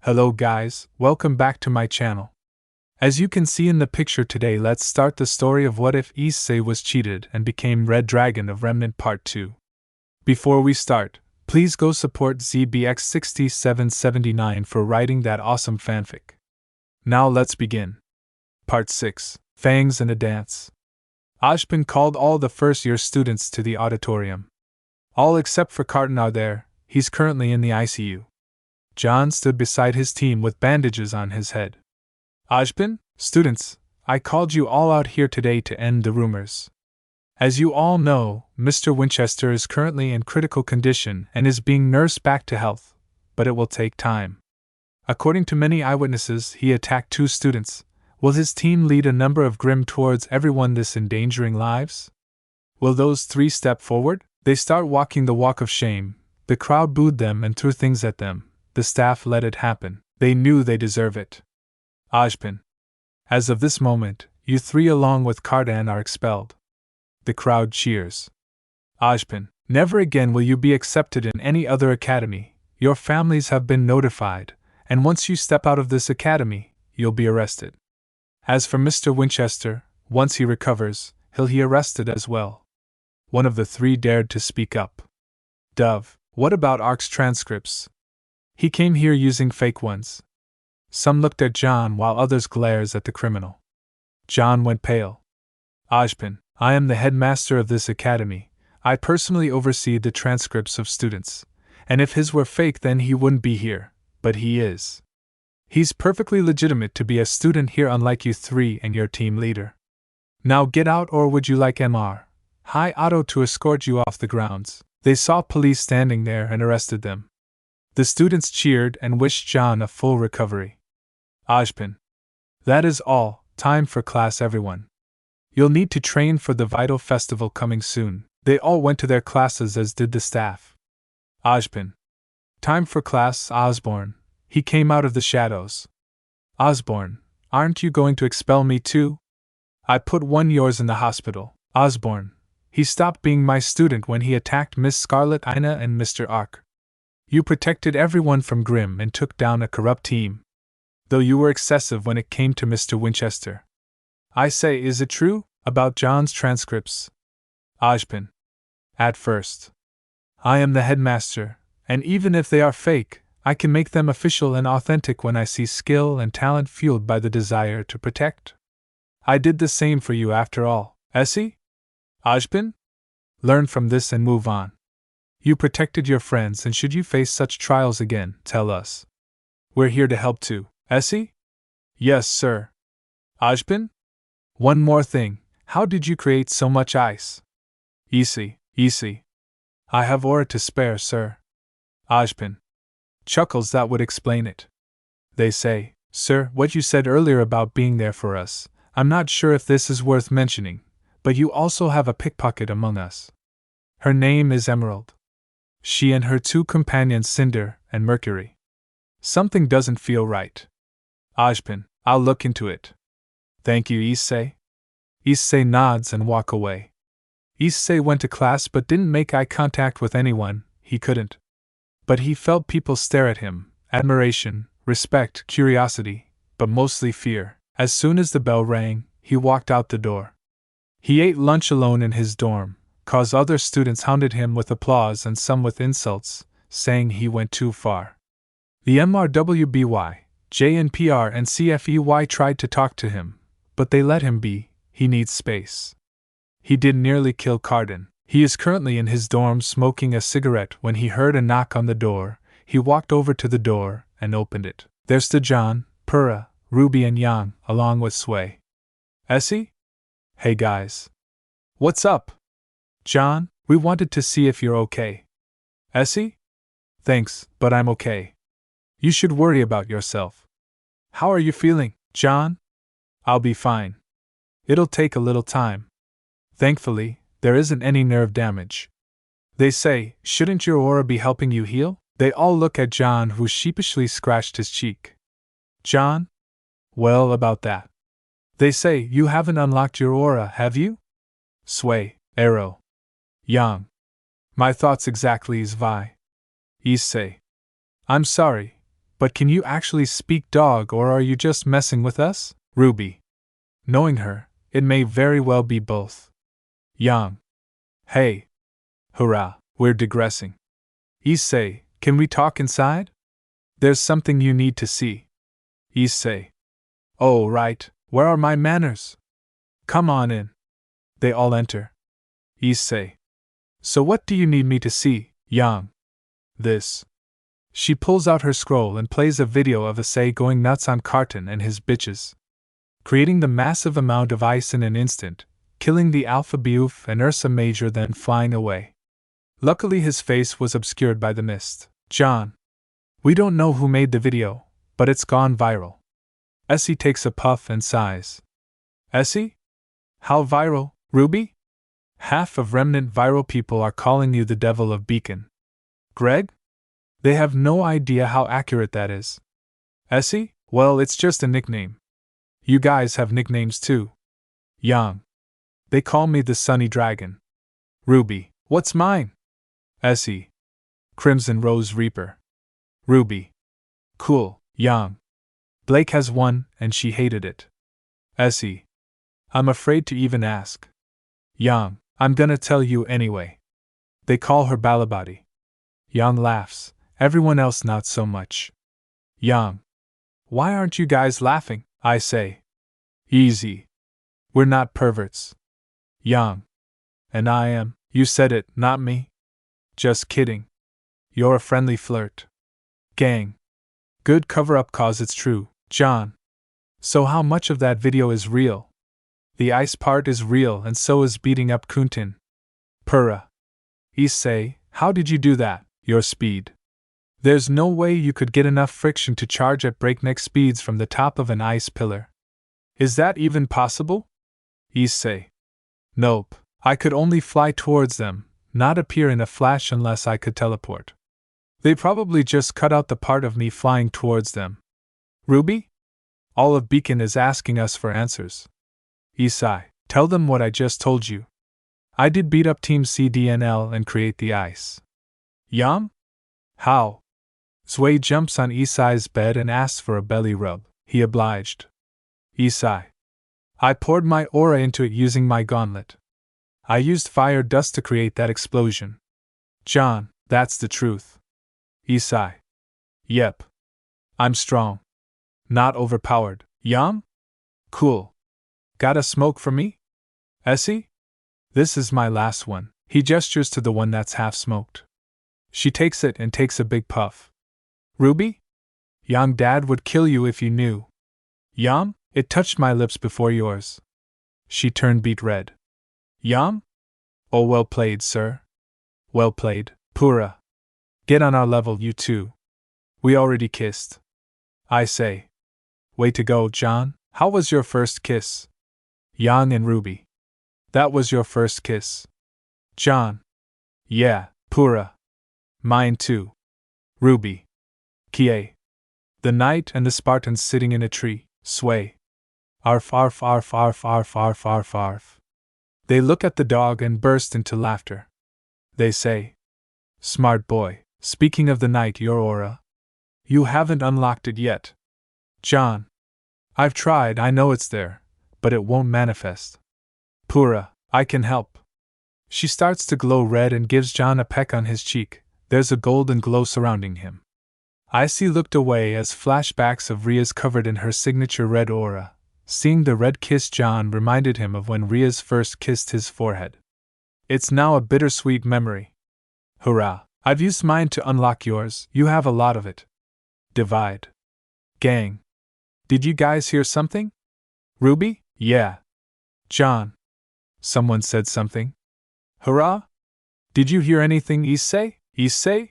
Hello guys, welcome back to my channel. As you can see in the picture today, let's start the story of what if Issei was cheated and became Red Dragon of Remnant Part 2. Before we start, please go support ZBX6779 for writing that awesome fanfic. Now let's begin. Part 6, Fangs and a Dance. Ashbin called all the first-year students to the auditorium. All except for Carton are there, he's currently in the ICU. John stood beside his team with bandages on his head. Ashbin, students, I called you all out here today to end the rumors. As you all know, Mr. Winchester is currently in critical condition and is being nursed back to health, but it will take time. According to many eyewitnesses, he attacked 2 students. Will his team lead a number of grim towards everyone this endangering lives? Will those 3 step forward? They start walking the walk of shame. The crowd booed them and threw things at them. The staff let it happen. They knew they deserve it. Ashbin. As of this moment, you 3 along with Cardan are expelled. The crowd cheers. Ashbin. Never again will you be accepted in any other academy. Your families have been notified, and once you step out of this academy, you'll be arrested. As for Mr. Winchester, once he recovers, he'll be arrested as well. One of the 3 dared to speak up. Dove. What about Ark's transcripts? He came here using fake ones. Some looked at John while others glared at the criminal. John went pale. Ashbin. I am the headmaster of this academy. I personally oversee the transcripts of students. And if his were fake, then he wouldn't be here. But he is. He's perfectly legitimate to be a student here, unlike you 3 and your team leader. Now get out, or would you like Mr. Hi Otto to escort you off the grounds? They saw police standing there and arrested them. The students cheered and wished John a full recovery. Ashbin. That is all. Time for class, everyone. You'll need to train for the Vital Festival coming soon. They all went to their classes, as did the staff. Ashbin. Time for class. Osborne. He came out of the shadows. Osborne. Aren't you going to expel me too? I put 1 yours in the hospital. Osborne. He stopped being my student when he attacked Miss Scarlet, Ina, and Mr. Ark. You protected everyone from Grimm and took down a corrupt team. Though you were excessive when it came to Mr. Winchester. I say, is it true, about John's transcripts? Ashbin. At first. I am the headmaster, and even if they are fake, I can make them official and authentic when I see skill and talent fueled by the desire to protect. I did the same for you after all, Issei? Ashbin? Learn from this and move on. You protected your friends, and should you face such trials again, tell us. We're here to help too. Issei? Yes, sir. Ashbin? One more thing, how did you create so much ice? Issei. I have aura to spare, sir. Ashbin. Chuckles, that would explain it. They say, sir, what you said earlier about being there for us, I'm not sure if this is worth mentioning, but you also have a pickpocket among us. Her name is Emerald. She and her 2 companions, Cinder and Mercury. Something doesn't feel right. Ashbin. I'll look into it. Thank you, Issei. Issei nods and walk away. Issei went to class but didn't make eye contact with anyone. He couldn't. But he felt people stare at him, admiration, respect, curiosity, but mostly fear. As soon as the bell rang, he walked out the door. He ate lunch alone in his dorm, cause other students hounded him with applause and some with insults, saying he went too far. The rwby, JNPR and CFEY tried to talk to him, but they let him be. He needs space. He did nearly kill Cardan. He is currently in his dorm smoking a cigarette when he heard a knock on the door. He walked over to the door and opened it. There stood John, Pura, Ruby and Yang, along with Sway. Issei? Hey guys. What's up? John, we wanted to see if you're okay. Issei? Thanks, but I'm okay. You should worry about yourself. How are you feeling, John? I'll be fine. It'll take a little time. Thankfully, there isn't any nerve damage. They say, shouldn't your aura be helping you heal? They all look at John, who sheepishly scratched his cheek. John? Well, about that. They say you haven't unlocked your aura, have you? Sway, Arrow. Yang. My thoughts exactly, Issei. I'm sorry, But can you actually speak dog, or are you just messing with us? Ruby. Knowing her, it may very well be both. Yang. Hey. Hurrah, we're digressing. Issei, can we talk inside? There's something you need to see. Issei. Oh, right, where are my manners? Come on in. They all enter. Issei. So what do you need me to see, Yang? This. She pulls out her scroll and plays a video of Issei going nuts on Carton and his bitches, creating the massive amount of ice in an instant, killing the Alpha Beuf and Ursa Major, then flying away. Luckily his face was obscured by the mist. John. We don't know who made the video, but it's gone viral. Issei takes a puff and sighs. Issei? How viral, Ruby? Half of Remnant viral people are calling you the Devil of Beacon. Greg? They have no idea how accurate that is. Issei? Well, it's just a nickname. You guys have nicknames too. Yang. They call me the Sunny Dragon. Ruby. What's mine? Issei. Crimson Rose Reaper. Ruby. Cool, Yang. Blake has one, and she hated it. Issei. I'm afraid to even ask. Yang. I'm gonna tell you anyway. They call her Balabadi. Yang laughs, everyone else not so much. Yang. Why aren't you guys laughing? I say. Easy. We're not perverts. Yang. And I am. You said it, not me. Just kidding. You're a friendly flirt. Gang. Good cover-up cause it's true, John. So how much of that video is real? The ice part is real, and so is beating up Kuntin. Purra. Issei, how did you do that? Your speed. There's no way you could get enough friction to charge at breakneck speeds from the top of an ice pillar. Is that even possible? Issei. Nope, I could only fly towards them, not appear in a flash unless I could teleport. They probably just cut out the part of me flying towards them. Ruby? All of Beacon is asking us for answers. Issei, tell them what I just told you. I did beat up Team CDNL and create the ice. Yam? How? Zwei jumps on Issei's bed and asks for a belly rub. He obliged. Issei. I poured my aura into it using my gauntlet. I used fire dust to create that explosion. John, that's the truth. Issei. Yep. I'm strong. Not overpowered. Yam? Cool. Got a smoke for me? Issei? This is my last one. He gestures to the one that's half smoked. She takes it and takes a big puff. Ruby? Yang Dad would kill you if you knew. Yam? It touched my lips before yours. She turned beet red. Yam? Oh, well played, sir. Well played, Purra. Get on our level, you two. We already kissed. I say. Way to go, John. How was your first kiss? Yang and Ruby. That was your first kiss. John. Yeah, Purra. Mine too. Ruby. Kie. The knight and the Spartans sitting in a tree, sway. Arf arf arf arf arf arf arf arf. They look at the dog and burst into laughter. They say. Smart boy, speaking of the knight, your aura. You haven't unlocked it yet. John. I've tried, I know it's there, but it won't manifest. Purra, I can help. She starts to glow red and gives John a peck on his cheek. There's a golden glow surrounding him. Issei looked away as flashbacks of Ria's covered in her signature red aura. Seeing the red kiss John reminded him of when Ria's first kissed his forehead. It's now a bittersweet memory. Hurrah, I've used mine to unlock yours, you have a lot of it. Divide. Gang. Did you guys hear something? Ruby? Yeah. John. Someone said something. Hurrah? Did you hear anything, Issei? Issei?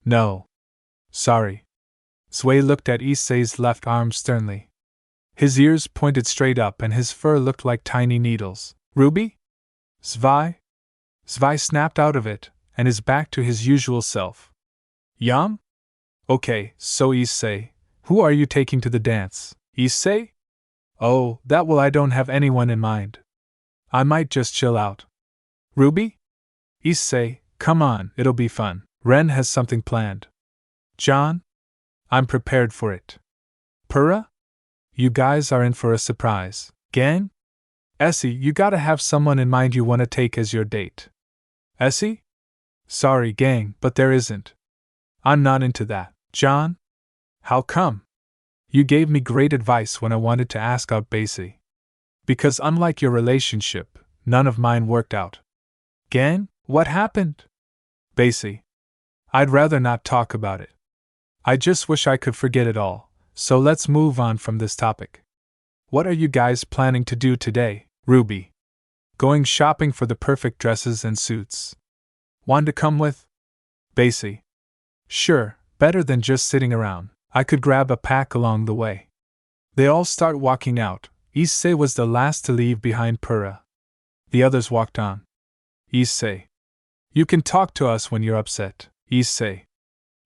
No. Sorry. Zwei looked at Issei's left arm sternly. His ears pointed straight up and his fur looked like tiny needles. Ruby? Zwei? Zwei snapped out of it, and is back to his usual self. Yam? Okay, so Issei, who are you taking to the dance? Issei? Oh, that I don't have anyone in mind. I might just chill out. Ruby? Issei, come on, it'll be fun. Ren has something planned. John? I'm prepared for it. Purra? You guys are in for a surprise. Gang? Issei, you gotta have someone in mind you wanna take as your date. Issei? Sorry, gang, but there isn't. I'm not into that. John? How come? You gave me great advice when I wanted to ask out Basie. Because unlike your relationship, none of mine worked out. Gang, what happened? Basie. I'd rather not talk about it. I just wish I could forget it all, so let's move on from this topic. What are you guys planning to do today, Ruby? Going shopping for the perfect dresses and suits. Want to come with? Basie. Sure, better than just sitting around. I could grab a pack along the way. They all start walking out. Issei was the last to leave behind Purra. The others walked on. Issei. You can talk to us when you're upset. Issei.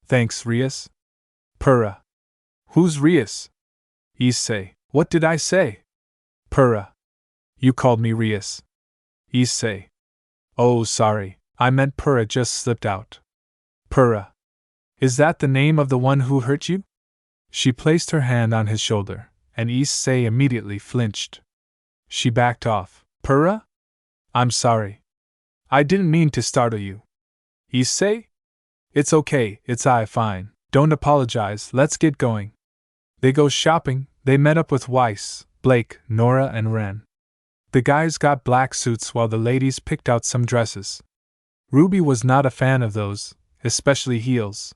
Thanks, Rias. Purra. Who's Rias? Issei. What did I say? Purra. You called me Rias. Issei. Oh, sorry, I meant Purra just slipped out. Purra. Is that the name of the one who hurt you? She placed her hand on his shoulder, and Issei immediately flinched. She backed off. Purra? I'm sorry. I didn't mean to startle you. Issei? It's okay, it's fine. Don't apologize, let's get going. They go shopping. They met up with Weiss, Blake, Nora, and Ren. The guys got black suits while the ladies picked out some dresses. Ruby was not a fan of those, especially heels.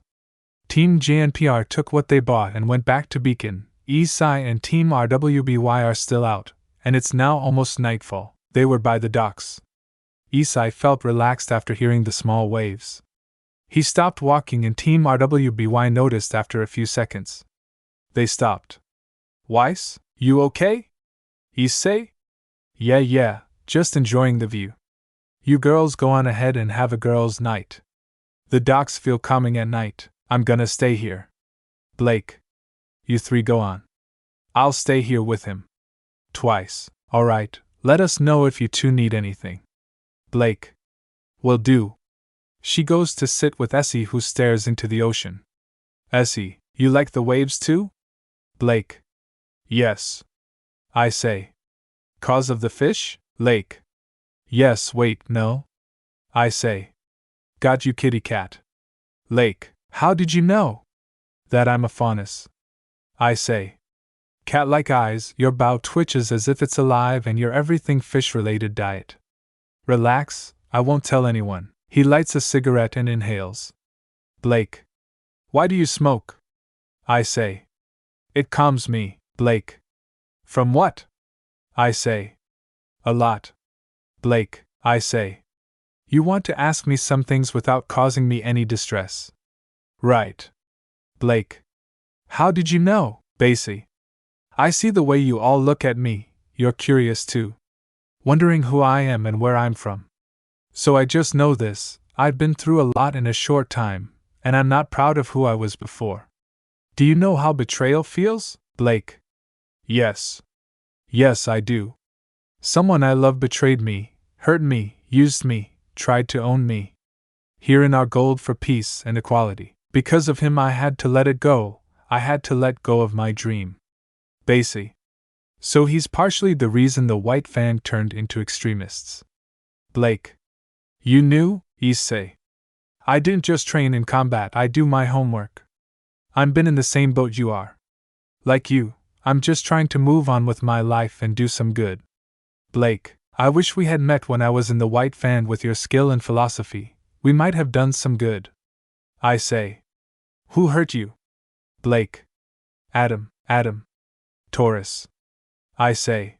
Team JNPR took what they bought and went back to Beacon. Issei and Team rwby are still out, and it's now almost nightfall. They were by the docks. Issei felt relaxed after hearing the small waves. He stopped walking and Team rwby noticed after a few seconds. They stopped. Weiss, you okay? Issei? Yeah, just enjoying the view. You girls go on ahead and have a girls' night. The docks feel calming at night. I'm gonna stay here. Blake. You three go on. I'll stay here with him. Twice. Alright, let us know if you two need anything. Blake. Will do. She goes to sit with Issei, who stares into the ocean. Issei, you like the waves too? Blake. Yes. I say. Cause of the fish? Lake. Yes, wait, no. I say. Got you, kitty cat. Lake. How did you know? That I'm a faunus. I say. Cat-like eyes, your bow twitches as if it's alive and your everything fish-related diet. Relax, I won't tell anyone. He lights a cigarette and inhales. Blake. Why do you smoke? I say. It calms me, Blake. From what? I say. A lot. Blake, I say. You want to ask me some things without causing me any distress. Right. Blake. How did you know, Basie? I see the way you all look at me, you're curious too. Wondering who I am and where I'm from. So I just know this, I've been through a lot in a short time, and I'm not proud of who I was before. Do you know how betrayal feels, Blake? Yes. Yes, I do. Someone I love betrayed me, hurt me, used me, tried to own me. Here in our gold for peace and equality. Because of him I had to let it go, I had to let go of my dream. Basie. So he's partially the reason the White Fang turned into extremists. Blake. You knew, Issei. I didn't just train in combat, I do my homework. I'm been in the same boat you are. Like you, I'm just trying to move on with my life and do some good. Blake. I wish we had met when I was in the White Fang. With your skill and philosophy, we might have done some good. I say. Who hurt you? Blake. Adam. Taurus. I say.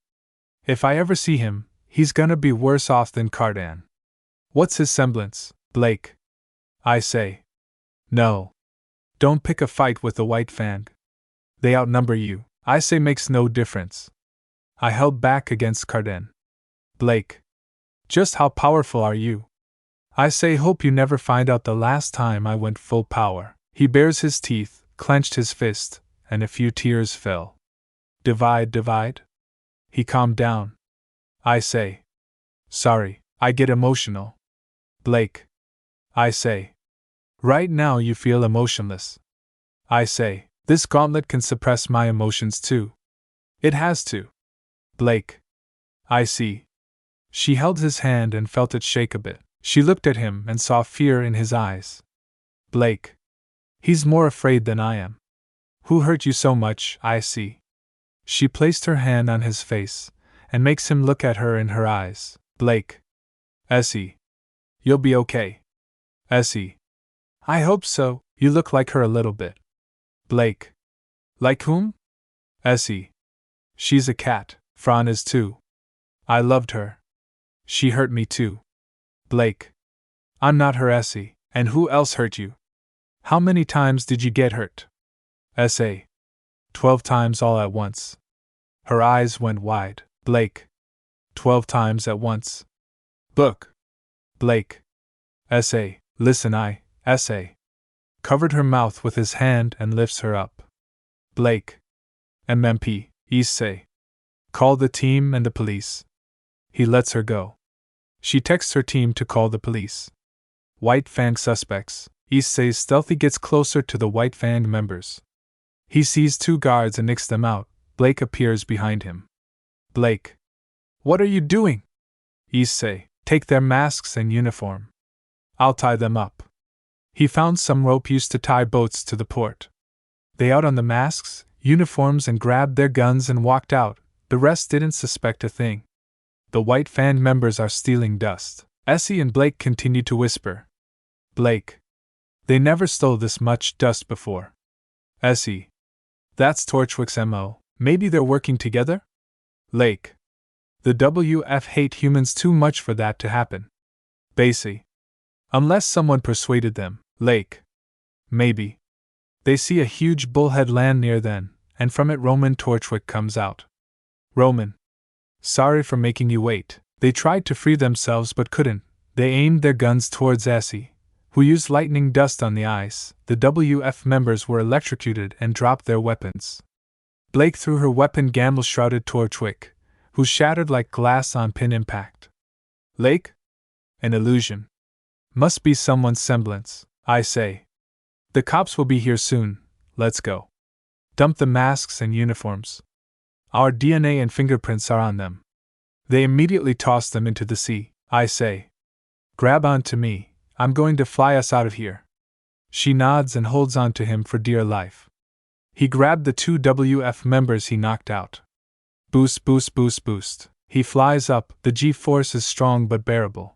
If I ever see him, he's gonna be worse off than Cardan. What's his semblance, Blake? I say. No. Don't pick a fight with the White Fang. They outnumber you. I say makes no difference. I held back against Cardan. Blake. Just how powerful are you? I say hope you never find out the last time I went full power. He bares his teeth, clenched his fist, and a few tears fell. Divide? He calmed down. I say. Sorry, I get emotional. Blake. I say. Right now you feel emotionless. I say. This gauntlet can suppress my emotions too. It has to. Blake. I see. She held his hand and felt it shake a bit. She looked at him and saw fear in his eyes. Blake. He's more afraid than I am. Who hurt you so much, I see? She placed her hand on his face, and makes him look at her in her eyes. Blake. Issei. You'll be okay. Issei. I hope so, you look like her a little bit. Blake. Like whom? Issei. She's a cat, Fran is too. I loved her. She hurt me too. Blake. I'm not her Issei, and who else hurt you? How many times did you get hurt? Issei. 12 times all at once. Her eyes went wide. Blake. 12 times at once. Book. Blake. Issei, listen, Issei. Covered her mouth with his hand and lifts her up. Blake. MMP, Issei. Call the team and the police. He lets her go. She texts her team to call the police. White Fang suspects. Issei stealthy gets closer to the White Fang members. He sees 2 guards and kicks them out. Blake appears behind him. Blake. What are you doing? Issei. Take their masks and uniform. I'll tie them up. He found some rope used to tie boats to the port. They out on the masks, uniforms, and grabbed their guns and walked out. The rest didn't suspect a thing. The White Fang members are stealing dust. Issei and Blake continue to whisper. Blake. They never stole this much dust before. Issei. That's Torchwick's MO. Maybe they're working together? Blake. The WF hate humans too much for that to happen. Basie. Unless someone persuaded them. Lake. Maybe. They see a huge bullhead land near then, and from it Roman Torchwick comes out. Roman. Sorry for making you wait. They tried to free themselves but couldn't. They aimed their guns towards Issei, who used lightning dust on the ice. The WF members were electrocuted and dropped their weapons. Blake threw her weapon gamble-shrouded Torchwick, who shattered like glass on pin impact. Lake? An illusion. Must be someone's semblance, I say. The cops will be here soon, let's go. Dump the masks and uniforms. Our DNA and fingerprints are on them. They immediately toss them into the sea, I say. Grab on to me, I'm going to fly us out of here. She nods and holds on to him for dear life. He grabbed the 2 WF members he knocked out. Boost, boost, boost, boost. He flies up, the G-force is strong but bearable.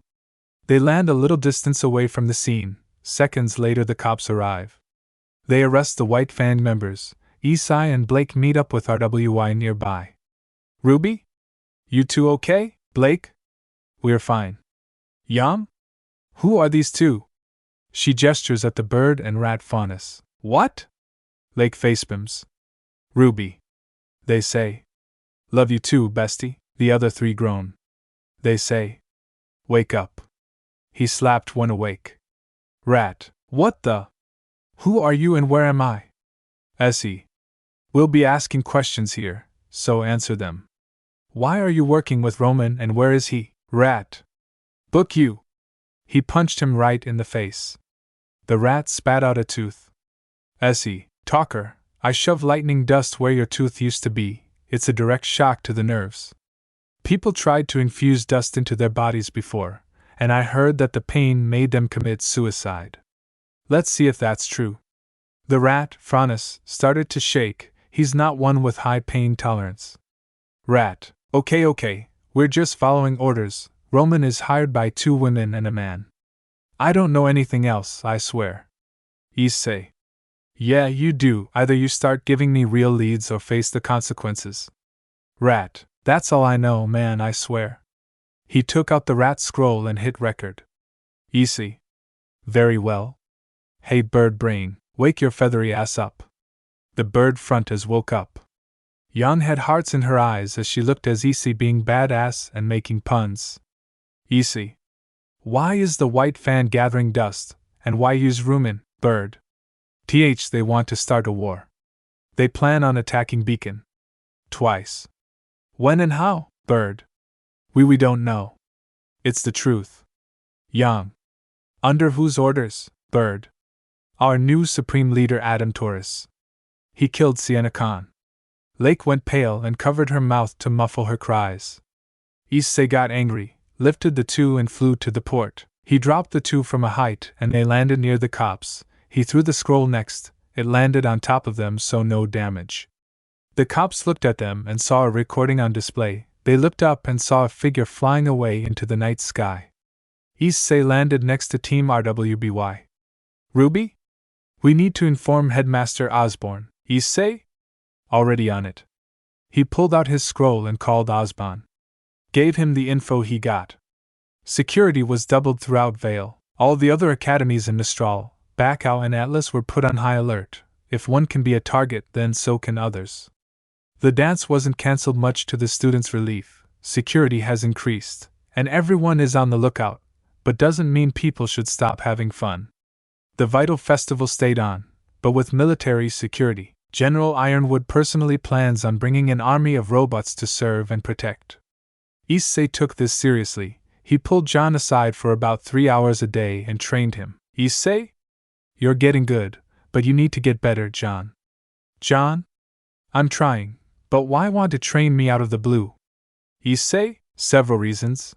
They land a little distance away from the scene. Seconds later the cops arrive. They arrest the White Fang members. Issei and Blake meet up with rwby nearby. Ruby? You two okay, Blake? We're fine. Yam? Who are these 2? She gestures at the bird and rat faunus. What? Lake facebims. Ruby. They say. Love you too, bestie, the other 3 groan. They say. Wake up. He slapped one awake. Rat. What the? Who are you and where am I? Issei. We'll be asking questions here, so answer them. Why are you working with Roman and where is he? Rat. Book you. He punched him right in the face. The rat spat out a tooth. Issei. Talker, I shove lightning dust where your tooth used to be. It's a direct shock to the nerves. People tried to infuse dust into their bodies before, and I heard that the pain made them commit suicide. Let's see if that's true. The rat, Franus, started to shake. He's not one with high pain tolerance. Rat. Okay, we're just following orders. Roman is hired by 2 women and a man. I don't know anything else, I swear. Issei. Yeah, you do. Either you start giving me real leads or face the consequences. Rat. That's all I know, man, I swear. He took out the rat scroll and hit record. Issei. Very well. Hey, bird brain, wake your feathery ass up. The bird frontas woke up. Yan had hearts in her eyes as she looked at Issei being badass and making puns. Issei. Why is the White Fang gathering dust, and why use rumen, bird? They want to start a war. They plan on attacking Beacon. Twice. When and how, bird? We don't know. It's the truth. Yang. Under whose orders, bird? Our new supreme leader Adam Taurus. He killed Sienna Khan. Lake went pale and covered her mouth to muffle her cries. Issei got angry, lifted the two and flew to the port. He dropped the two from a height and they landed near the cops. He threw the scroll next, it landed on top of them so no damage. The cops looked at them and saw a recording on display. They looked up and saw a figure flying away into the night sky. Issei landed next to Team RWBY. Ruby? We need to inform Headmaster Osborne. Issei? Already on it. He pulled out his scroll and called Osborne. Gave him the info he got. Security was doubled throughout Vale. All the other academies in Mistral, Bakau and Atlas were put on high alert. If one can be a target, then so can others. The dance wasn't cancelled, much to the students' relief. Security has increased, and everyone is on the lookout, but doesn't mean people should stop having fun. The Vital Festival stayed on, but with military security. General Ironwood personally plans on bringing an army of robots to serve and protect. Issei took this seriously. He pulled John aside for about 3 hours a day and trained him. Issei? You're getting good, but you need to get better, John. John? I'm trying, but why want to train me out of the blue? Issei? Several reasons.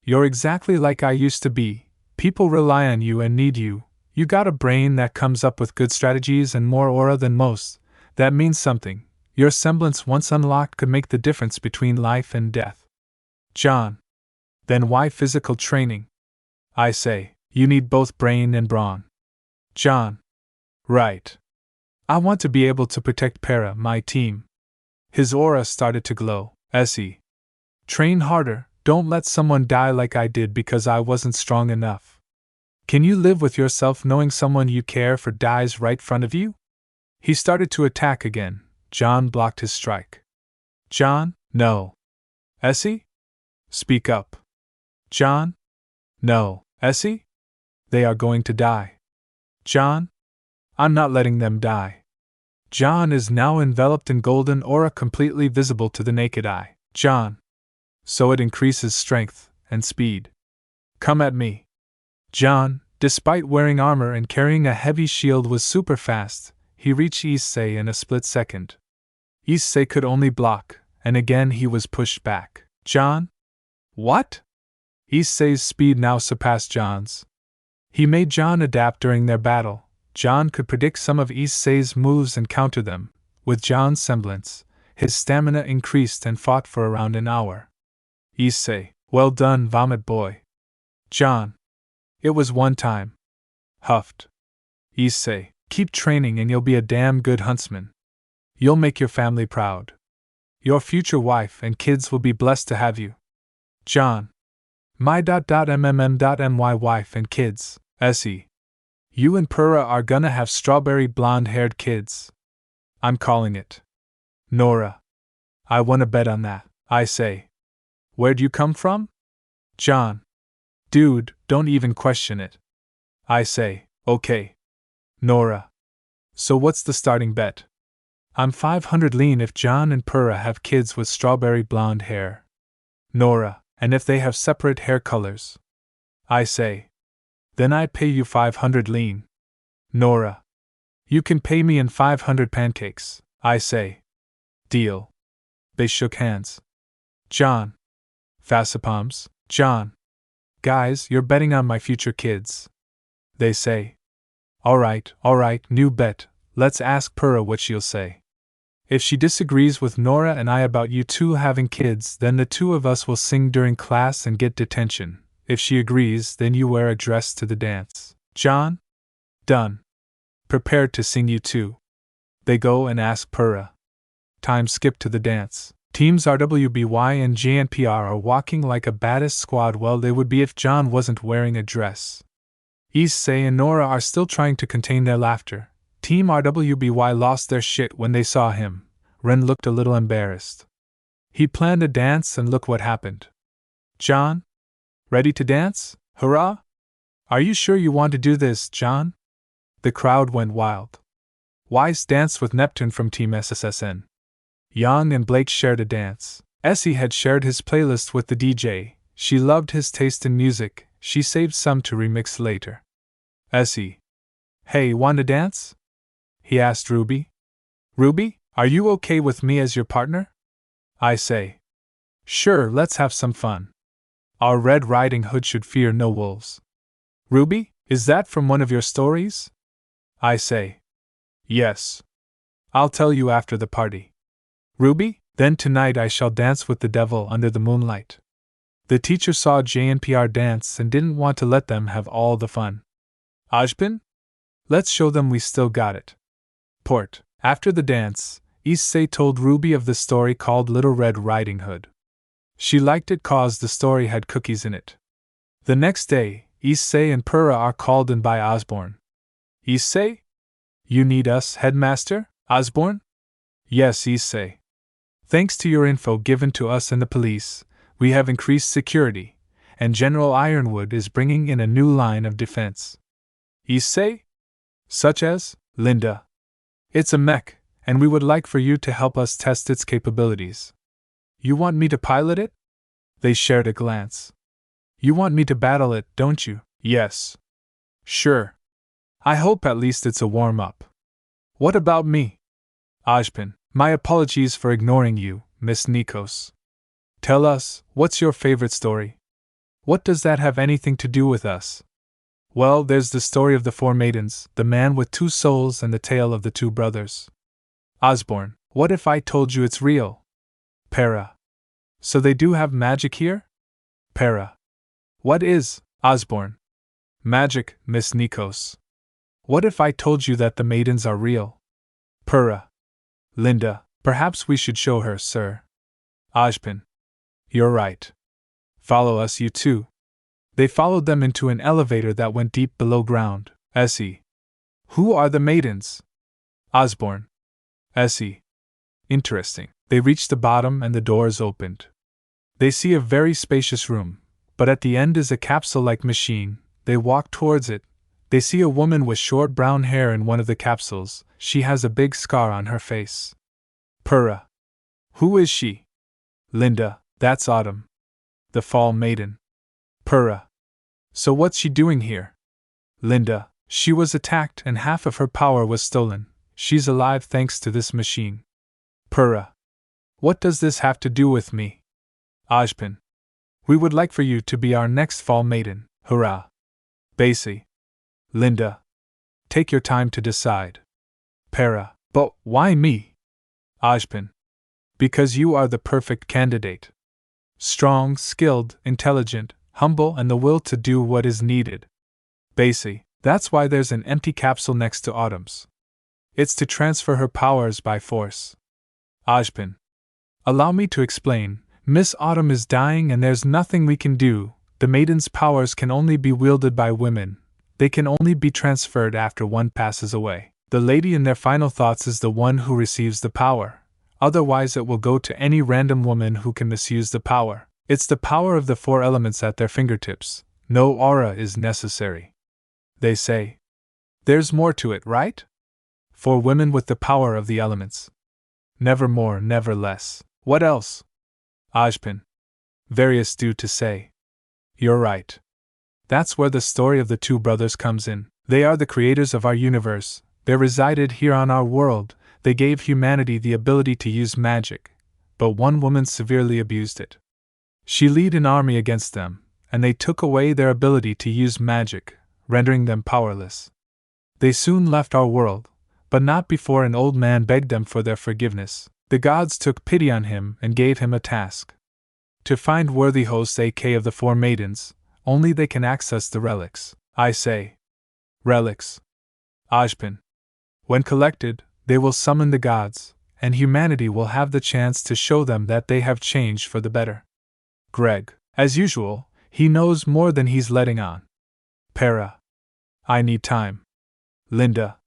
You're exactly like I used to be. People rely on you and need you. You got a brain that comes up with good strategies and more aura than most. That means something. Your semblance, once unlocked, could make the difference between life and death. John. Then why physical training? I say, you need both brain and brawn. John. Right. I want to be able to protect Para, my team. His aura started to glow. Issei. Train harder, don't let someone die like I did because I wasn't strong enough. Can you live with yourself knowing someone you care for dies right in front of you? He started to attack again. John blocked his strike. John, no. Issei? Speak up. John? No. Issei? They are going to die. John? I'm not letting them die. John is now enveloped in golden aura completely visible to the naked eye. John. So it increases strength and speed. Come at me. John, despite wearing armor and carrying a heavy shield, was super fast. He reached Issei in a split second. Issei could only block, and again he was pushed back. John? What? Issei's speed now surpassed John's. He made John adapt during their battle. John could predict some of Issei's moves and counter them. With John's semblance, his stamina increased and fought for around an hour. Issei, well done, vomit boy. John. It was one time. Huffed. Issei, keep training and you'll be a damn good huntsman. You'll make your family proud. Your future wife and kids will be blessed to have you. John. My my wife and kids. Issei. You and Pura are gonna have strawberry blonde-haired kids. I'm calling it. Nora. I wanna bet on that. I say. Where'd you come from? John. Dude, don't even question it. I say, okay. Nora. So what's the starting bet? I'm 500 lean if John and Pura have kids with strawberry blonde hair. Nora. And if they have separate hair colors? I say. Then I'd pay you 500 lean. Nora. You can pay me in 500 pancakes. I say. Deal. They shook hands. John. Facepalms. John. Guys, you're betting on my future kids. They say. Alright, new bet. Let's ask Pura what she'll say. If she disagrees with Nora and I about you two having kids, then the two of us will sing during class and get detention. If she agrees, then you wear a dress to the dance. John? Done. Prepared to sing you two. They go and ask Pura. Time skip to the dance. Teams RWBY and JNPR are walking like a baddest squad. Well, they would be if John wasn't wearing a dress. Issei and Nora are still trying to contain their laughter. Team RWBY lost their shit when they saw him. Ren looked a little embarrassed. He planned a dance and look what happened. John? Ready to dance? Hurrah! Are you sure you want to do this, John? The crowd went wild. Weiss danced with Neptune from Team SSSN. Yang and Blake shared a dance. Issei had shared his playlist with the DJ. She loved his taste in music. She saved some to remix later. Issei. Hey, want to dance? He asked Ruby. Ruby, are you okay with me as your partner? I say. Sure, let's have some fun. Our Red Riding Hood should fear no wolves. Ruby, is that from one of your stories? I say. Yes. I'll tell you after the party. Ruby, then tonight I shall dance with the devil under the moonlight. The teacher saw JNPR dance and didn't want to let them have all the fun. Ajpin? Let's show them we still got it. Port. After the dance, Issei told Ruby of the story called Little Red Riding Hood. She liked it cause the story had cookies in it. The next day, Issei and Pura are called in by Osborne. Issei? You need us, headmaster? Osborne? Yes, Issei. Thanks to your info given to us and the police, we have increased security, and General Ironwood is bringing in a new line of defense. Issei? Such as? Linda. It's a mech, and we would like for you to help us test its capabilities. You want me to pilot it? They shared a glance. You want me to battle it, don't you? Yes. Sure. I hope at least it's a warm-up. What about me? Ajpin, my apologies for ignoring you, Miss Nikos. Tell us, what's your favorite story? What does that have anything to do with us? Well, there's the story of the four maidens, the man with two souls, and the tale of the two brothers. Osborne, what if I told you it's real? Para. So they do have magic here? Para. What is, Osborne? Magic, Miss Nikos. What if I told you that the maidens are real? Pura. Linda, perhaps we should show her, sir. Ajpin. You're right. Follow us, you two. They followed them into an elevator that went deep below ground. Issei. Who are the maidens? Osborne. Issei. Interesting. They reached the bottom and the doors opened. They see a very spacious room, but at the end is a capsule-like machine. They walk towards it. They see a woman with short brown hair in one of the capsules. She has a big scar on her face. Pura. Who is she? Linda, that's Autumn. The Fall Maiden. Pura. So what's she doing here? Linda, she was attacked and half of her power was stolen. She's alive thanks to this machine. Pura. What does this have to do with me? Ajpin. We would like for you to be our next Fall Maiden. Hurrah. Basie. Linda. Take your time to decide. Para. But why me? Ajpin. Because you are the perfect candidate. Strong, skilled, intelligent, humble, and the will to do what is needed. Basie. That's why there's an empty capsule next to Autumn's. It's to transfer her powers by force. Ajpin. Allow me to explain. Miss Autumn is dying and there's nothing we can do. The maiden's powers can only be wielded by women. They can only be transferred after one passes away. The lady in their final thoughts is the one who receives the power. Otherwise it will go to any random woman who can misuse the power. It's the power of the four elements at their fingertips. No aura is necessary. They say. There's more to it, right? For women with the power of the elements. Never more, never less. What else? Ajpin. Very astute to say. You're right. That's where the story of the two brothers comes in. They are the creators of our universe. They resided here on our world. They gave humanity the ability to use magic. But one woman severely abused it. She led an army against them, and they took away their ability to use magic, rendering them powerless. They soon left our world, but not before an old man begged them for their forgiveness. The gods took pity on him and gave him a task. To find worthy hosts AK of the four maidens, only they can access the relics. I say. Relics. Ajpin. When collected, they will summon the gods, and humanity will have the chance to show them that they have changed for the better. Greg. As usual, he knows more than he's letting on. Para. I need time. Linda.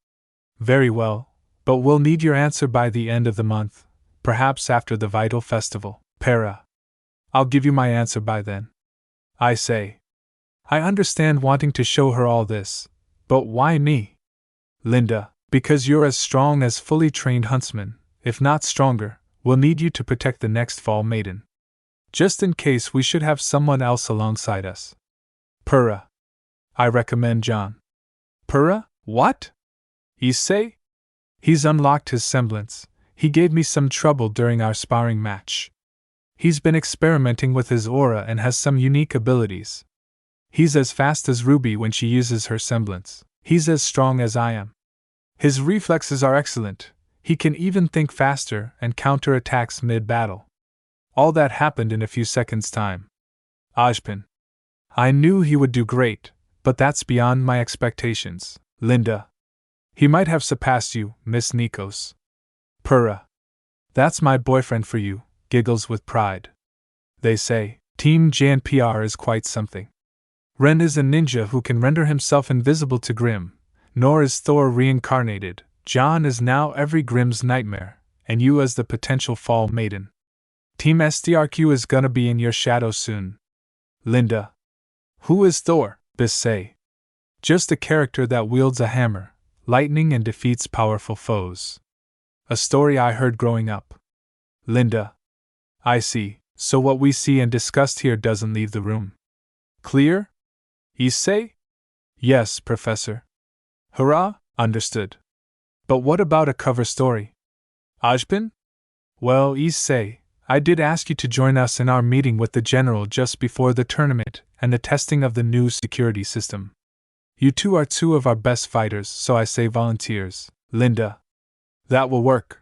Very well, but we'll need your answer by the end of the month, perhaps after the Vital Festival. Para. I'll give you my answer by then. I say. I understand wanting to show her all this, but why me? Linda. Because you're as strong as fully trained huntsmen, if not stronger. We'll need you to protect the next Fall Maiden. Just in case we should have someone else alongside us. Pura. I recommend John. Pura? What? Issei? He's unlocked his semblance. He gave me some trouble during our sparring match. He's been experimenting with his aura and has some unique abilities. He's as fast as Ruby when she uses her semblance. He's as strong as I am. His reflexes are excellent. He can even think faster and counter attacks mid-battle. All that happened in a few seconds' time. Ajpin. I knew he would do great, but that's beyond my expectations, Linda. He might have surpassed you, Miss Nikos. Purra. That's my boyfriend for you, giggles with pride. They say, Team JNPR is quite something. Ren is a ninja who can render himself invisible to Grimm, nor is Thor reincarnated. John is now every Grimm's nightmare, and you as the potential fall maiden. Team STRQ is gonna be in your shadow soon. Linda. Who is Thor? Issei. Just a character that wields a hammer, lightning, and defeats powerful foes. A story I heard growing up. Linda. I see, so what we see and discussed here doesn't leave the room. Clear? Issei? Yes, Professor. Hurrah, understood. But what about a cover story? Ajpin? Well, Issei, I did ask you to join us in our meeting with the General just before the tournament and the testing of the new security system. You two are two of our best fighters, so I say volunteers. Linda. That will work.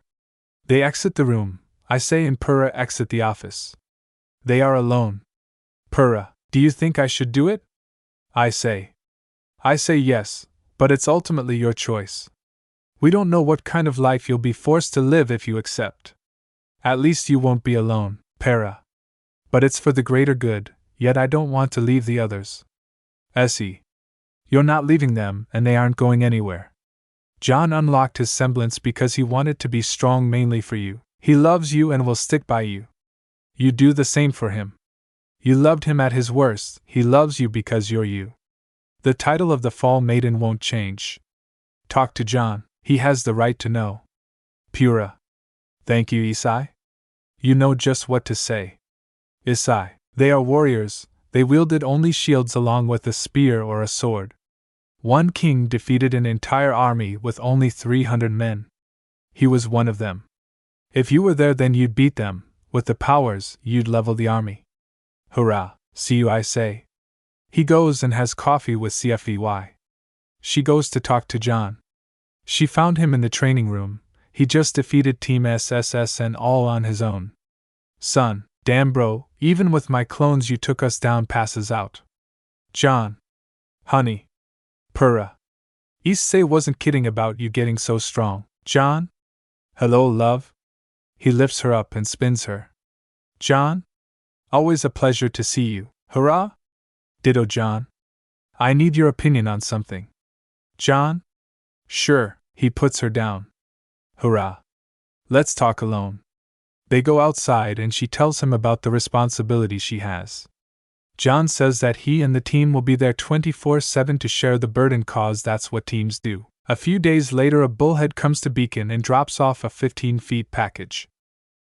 They exit the room. I say and Purra exit the office. They are alone. Purra, do you think I should do it? I say yes, but it's ultimately your choice. We don't know what kind of life you'll be forced to live if you accept. At least you won't be alone, Purra. But it's for the greater good, yet I don't want to leave the others. Issei. You're not leaving them, and they aren't going anywhere. John unlocked his semblance because he wanted to be strong mainly for you. He loves you and will stick by you. You do the same for him. You loved him at his worst, he loves you because you're you. The title of the Fall Maiden won't change. Talk to John, he has the right to know. Purra. Thank you, Issei. You know just what to say. Issei. They are warriors, they wielded only shields along with a spear or a sword. One king defeated an entire army with only 300 men. He was one of them. If you were there, then you'd beat them. With the powers, you'd level the army. Hurrah, see you, I say. He goes and has coffee with CFEY. She goes to talk to John. She found him in the training room. He just defeated Team SSS and all on his own. Son, damn bro, even with my clones you took us down, passes out. John. Honey. Purra. Issei wasn't kidding about you getting so strong. John? Hello, love? He lifts her up and spins her. John? Always a pleasure to see you. Hurrah? Ditto, John. I need your opinion on something. John? Sure, he puts her down. Hurrah. Let's talk alone. They go outside and she tells him about the responsibility she has. John says that he and the team will be there 24/7 to share the burden, cause that's what teams do. A few days later, a bullhead comes to Beacon and drops off a 15-feet package.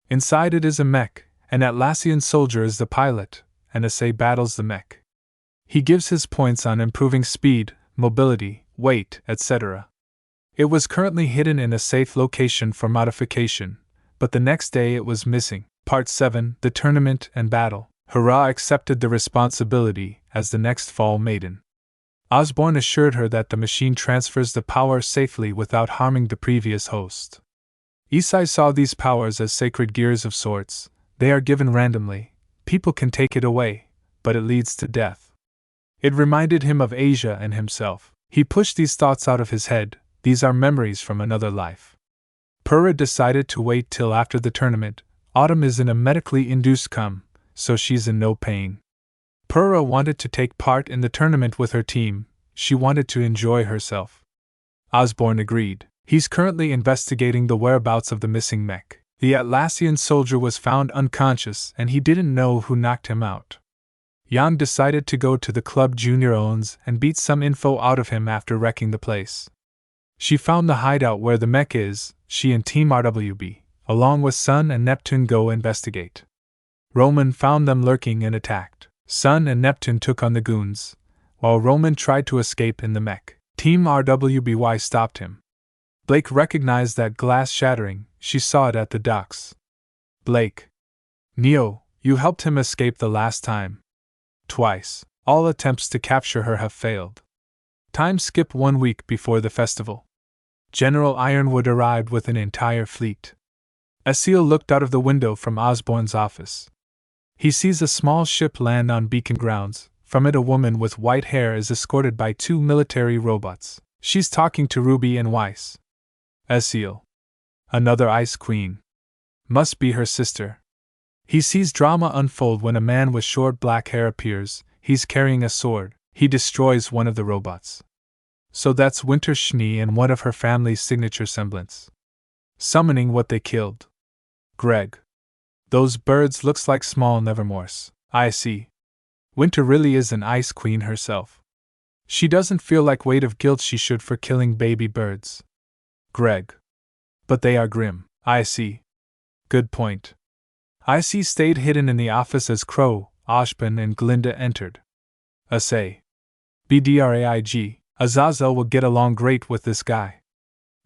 Inside it is a mech. An Atlassian soldier is the pilot, and Issei battles the mech. He gives his points on improving speed, mobility, weight, etc. It was currently hidden in a safe location for modification, but the next day it was missing. Part 7, The Tournament and Battle. Hurrah accepted the responsibility as the next Fall Maiden. Osborne assured her that the machine transfers the power safely without harming the previous host. Issei saw these powers as sacred gears of sorts. They are given randomly. People can take it away, but it leads to death. It reminded him of Asia and himself. He pushed these thoughts out of his head. These are memories from another life. Purra decided to wait till after the tournament. Autumn is in a medically induced coma, so she's in no pain. Purra wanted to take part in the tournament with her team. She wanted to enjoy herself. Osborne agreed. He's currently investigating the whereabouts of the missing mech. The Atlassian soldier was found unconscious and he didn't know who knocked him out. Yang decided to go to the club Junior owns and beat some info out of him after wrecking the place. She found the hideout where the mech is. She and Team RWB, along with Sun and Neptune, go investigate. Roman found them lurking and attacked. Sun and Neptune took on the goons, while Roman tried to escape in the mech. Team RWBY stopped him. Blake recognized that glass shattering, she saw it at the docks. Blake. Neo, you helped him escape the last time. Twice. All attempts to capture her have failed. Time skip 1 week before the festival. General Ironwood arrived with an entire fleet. Issei looked out of the window from Osborne's office. He sees a small ship land on beacon grounds. From it, a woman with white hair is escorted by 2 military robots. She's talking to Ruby and Weiss. Issei. Another Ice Queen. Must be her sister. He sees drama unfold when a man with short black hair appears. He's carrying a sword. He destroys one of the robots. So that's Winter Schnee and one of her family's signature semblance. Summoning what they killed. Greg. Those birds looks like small Nevermores. I see. Winter really is an Ice Queen herself. She doesn't feel like weight of guilt she should for killing baby birds. Greg. But they are grim. I see. Good point. Issei stayed hidden in the office as Crow, Ashbin, and Glinda entered. Issei. Bdraig. Azazel will get along great with this guy.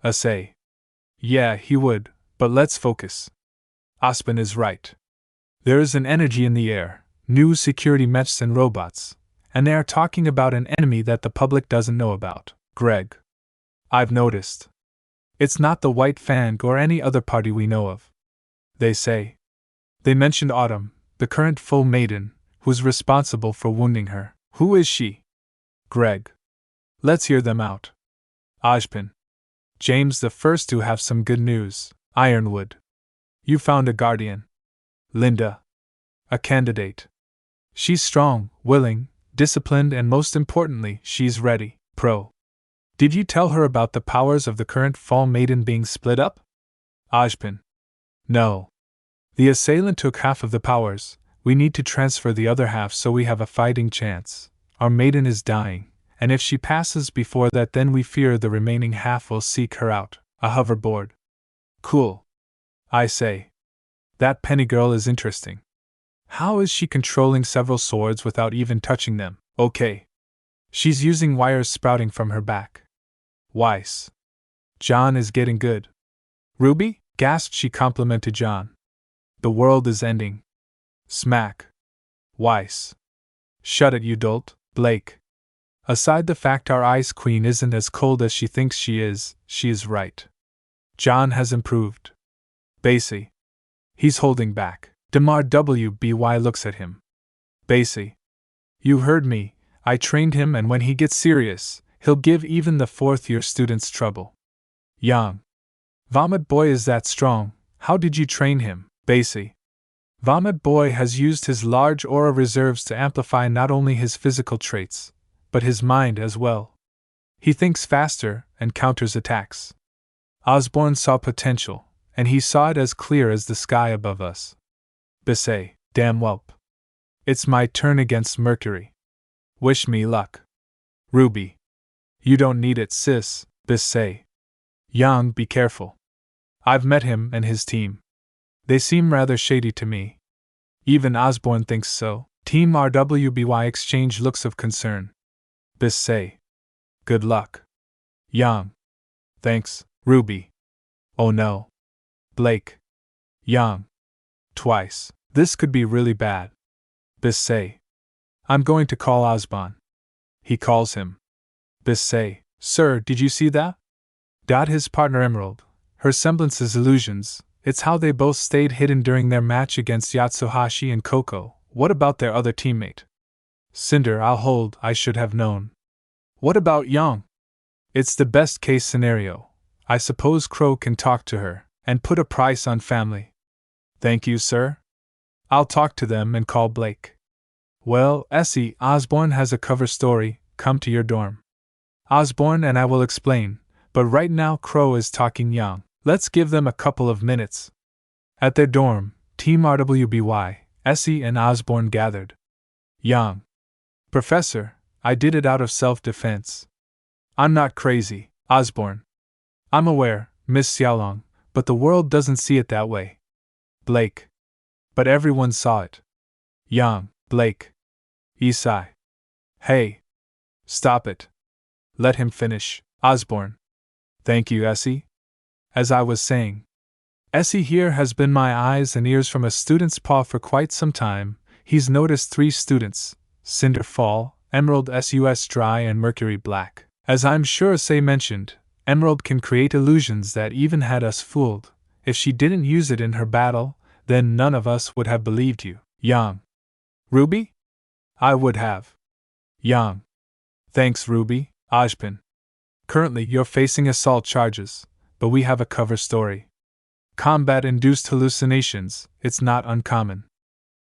Issei. Yeah, he would, but let's focus. Ashbin is right. There is an energy in the air, new security mechs and robots, and they are talking about an enemy that the public doesn't know about. Greg. I've noticed. It's not the White Fang or any other party we know of. They say. They mentioned Autumn, the current full maiden, who's responsible for wounding her. Who is she? Greg. Let's hear them out. Ashbin. James the first to have some good news. Ironwood. You found a guardian. Linda. A candidate. She's strong, willing, disciplined, and most importantly, she's ready. Pro. Did you tell her about the powers of the current Fall Maiden being split up? Ashbin. No. The assailant took half of the powers. We need to transfer the other half so we have a fighting chance. Our maiden is dying, and if she passes before that, then we fear the remaining half will seek her out. A hoverboard. Cool. I say. That penny girl is interesting. How is she controlling several swords without even touching them? Okay. She's using wires sprouting from her back. Weiss. John is getting good. Ruby? Gasped she, complimented John. The world is ending. Smack. Weiss. Shut it, you dolt. Blake. Aside the fact our Ice Queen isn't as cold as she thinks she is right. John has improved. Basie. He's holding back. Damar WBY looks at him. Basie. You heard me, I trained him, and when he gets serious, he'll give even the 4th-year students trouble. Young. Vomit Boy is that strong, how did you train him? Basie. Vomit Boy has used his large aura reserves to amplify not only his physical traits, but his mind as well. He thinks faster and counters attacks. Osborne saw potential, and he saw it as clear as the sky above us. Bissay, damn whelp. It's my turn against Mercury. Wish me luck. Ruby. You don't need it, sis, Bissay. Young, be careful. I've met him and his team. They seem rather shady to me. Even Osborne thinks so. Team RWBY exchange looks of concern. Bissay. Good luck. Young. Thanks, Ruby. Oh no. Blake. Young. Twice. This could be really bad. Bissay. I'm going to call Osborne. He calls him. Bissay. Sir, did you see that? His partner Emerald. Her semblance is illusions. It's how they both stayed hidden during their match against Yatsuhashi and Coco. What about their other teammate? Cinder, I'll hold, I should have known. What about Young? It's the best case scenario. I suppose Crow can talk to her, and put a price on family. Thank you, sir. I'll talk to them and call Blake. Well, Issei, Osborne has a cover story, come to your dorm. Osborne and I will explain, but right now Crow is talking Young. Let's give them a couple of minutes. At their dorm, Team RWBY, Issei and Osborne gathered. Young. Professor, I did it out of self-defense. I'm not crazy, Osborne. I'm aware, Miss Xiaolong, but the world doesn't see it that way. Blake. But everyone saw it. Young. Blake. Issei. Hey. Stop it. Let him finish, Osborne. Thank you, Issei. As I was saying, Issei here has been my eyes and ears from a student's paw for quite some time. He's noticed 3 students, Cinder Fall, Emerald Sus Dry and Mercury Black. As I'm sure Issei mentioned, Emerald can create illusions that even had us fooled. If she didn't use it in her battle, then none of us would have believed you. Yang. Ruby? I would have. Yang. Thanks, Ruby. Ajpin. Currently, you're facing assault charges, but we have a cover story. Combat-induced hallucinations, it's not uncommon.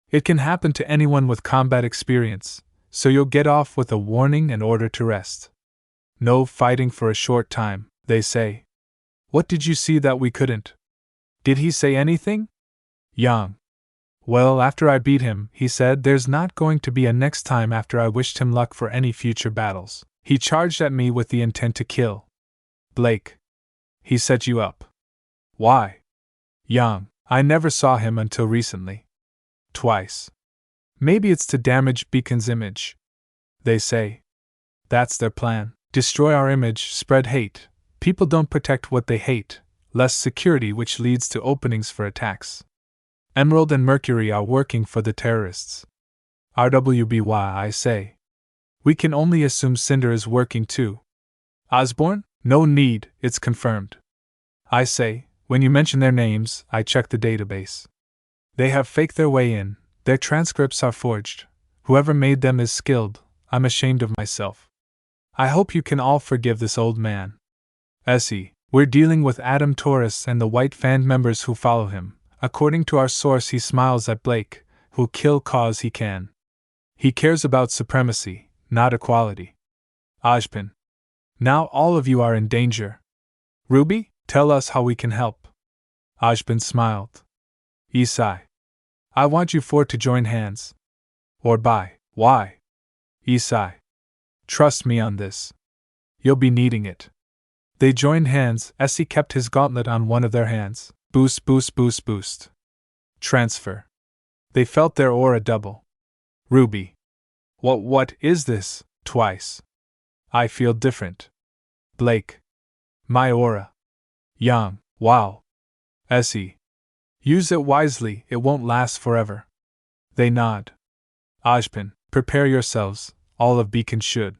It can happen to anyone with combat experience, so you'll get off with a warning and order to rest. No fighting for a short time, they say. What did you see that we couldn't? Did he say anything? Yang. Well, after I beat him, he said there's not going to be a next time after I wished him luck for any future battles. He charged at me with the intent to kill. Blake. He set you up. Why? Yang. I never saw him until recently. Twice. Maybe it's to damage Beacon's image. They say. That's their plan. Destroy our image, spread hate. People don't protect what they hate. Less security, which leads to openings for attacks. Emerald and Mercury are working for the terrorists. rwby, I say. We can only assume Cinder is working too. Osborne? No need, it's confirmed. I say, when you mention their names, I check the database. They have faked their way in, their transcripts are forged. Whoever made them is skilled. I'm ashamed of myself. I hope you can all forgive this old man. Issei, we're dealing with Adam Taurus and the White Fan members who follow him. According to our source, he smiles at Blake, who'll kill cause he can. He cares about supremacy, not equality. Ajpin. Now all of you are in danger. Ruby, tell us how we can help. Ajpin smiled. Issei. I want you 4 to join hands. Or by. Why? Issei. Trust me on this. You'll be needing it. They joined hands. Issei kept his gauntlet on one of their hands. Boost, boost, boost, boost. Transfer. They felt their aura double. Ruby. What is this? Twice. I feel different. Blake. My aura. Yang. Wow. Issei. Use it wisely, it won't last forever. They nod. Ajpin. Prepare yourselves, all of Beacon should.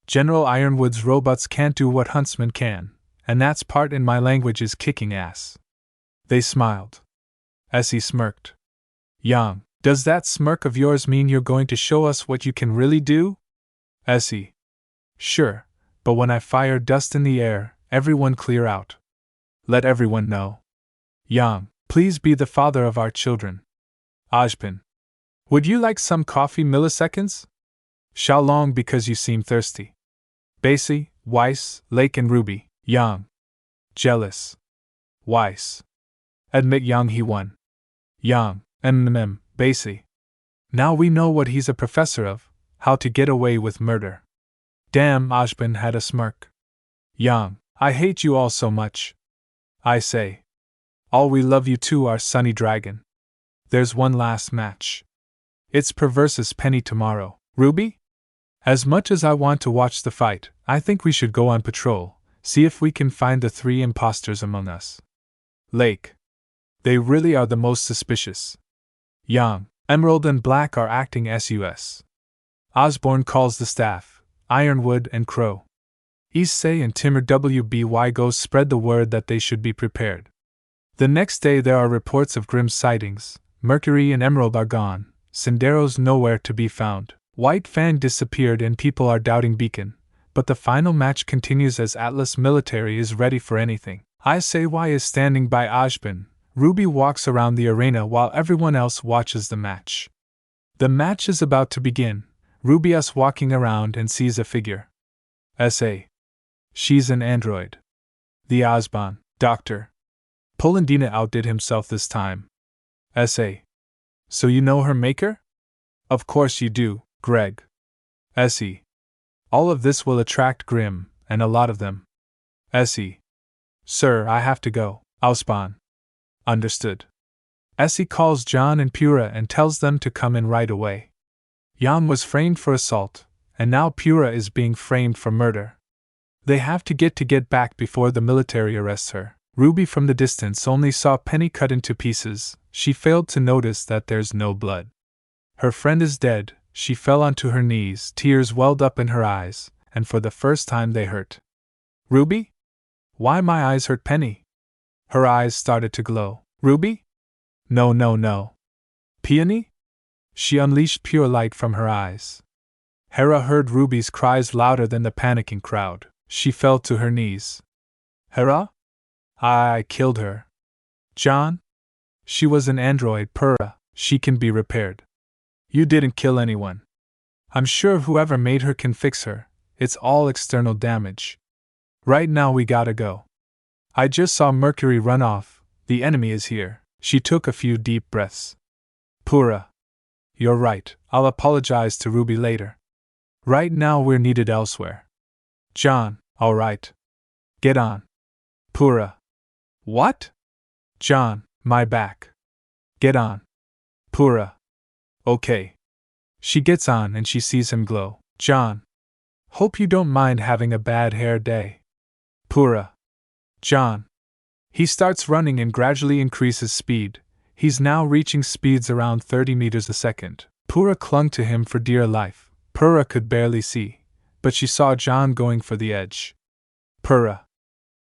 General Ironwood's robots can't do what Huntsman can, and that's part in my language is kicking ass. They smiled. Issei smirked. Yang, does that smirk of yours mean you're going to show us what you can really do? Issei. Sure, but when I fire dust in the air, everyone clear out. Let everyone know. Yang, please be the father of our children. Ajpin. Would you like some coffee milliseconds? Xiaolong, because you seem thirsty. Basie, Weiss, Lake and Ruby. Yang. Jealous. Weiss. Admit Yang he won. Yang. Basie. Now we know what he's a professor of, how to get away with murder. Damn, Ajpin had a smirk. Yang. I hate you all so much. I say. All we love you too, our Sunny Dragon. There's one last match. It's Per versus Penny tomorrow. Ruby? As much as I want to watch the fight, I think we should go on patrol, see if we can find the 3 imposters among us. Lake. They really are the most suspicious. Yang, Emerald and Black are acting sus. Osborne calls the staff, Ironwood and Crow. Issei and Timur WBY go spread the word that they should be prepared. The next day there are reports of grim sightings. Mercury and Emerald are gone, Cindero's nowhere to be found. White Fang disappeared and people are doubting Beacon, but the final match continues as Atlas military is ready for anything. Issei is standing by Ajpin. Ruby walks around the arena while everyone else watches the match. The match is about to begin. Ruby is walking around and sees a figure. Issei. She's an android. The Osborne, Dr. Polendina outdid himself this time. Issei. So you know her maker? Of course you do, Greg. Issei. All of this will attract Grimm, and a lot of them. Issei. Sir, I have to go. Osborne. Understood. Issei calls John and Pura and tells them to come in right away. Yang was framed for assault, and now Pura is being framed for murder. They have to get back before the military arrests her. Ruby from the distance only saw Penny cut into pieces. She failed to notice that there's no blood. Her friend is dead. She fell onto her knees, tears welled up in her eyes, and for the first time they hurt. Ruby? Why my eyes hurt, Penny? Her eyes started to glow. Ruby? No, no, no. Peony? She unleashed pure light from her eyes. Hera heard Ruby's cries louder than the panicking crowd. She fell to her knees. Hera? I killed her. John? She was an android, Purah. She can be repaired. You didn't kill anyone. I'm sure whoever made her can fix her. It's all external damage. Right now we gotta go. I just saw Mercury run off. The enemy is here. She took a few deep breaths. Purah. You're right. I'll apologize to Ruby later. Right now we're needed elsewhere. John, all right. Get on. Purah. What? John, my back. Get on. Purah. Okay. She gets on and she sees him glow. John. Hope you don't mind having a bad hair day. Purah. John. He starts running and gradually increases speed. He's now reaching speeds around 30 meters a second. Purah clung to him for dear life. Purah could barely see, but she saw John going for the edge. Purah.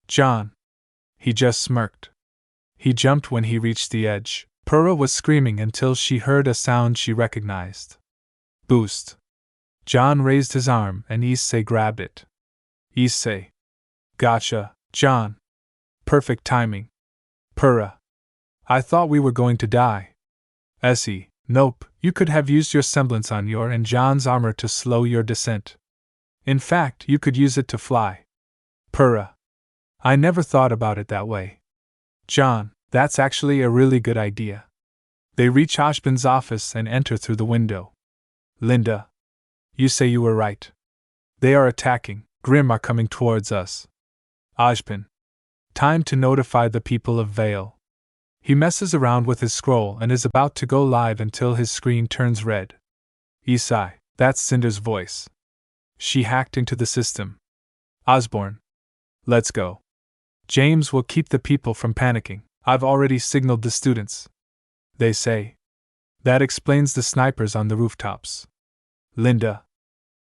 John. He just smirked. He jumped when he reached the edge. Purah was screaming until she heard a sound she recognized. Boost. John raised his arm and Issei grabbed it. Issei. Gotcha, John. Perfect timing. Purah. I thought we were going to die. Issei. Nope, you could have used your semblance on your and John's armor to slow your descent. In fact, you could use it to fly. Purah. I never thought about it that way. John, that's actually a really good idea. They reach Ashbin's office and enter through the window. Linda. You say you were right. They are attacking. Grimm are coming towards us. Ashbin. Time to notify the people of Vale. He messes around with his scroll and is about to go live until his screen turns red. Issei. That's Cinder's voice. She hacked into the system. Osborne. Let's go. James will keep the people from panicking. I've already signaled the students. They say. That explains the snipers on the rooftops. Linda.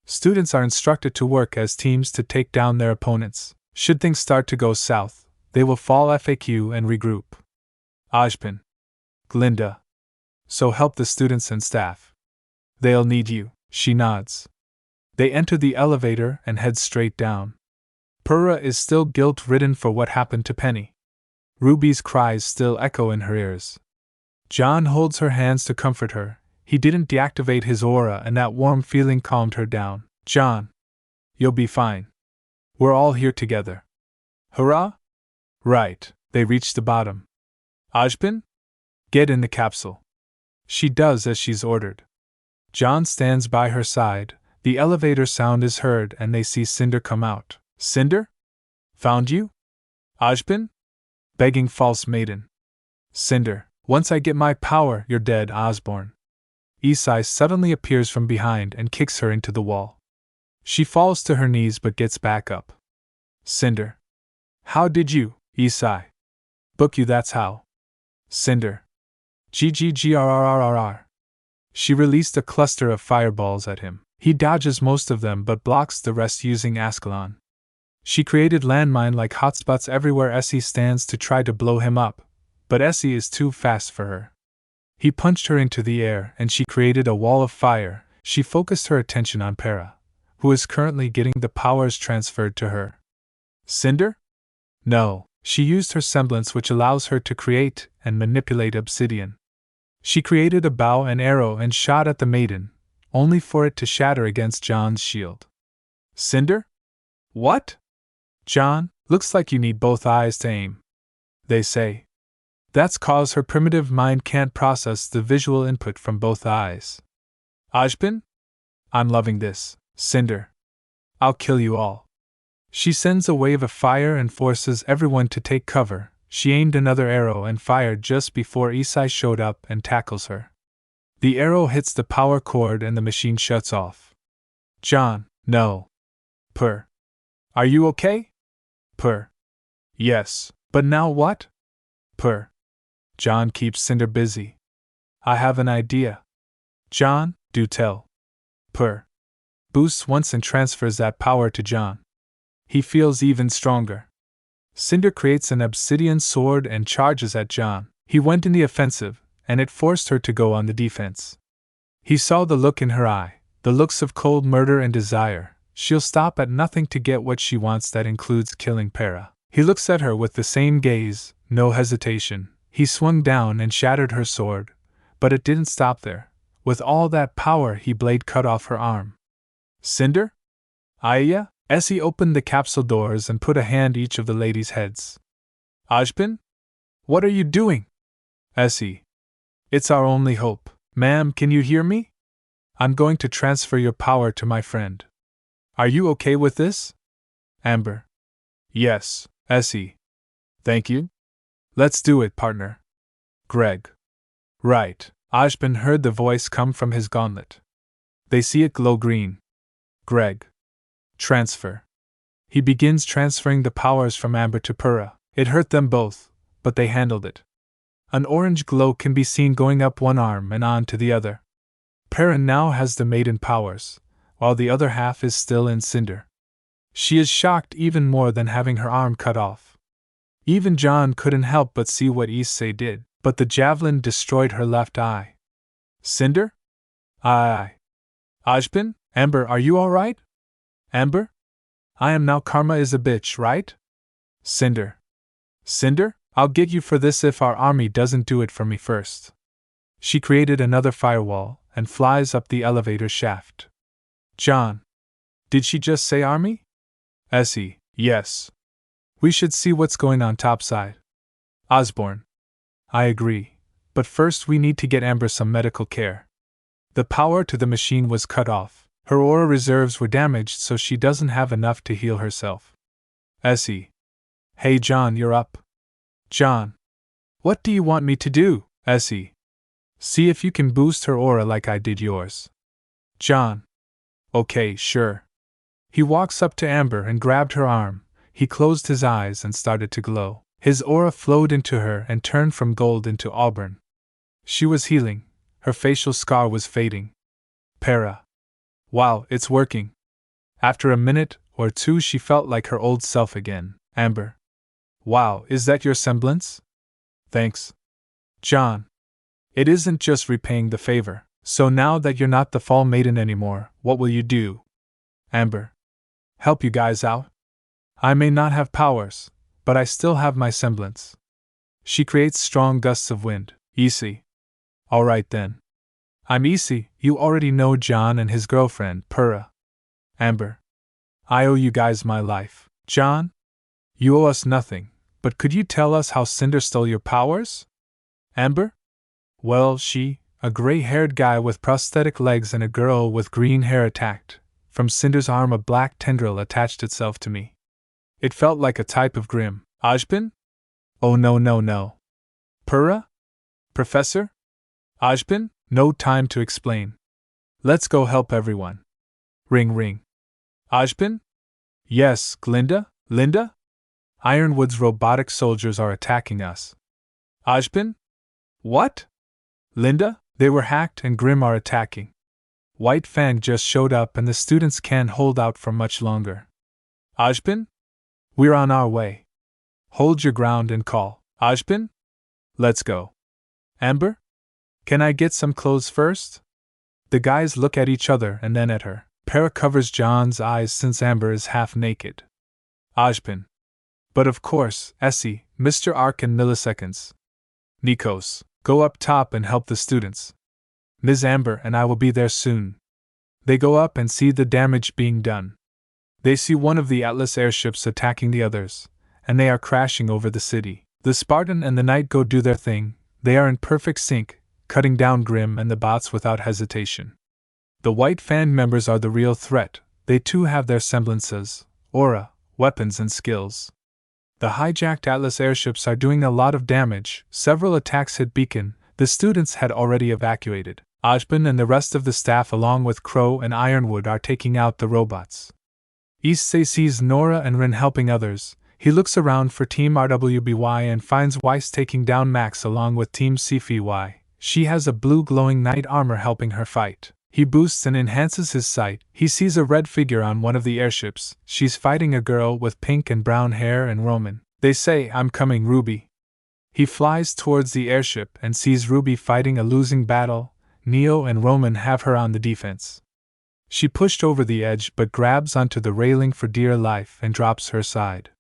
Students are instructed to work as teams to take down their opponents. Should things start to go south, they will fall FAQ and regroup. Ashbin. Glinda. So help the students and staff. They'll need you, she nods. They enter the elevator and head straight down. Purah is still guilt-ridden for what happened to Penny. Ruby's cries still echo in her ears. John holds her hands to comfort her. He didn't deactivate his aura and that warm feeling calmed her down. John. You'll be fine. We're all here together. Hurrah? Right, they reach the bottom. Ashbin? Get in the capsule. She does as she's ordered. John stands by her side, the elevator sound is heard and they see Cinder come out. Cinder? Found you? Ashbin? Begging false maiden. Cinder, once I get my power, you're dead, Osborne. Issei suddenly appears from behind and kicks her into the wall. She falls to her knees but gets back up. Cinder. How did you, Issei? Book you, that's how. Cinder. GGGRRRRR. She released a cluster of fireballs at him. He dodges most of them but blocks the rest using Ascalon. She created landmine like hotspots everywhere Issei stands to try to blow him up, but Issei is too fast for her. He punched her into the air and she created a wall of fire. She focused her attention on Purah, who is currently getting the powers transferred to her. Cinder? No, she used her semblance which allows her to create and manipulate obsidian. She created a bow and arrow and shot at the maiden, only for it to shatter against John's shield. Cinder? What? John, looks like you need both eyes to aim. They say. That's cause her primitive mind can't process the visual input from both eyes. Ashbin? I'm loving this, Cinder. I'll kill you all. She sends a wave of fire and forces everyone to take cover. She aimed another arrow and fired just before Issei showed up and tackles her. The arrow hits the power cord and the machine shuts off. John, no. Purr. Are you okay? Purr. Yes, But now what? Purr. John keeps Cinder busy. I have an idea. John, do tell. Purr. Boosts once and transfers that power to John. He feels even stronger. Cinder creates an obsidian sword and charges at John. He went in the offensive, and it forced her to go on the defense. He saw the look in her eye, the looks of cold murder and desire. She'll stop at nothing to get what she wants, that includes killing Para. He looks at her with the same gaze, no hesitation. He swung down and shattered her sword, but it didn't stop there. With all that power, he blade cut off her arm. Cinder? Aya? Issei opened the capsule doors and put a hand each of the ladies' heads. Ajpin? What are you doing? Issei. It's our only hope. Ma'am, can you hear me? I'm going to transfer your power to my friend. Are you okay with this? Amber. Yes, Issei. Thank you. Let's do it, partner. Greg. Right. Ajpin heard the voice come from his gauntlet. They see it glow green. Greg. Transfer. He begins transferring the powers from Amber to Pura. It hurt them both, but they handled it. An orange glow can be seen going up one arm and on to the other. Pura now has the maiden powers, while the other half is still in Cinder. She is shocked even more than having her arm cut off. Even John couldn't help but see what Issei did, but the javelin destroyed her left eye. Cinder? Aye. Ajpin? Amber, are you alright? Amber? I am now. Karma is a bitch, right? Cinder. Cinder? I'll get you for this if our army doesn't do it for me first. She created another firewall and flies up the elevator shaft. John. Did she just say army? Issei. Yes. We should see what's going on topside. Osborne. I agree, but first we need to get Amber some medical care. The power to the machine was cut off. Her aura reserves were damaged, so she doesn't have enough to heal herself. Issei. Hey John, you're up. John. What do you want me to do? Issei. See if you can boost her aura like I did yours. John. Okay, sure. He walks up to Amber and grabbed her arm. He closed his eyes and started to glow. His aura flowed into her and turned from gold into auburn. She was healing. Her facial scar was fading. Para. Wow, it's working. After a minute or two, she felt like her old self again. Amber. Wow, is that your semblance? Thanks. John. It isn't just repaying the favor. So now that you're not the Fall Maiden anymore, what will you do? Amber. Help you guys out? I may not have powers, but I still have my semblance. She creates strong gusts of wind. Issei. Alright then. I'm Issei. You already know John and his girlfriend, Pura. Amber. I owe you guys my life. John? You owe us nothing, but could you tell us how Cinder stole your powers? Amber? Well, a gray-haired guy with prosthetic legs and a girl with green hair attacked. From Cinder's arm a black tendril attached itself to me. It felt like a type of Grim. Ajpin? Oh no. Pura? Professor? Ajpin? No time to explain. Let's go help everyone. Ring ring. Ajpin? Yes, Glinda? Linda? Ironwood's robotic soldiers are attacking us. Ajpin? What? Linda? They were hacked and Grim are attacking. White Fang just showed up and the students can't hold out for much longer. Ajpin? We're on our way. Hold your ground and call. Ajpin? Let's go. Amber? Can I get some clothes first? The guys look at each other and then at her. Para covers John's eyes since Amber is half naked. Ajpin. But of course, Issei, Mr. Arc in milliseconds. Nikos, go up top and help the students. Ms. Amber and I will be there soon. They go up and see the damage being done. They see one of the Atlas airships attacking the others, and they are crashing over the city. The Spartan and the Knight go do their thing. They are in perfect sync, cutting down Grim and the bots without hesitation. The White Fang members are the real threat. They too have their semblances, aura, weapons and skills. The hijacked Atlas airships are doing a lot of damage. Several attacks hit Beacon. The students had already evacuated. Ajpin and the rest of the staff along with Crow and Ironwood are taking out the robots. Issei sees Nora and Rin helping others. He looks around for Team RWBY and finds Weiss taking down Max along with Team CFY. She has a blue glowing knight armor helping her fight. He boosts and enhances his sight. He sees a red figure on one of the airships. She's fighting a girl with pink and brown hair and Roman. They say, "I'm coming, Ruby." He flies towards the airship and sees Ruby fighting a losing battle. Neo and Roman have her on the defense. She pushed over the edge but grabs onto the railing for dear life and drops her side.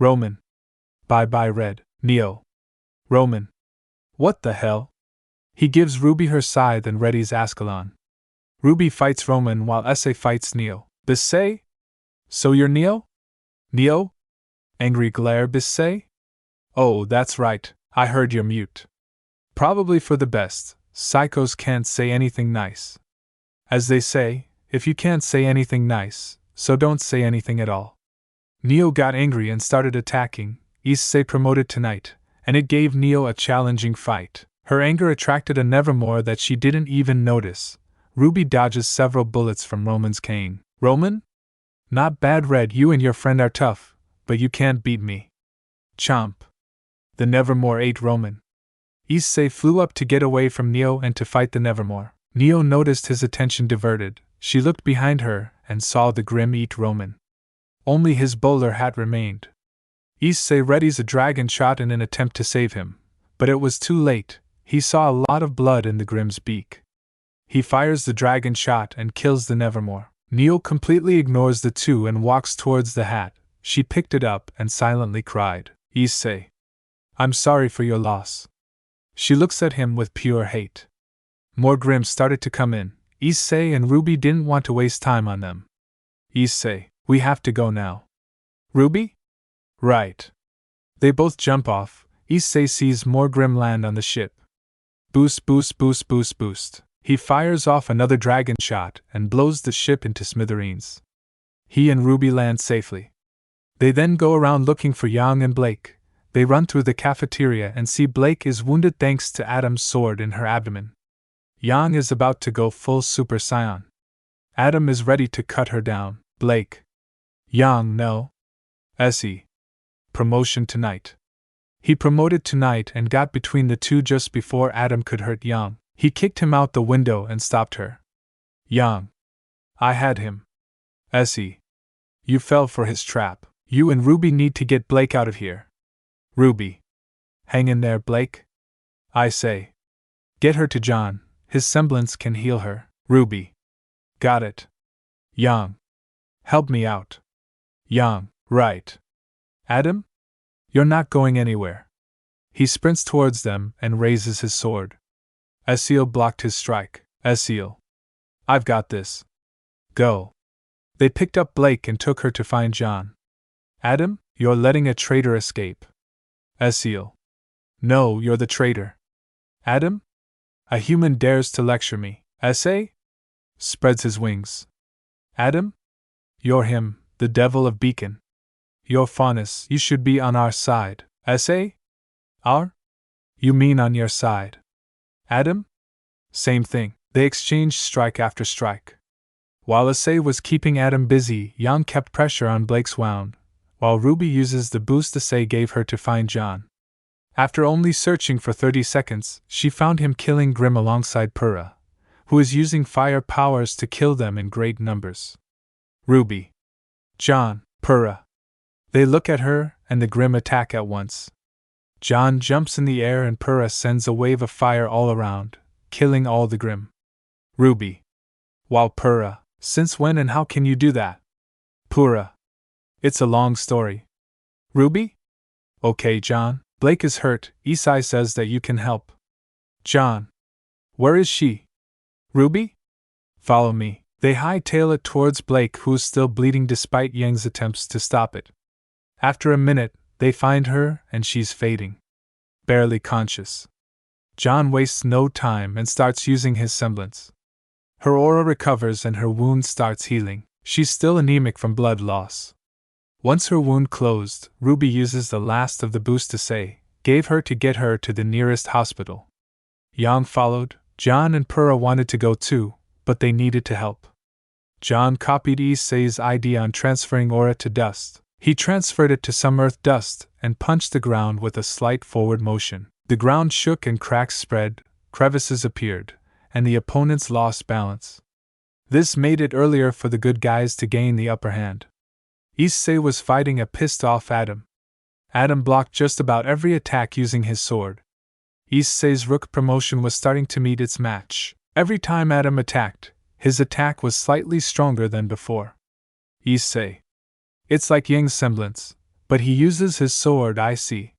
Roman. Bye-bye, Red. Neo. Roman. What the hell? He gives Ruby her scythe and readies Ascalon. Ruby fights Roman while Issei fights Neo. Issei? So you're Neo? Neo? Angry glare, Issei? Oh, that's right, I heard you're mute. Probably for the best, psychos can't say anything nice. As they say, if you can't say anything nice, so don't say anything at all. Neo got angry and started attacking. Issei promoted tonight, and it gave Neo a challenging fight. Her anger attracted a Nevermore that she didn't even notice. Ruby dodges several bullets from Roman's cane. Roman? Not bad, Red, you and your friend are tough, but you can't beat me. Chomp. The Nevermore ate Roman. Issei flew up to get away from Neo and to fight the Nevermore. Neo noticed his attention diverted. She looked behind her and saw the Grim eat Roman. Only his bowler hat remained. Issei readies a dragon shot in an attempt to save him, but it was too late. He saw a lot of blood in the Grim's beak. He fires the dragon shot and kills the Nevermore. Neo completely ignores the two and walks towards the hat. She picked it up and silently cried. Issei. I'm sorry for your loss. She looks at him with pure hate. More Grims started to come in. Issei and Ruby didn't want to waste time on them. Issei, we have to go now. Ruby? Right. They both jump off. Issei sees more Grim land on the ship. Boost, boost, boost, boost, boost. He fires off another dragon shot and blows the ship into smithereens. He and Ruby land safely. They then go around looking for Yang and Blake. They run through the cafeteria and see Blake is wounded thanks to Adam's sword in her abdomen. Yang is about to go full Super Saiyan. Adam is ready to cut her down. Blake. Yang, no. Issei. Promotion tonight. He promoted tonight and got between the two just before Adam could hurt Yang. He kicked him out the window and stopped her. Yang. I had him. Issei. You fell for his trap. You and Ruby need to get Blake out of here. Ruby. Hang in there, Blake. I say. Get her to John. His semblance can heal her. Ruby. Got it. Yang. Help me out. Yang. Right. Adam? You're not going anywhere. He sprints towards them and raises his sword. Issei blocked his strike. Issei. I've got this. Go. They picked up Blake and took her to find John. Adam, you're letting a traitor escape. Issei. No, you're the traitor. Adam? A human dares to lecture me. Issei? Spreads his wings. Adam? You're him, the devil of Beacon. You're Faunus, you should be on our side. Issei? Our? You mean on your side. Adam? Same thing. They exchanged strike after strike. While Issei was keeping Adam busy, Yang kept pressure on Blake's wound, while Ruby uses the boost Issei gave her to find John. After only searching for 30 seconds, she found him killing Grim alongside Pura, who is using fire powers to kill them in great numbers. Ruby. John, Pura. They look at her, and the Grim attack at once. John jumps in the air and Pura sends a wave of fire all around, killing all the Grim. Ruby. While Pura. Since when and how can you do that? Pura. It's a long story. Ruby? Okay, John. Blake is hurt. Issei says that you can help. John. Where is she? Ruby? Follow me. They hightail it towards Blake, who is still bleeding despite Yang's attempts to stop it. After a minute, they find her, and she's fading. Barely conscious. John wastes no time and starts using his semblance. Her aura recovers and her wound starts healing. She's still anemic from blood loss. Once her wound closed, Ruby uses the last of the boost Issei gave her to get her to the nearest hospital. Yang followed. John and Pura wanted to go too, but they needed to help. John copied Issei's idea on transferring aura to dust. He transferred it to some earth dust and punched the ground with a slight forward motion. The ground shook and cracks spread, crevices appeared, and the opponents lost balance. This made it earlier for the good guys to gain the upper hand. Issei was fighting a pissed-off Adam. Adam blocked just about every attack using his sword. Issei's rook promotion was starting to meet its match. Every time Adam attacked, his attack was slightly stronger than before. Issei. It's like Yang's semblance, but he uses his sword, I see.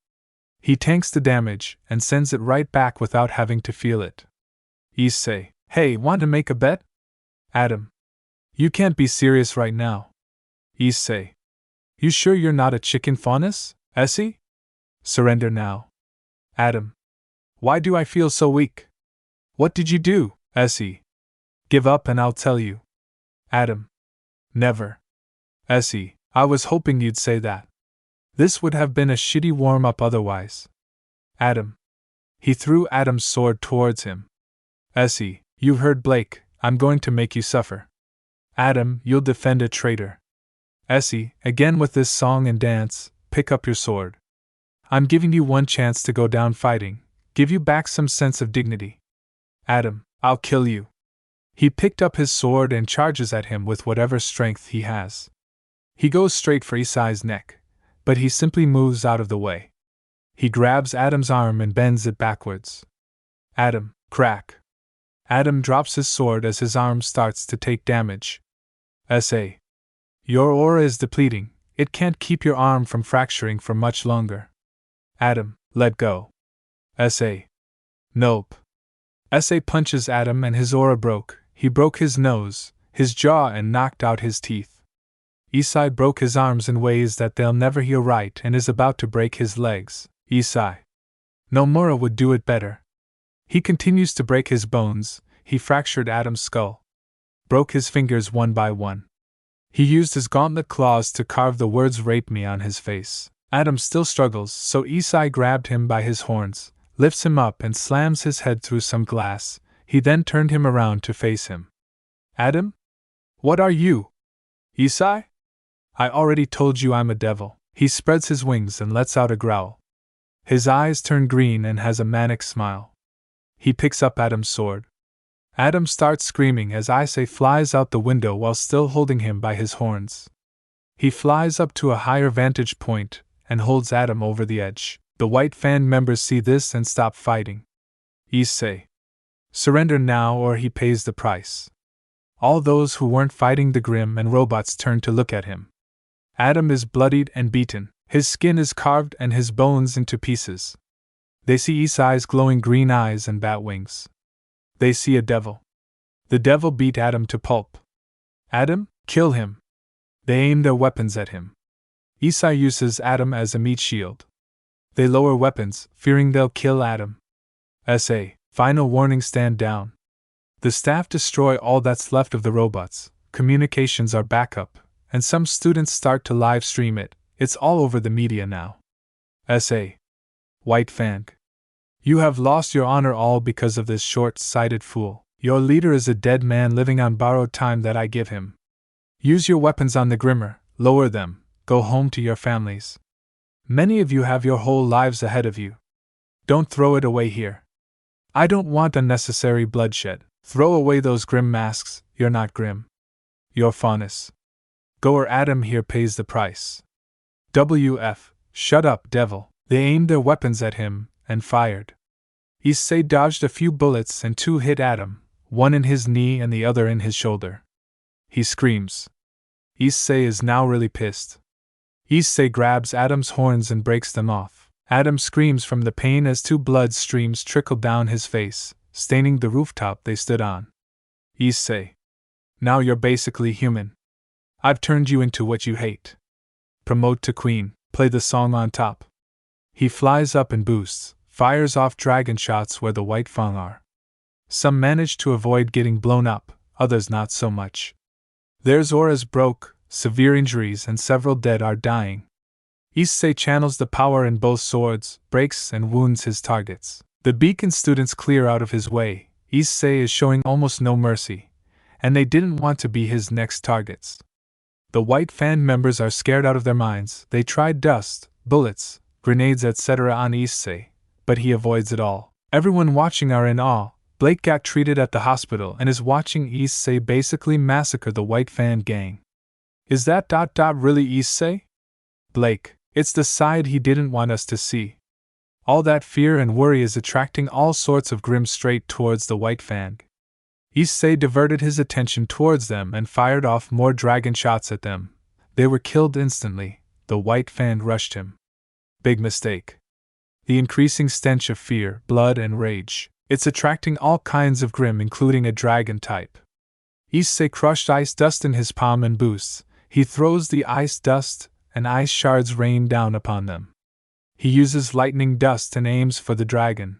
He tanks the damage and sends it right back without having to feel it. Issei. Hey, want to make a bet? Adam. You can't be serious right now. Issei. You sure you're not a chicken faunus, Issei? Surrender now. Adam. Why do I feel so weak? What did you do, Issei? Give up and I'll tell you. Adam. Never. Issei, I was hoping you'd say that. This would have been a shitty warm-up otherwise. Adam. He threw Adam's sword towards him. Issei, you've heard Blake, I'm going to make you suffer. Adam, you'll defend a traitor. Issei, again with this song and dance, pick up your sword. I'm giving you one chance to go down fighting, give you back some sense of dignity. Adam, I'll kill you. He picked up his sword and charges at him with whatever strength he has. He goes straight for Issei's neck, but he simply moves out of the way. He grabs Adam's arm and bends it backwards. Adam, crack. Adam drops his sword as his arm starts to take damage. Issei. Your aura is depleting, it can't keep your arm from fracturing for much longer. Adam, let go. Issei. Nope. Issei punches Adam and his aura broke. He broke his nose, his jaw, and knocked out his teeth. Issei broke his arms in ways that they'll never heal right and is about to break his legs. Issei. Nomura would do it better. He continues to break his bones. He fractured Adam's skull. Broke his fingers one by one. He used his gauntlet claws to carve the words "rape me" on his face. Adam still struggles, so Issei grabbed him by his horns, lifts him up and slams his head through some glass. He then turned him around to face him. Adam? What are you? Issei? I already told you I'm a devil. He spreads his wings and lets out a growl. His eyes turn green and has a manic smile. He picks up Adam's sword. Adam starts screaming as Issei flies out the window while still holding him by his horns. He flies up to a higher vantage point and holds Adam over the edge. The White Fan members see this and stop fighting. Issei. Surrender now or he pays the price. All those who weren't fighting the Grimm and robots turn to look at him. Adam is bloodied and beaten, his skin is carved and his bones into pieces. They see Issei's glowing green eyes and bat wings. They see a devil. The devil beat Adam to pulp. Adam, kill him. They aim their weapons at him. Issei uses Adam as a meat shield. They lower weapons, fearing they'll kill Adam. Issei, final warning, stand down. The staff destroy all that's left of the robots, communications are back up, and some students start to live stream it. It's all over the media now. Issei. White Fang. You have lost your honor all because of this short-sighted fool. Your leader is a dead man living on borrowed time that I give him. Use your weapons on the Grimmer, lower them, go home to your families. Many of you have your whole lives ahead of you. Don't throw it away here. I don't want unnecessary bloodshed. Throw away those grim masks, you're not grim. You're faunus. Go or Adam here pays the price. WF, shut up, devil. They aimed their weapons at him and fired. Issei dodged a few bullets and two hit Adam, one in his knee and the other in his shoulder. He screams. Issei is now really pissed. Issei grabs Adam's horns and breaks them off. Adam screams from the pain as two blood streams trickle down his face, staining the rooftop they stood on. Issei. Now you're basically human. I've turned you into what you hate. Promote to Queen, play the song on top. He flies up and boosts, fires off dragon shots where the White Fang are. Some manage to avoid getting blown up, others not so much. Their auras broke, severe injuries and several dead are dying. Issei channels the power in both swords, breaks and wounds his targets. The beacon students clear out of his way. Issei is showing almost no mercy, and they didn't want to be his next targets. The White Fan members are scared out of their minds. They tried dust, bullets, grenades, etc. on Issei, but he avoids it all. Everyone watching are in awe. Blake got treated at the hospital and is watching Issei basically massacre the White Fan gang. Is that really Issei? Blake, it's the side he didn't want us to see. All that fear and worry is attracting all sorts of grim straight towards the White Fan. Issei diverted his attention towards them and fired off more dragon shots at them. They were killed instantly. The White Fan rushed him. Big mistake. The increasing stench of fear, blood, and rage. It's attracting all kinds of grim, including a dragon type. Issei crushed ice dust in his palm and boosts. He throws the ice dust, and ice shards rain down upon them. He uses lightning dust and aims for the dragon.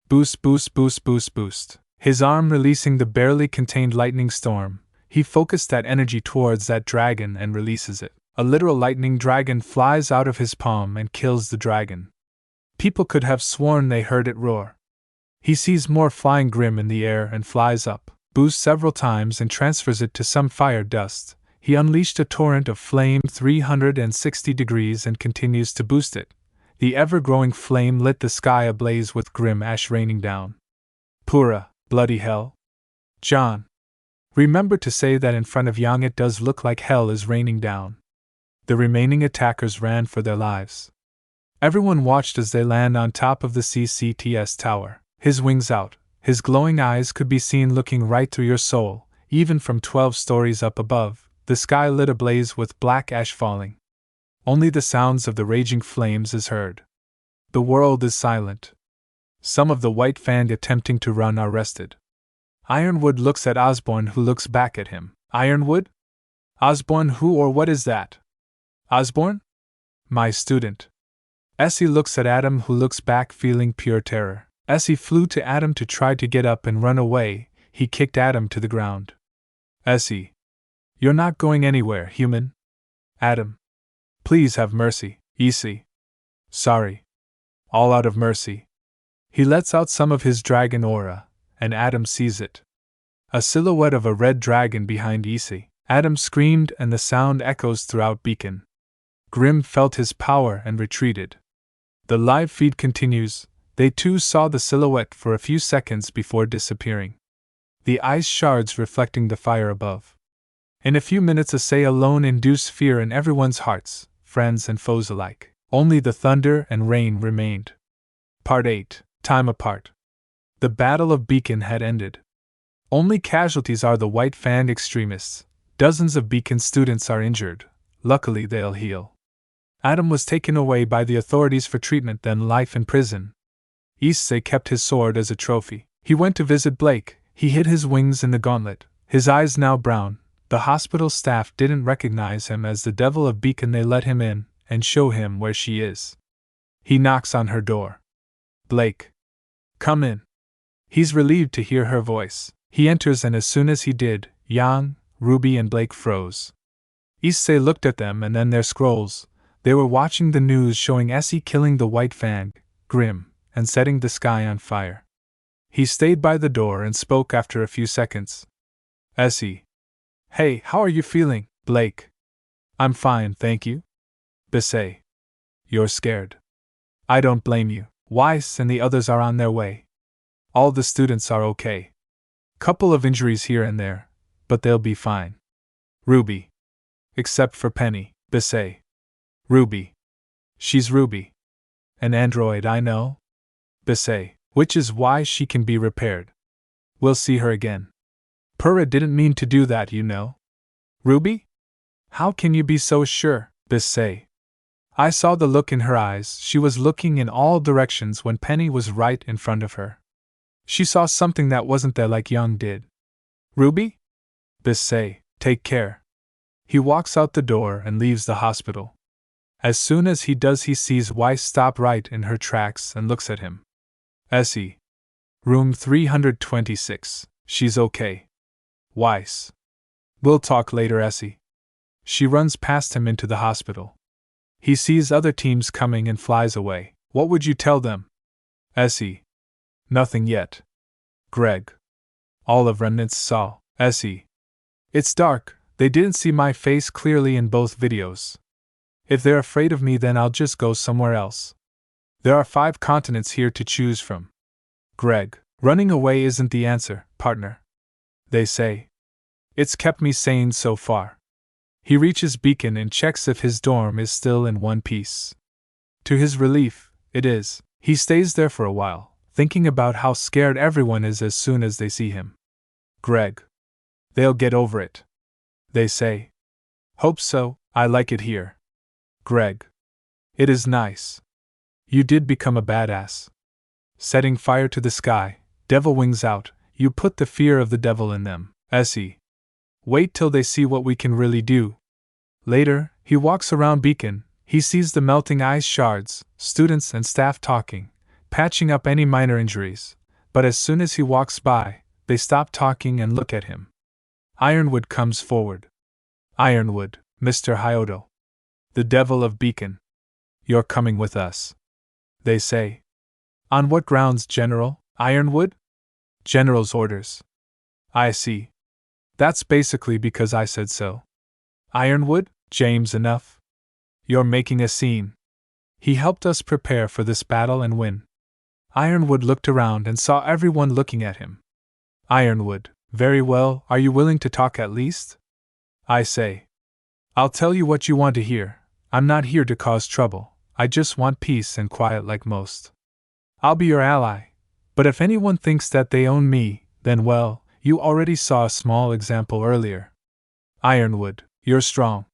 Boost, boost, boost, boost, boost. His arm releasing the barely contained lightning storm. He focused that energy towards that dragon and releases it. A literal lightning dragon flies out of his palm and kills the dragon. People could have sworn they heard it roar. He sees more flying grim in the air and flies up, boosts several times and transfers it to some fire dust. He unleashed a torrent of flame 360 degrees and continues to boost it. The ever-growing flame lit the sky ablaze with grim ash raining down. Pura, bloody hell. John. Remember to say that in front of Yang. It does look like hell is raining down. The remaining attackers ran for their lives. Everyone watched as they land on top of the CCTS tower. His wings out, his glowing eyes could be seen looking right through your soul, even from 12 stories up above, the sky lit ablaze with black ash falling. Only the sounds of the raging flames is heard. The world is silent. Some of the White Fan attempting to run are arrested. Ironwood looks at Osborne, who looks back at him. Ironwood? Osborne, who or what is that? Osborne? My student. Issei looks at Adam, who looks back feeling pure terror. Issei flew to Adam to try to get up and run away. He kicked Adam to the ground. Issei. You're not going anywhere, human. Adam. Please have mercy, Issei. Sorry. All out of mercy. He lets out some of his dragon aura, and Adam sees it. A silhouette of a red dragon behind Issei. Adam screamed and the sound echoes throughout Beacon. Grim felt his power and retreated. The live feed continues. They too saw the silhouette for a few seconds before disappearing. The ice shards reflecting the fire above. In a few minutes, Issei alone induced fear in everyone's hearts, friends and foes alike. Only the thunder and rain remained. Part 8. Time apart. The Battle of Beacon had ended. Only casualties are the White Fan extremists. Dozens of Beacon students are injured. Luckily, they'll heal. Adam was taken away by the authorities for treatment, then life in prison. Issei kept his sword as a trophy. He went to visit Blake. He hid his wings in the gauntlet, his eyes now brown. The hospital staff didn't recognize him as the Devil of Beacon. They let him in and show him where she is. He knocks on her door. Blake. Come in. He's relieved to hear her voice. He enters, and as soon as he did, Yang, Ruby, and Blake froze. Issei looked at them and then their scrolls. They were watching the news showing Issei killing the White Fan, grim, and setting the sky on fire. He stayed by the door and spoke after a few seconds. Issei. Hey, how are you feeling, Blake? I'm fine, thank you. Issei. You're scared. I don't blame you. Weiss and the others are on their way. All the students are okay. Couple of injuries here and there, but they'll be fine. Ruby. Except for Penny, Issei. Ruby. She's Ruby. An android, I know. Issei. Which is why she can be repaired. We'll see her again. Pura didn't mean to do that, you know. Ruby? How can you be so sure, Issei? I saw the look in her eyes. She was looking in all directions when Penny was right in front of her. She saw something that wasn't there like Young did. Ruby? Issei, take care. He walks out the door and leaves the hospital. As soon as he does, he sees Weiss stop right in her tracks and looks at him. Issei. Room 326. She's okay. Weiss. We'll talk later, Issei. She runs past him into the hospital. He sees other teams coming and flies away. What would you tell them? Issei. Nothing yet. Greg. All of Remnant saw. Issei. It's dark. They didn't see my face clearly in both videos. If they're afraid of me, then I'll just go somewhere else. There are 5 continents here to choose from. Greg, running away isn't the answer, partner. They say. It's kept me sane so far. He reaches Beacon and checks if his dorm is still in one piece. To his relief, it is. He stays there for a while, thinking about how scared everyone is as soon as they see him. Greg. They'll get over it. They say. Hope so, I like it here. Greg. It is nice. You did become a badass. Setting fire to the sky, devil wings out, you put the fear of the devil in them, Issei. Wait till they see what we can really do. Later, he walks around Beacon. He sees the melting ice shards, students and staff talking, patching up any minor injuries, but as soon as he walks by, they stop talking and look at him. Ironwood comes forward. Ironwood, Mr. Hyodo. The devil of Beacon. You're coming with us. They say. On what grounds, General? Ironwood? General's orders. I see. That's basically because I said so. Ironwood, James, enough. You're making a scene. He helped us prepare for this battle and win. Ironwood looked around and saw everyone looking at him. Ironwood, very well, are you willing to talk at least? I say. I'll tell you what you want to hear. I'm not here to cause trouble. I just want peace and quiet like most. I'll be your ally. But if anyone thinks that they own me, then well, you already saw a small example earlier. Ironwood, you're strong.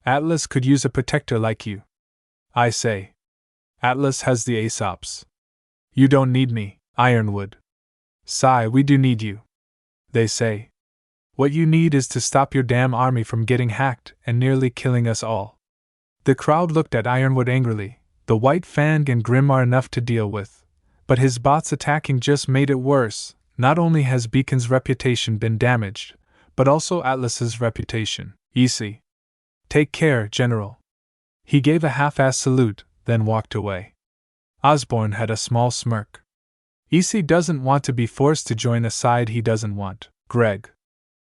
Atlas could use a protector like you. I say. Atlas has the Aesops. You don't need me, Ironwood. Sigh, we do need you. They say. What you need is to stop your damn army from getting hacked and nearly killing us all. The crowd looked at Ironwood angrily. The White Fang and Grim are enough to deal with, but his bots attacking just made it worse. Not only has Beacon's reputation been damaged, but also Atlas's reputation. Issei. Take care, General. He gave a half-assed salute, then walked away. Osborne had a small smirk. Issei doesn't want to be forced to join a side he doesn't want, Greg.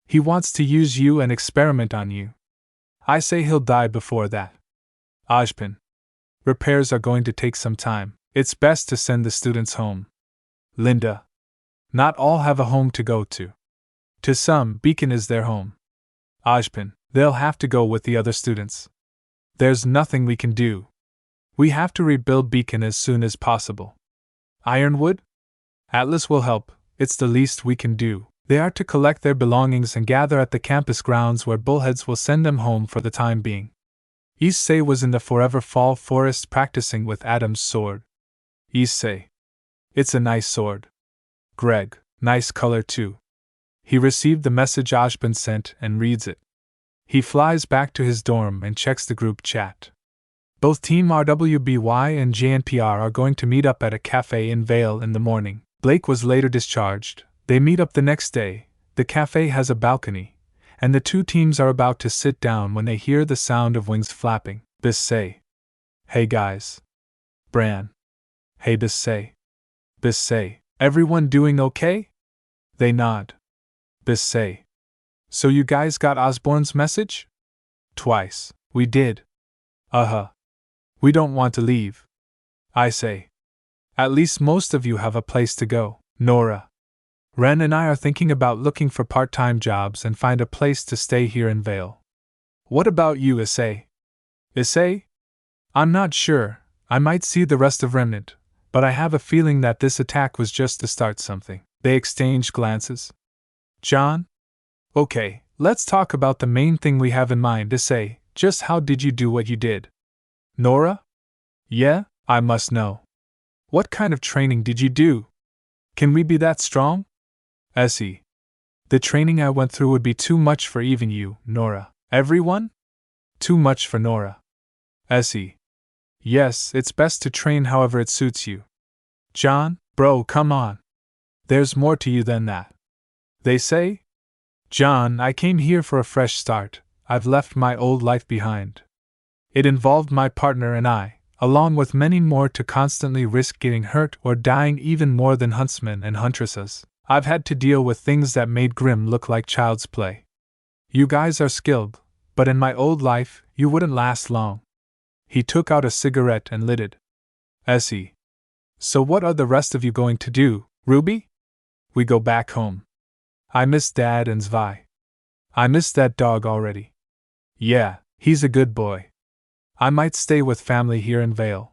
He wants to use you and experiment on you. I say he'll die before that. Ojpin. Repairs are going to take some time. It's best to send the students home. Linda. Not all have a home to go to. To some, Beacon is their home. Ojpin. They'll have to go with the other students. There's nothing we can do. We have to rebuild Beacon as soon as possible. Ironwood? Atlas will help, it's the least we can do. They are to collect their belongings and gather at the campus grounds where Bullheads will send them home for the time being. Issei was in the Forever Fall forest practicing with Adam's sword. Issei. It's a nice sword. Greg, nice color too. He received the message Ojpin sent and reads it. He flies back to his dorm and checks the group chat. Both Team RWBY and JNPR are going to meet up at a cafe in Vale in the morning. Blake was later discharged. They meet up the next day. The cafe has a balcony, and the two teams are about to sit down when they hear the sound of wings flapping. Issei. Hey guys. Bran. Hey Issei. Issei. Everyone doing okay? They nod. Issei. So you guys got Osborne's message? Twice. We did. We don't want to leave. I say. At least most of you have a place to go. Nora. Ren and I are thinking about looking for part-time jobs and find a place to stay here in Vale. What about you, Issei? Issei? I'm not sure. I might see the rest of Remnant, but I have a feeling that this attack was just to start something. They exchanged glances. John? Okay, let's talk about the main thing we have in mind, Issei. Just how did you do what you did? Nora? Yeah, I must know. What kind of training did you do? Can we be that strong? Issei. The training I went through would be too much for even you, Nora. Everyone? Too much for Nora. Issei. Yes, it's best to train however it suits you. John, bro, come on. There's more to you than that. They say? John, I came here for a fresh start. I've left my old life behind. It involved my partner and I, along with many more, to constantly risk getting hurt or dying even more than huntsmen and huntresses. I've had to deal with things that made Grim look like child's play. You guys are skilled, but in my old life, you wouldn't last long. He took out a cigarette and lit it. Issei. So what are the rest of you going to do, Ruby? We go back home. I miss Dad and Zwei. I miss that dog already. Yeah, he's a good boy. I might stay with family here in Vale.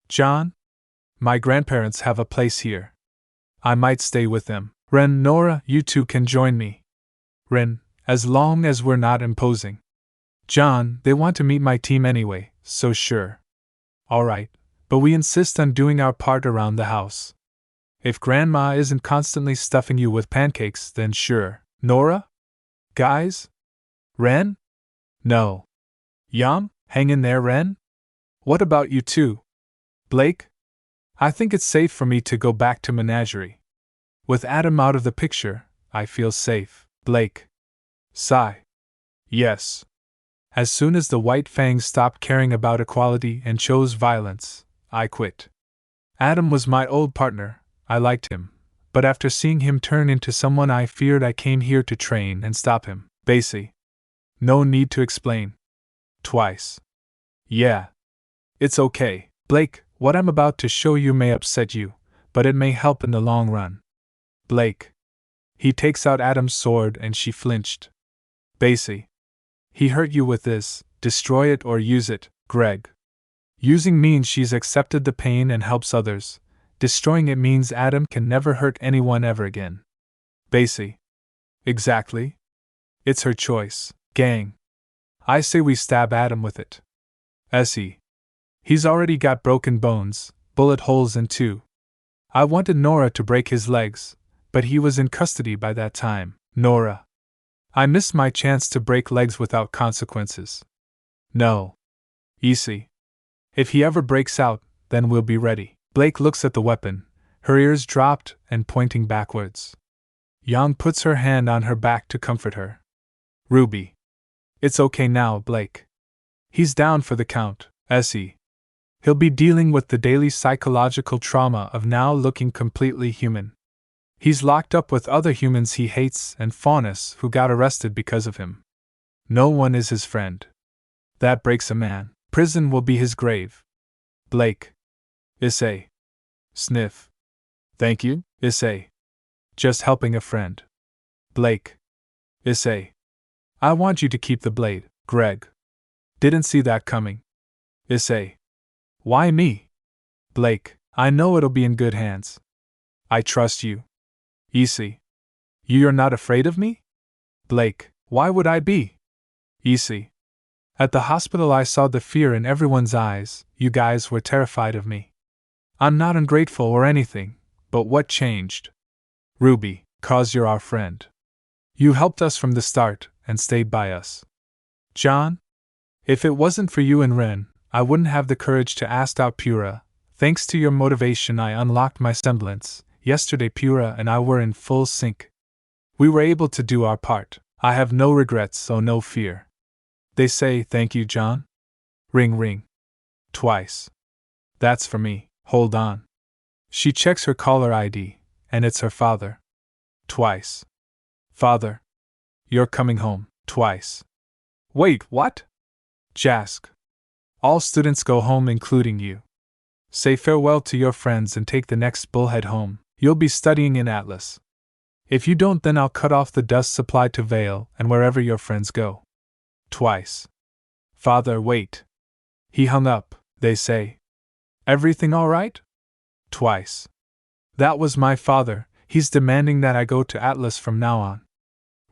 John? My grandparents have a place here. I might stay with them. Ren, Nora, you two can join me. Ren, as long as we're not imposing. John, they want to meet my team anyway, so sure. Alright, but we insist on doing our part around the house. If Grandma isn't constantly stuffing you with pancakes, then sure. Nora? Guys? Ren? No. Yum? Hang in there, Ren? What about you two? Blake? I think it's safe for me to go back to Menagerie. With Adam out of the picture, I feel safe. Blake. Sigh. Yes. As soon as the White Fangs stopped caring about equality and chose violence, I quit. Adam was my old partner, I liked him, but after seeing him turn into someone I feared, I came here to train and stop him. Basie. No need to explain. Twice. Yeah. It's okay, Blake, what I'm about to show you may upset you, but it may help in the long run. Blake. He takes out Adam's sword and she flinched. Basie. He hurt you with this, destroy it or use it, Greg. Using means she's accepted the pain and helps others. Destroying it means Adam can never hurt anyone ever again. Basie. Exactly. It's her choice, gang. I say we stab Adam with it. Issei. He's already got broken bones, bullet holes and two. I wanted Nora to break his legs, but he was in custody by that time. Nora. I missed my chance to break legs without consequences. No. Issei. If he ever breaks out, then we'll be ready. Blake looks at the weapon, her ears dropped and pointing backwards. Yang puts her hand on her back to comfort her. Ruby. It's okay now, Blake. He's down for the count, Issei. He'll be dealing with the daily psychological trauma of now looking completely human. He's locked up with other humans he hates and Faunus who got arrested because of him. No one is his friend. That breaks a man. Prison will be his grave. Blake. Issei. Sniff. Thank you, Issei. Just helping a friend. Blake. Issei. I want you to keep the blade, Greg. Didn't see that coming. Issei. Why me? Blake. I know it'll be in good hands. I trust you. Issei. You're not afraid of me? Blake. Why would I be? Issei. At the hospital I saw the fear in everyone's eyes. You guys were terrified of me. I'm not ungrateful or anything, but what changed? Ruby, 'cause you're our friend. You helped us from the start and stayed by us. John? If it wasn't for you and Ren, I wouldn't have the courage to ask out Pura. Thanks to your motivation I unlocked my semblance. Yesterday Pura and I were in full sync. We were able to do our part. I have no regrets, so no fear. They say, thank you, John? Ring ring. Twice. That's for me. Hold on. She checks her caller ID, and it's her father. Twice. Father. You're coming home. Twice. Wait, what? Jask. All students go home, including you. Say farewell to your friends and take the next bullhead home. You'll be studying in Atlas. If you don't, then I'll cut off the dust supply to Vale and wherever your friends go. Twice. Father, wait. He hung up, they say. Everything all right? Twice. That was my father, he's demanding that I go to Atlas from now on.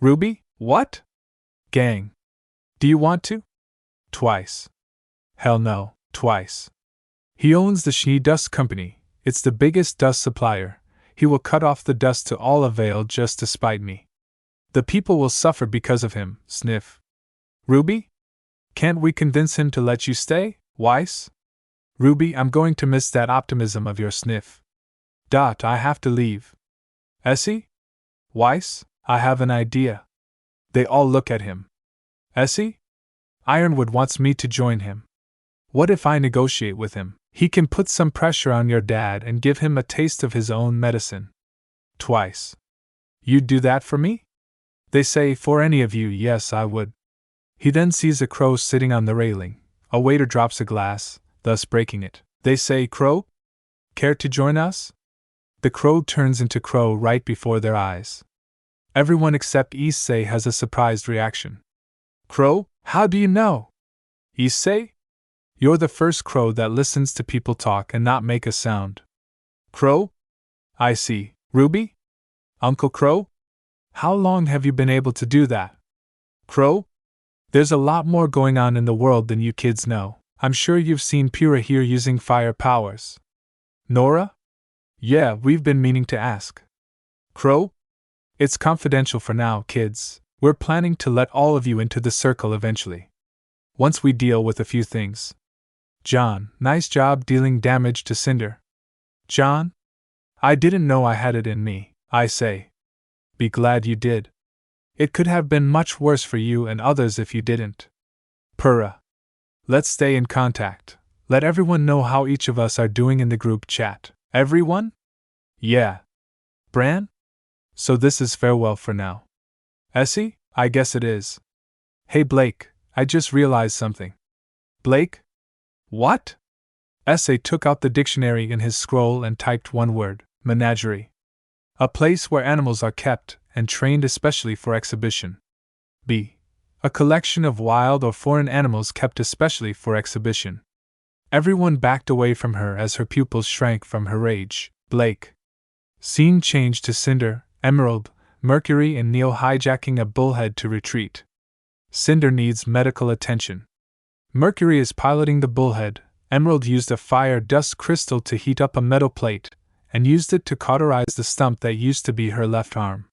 Ruby, what? Gang. Do you want to? Twice. Hell no, twice. He owns the She Dust Company, it's the biggest dust supplier. He will cut off the dust to all of Vale just to spite me. The people will suffer because of him, sniff. Ruby? Can't we convince him to let you stay, Weiss? Ruby, I'm going to miss that optimism of your sniff. I have to leave. Issei? Weiss, I have an idea. They all look at him. Issei? Ironwood wants me to join him. What if I negotiate with him? He can put some pressure on your dad and give him a taste of his own medicine. Twice. You'd do that for me? They say, for any of you, yes, I would. He then sees a crow sitting on the railing. A waiter drops a glass, thus breaking it. They say, Crow? Care to join us? The crow turns into crow right before their eyes. Everyone except Issei has a surprised reaction. Crow, how do you know? Issei? You're the first crow that listens to people talk and not make a sound. Crow? I see. Ruby? Uncle Crow? How long have you been able to do that? Crow? There's a lot more going on in the world than you kids know. I'm sure you've seen Pura here using fire powers. Nora? Yeah, we've been meaning to ask. Crow? It's confidential for now, kids. We're planning to let all of you into the circle eventually. Once we deal with a few things. John, nice job dealing damage to Cinder. John? I didn't know I had it in me, I say. Be glad you did. It could have been much worse for you and others if you didn't. Purra. Let's stay in contact. Let everyone know how each of us are doing in the group chat. Everyone? Yeah. Bran? So this is farewell for now. Issei? I guess it is. Hey Blake, I just realized something. Blake? What? Issei took out the dictionary in his scroll and typed one word, menagerie. A place where animals are kept and trained especially for exhibition. B. A collection of wild or foreign animals kept especially for exhibition. Everyone backed away from her as her pupils shrank from her rage. Blake. Scene changed to Cinder, Emerald, Mercury and Neil hijacking a bullhead to retreat. Cinder needs medical attention. Mercury is piloting the bullhead. Emerald used a fire dust crystal to heat up a metal plate, and used it to cauterize the stump that used to be her left arm.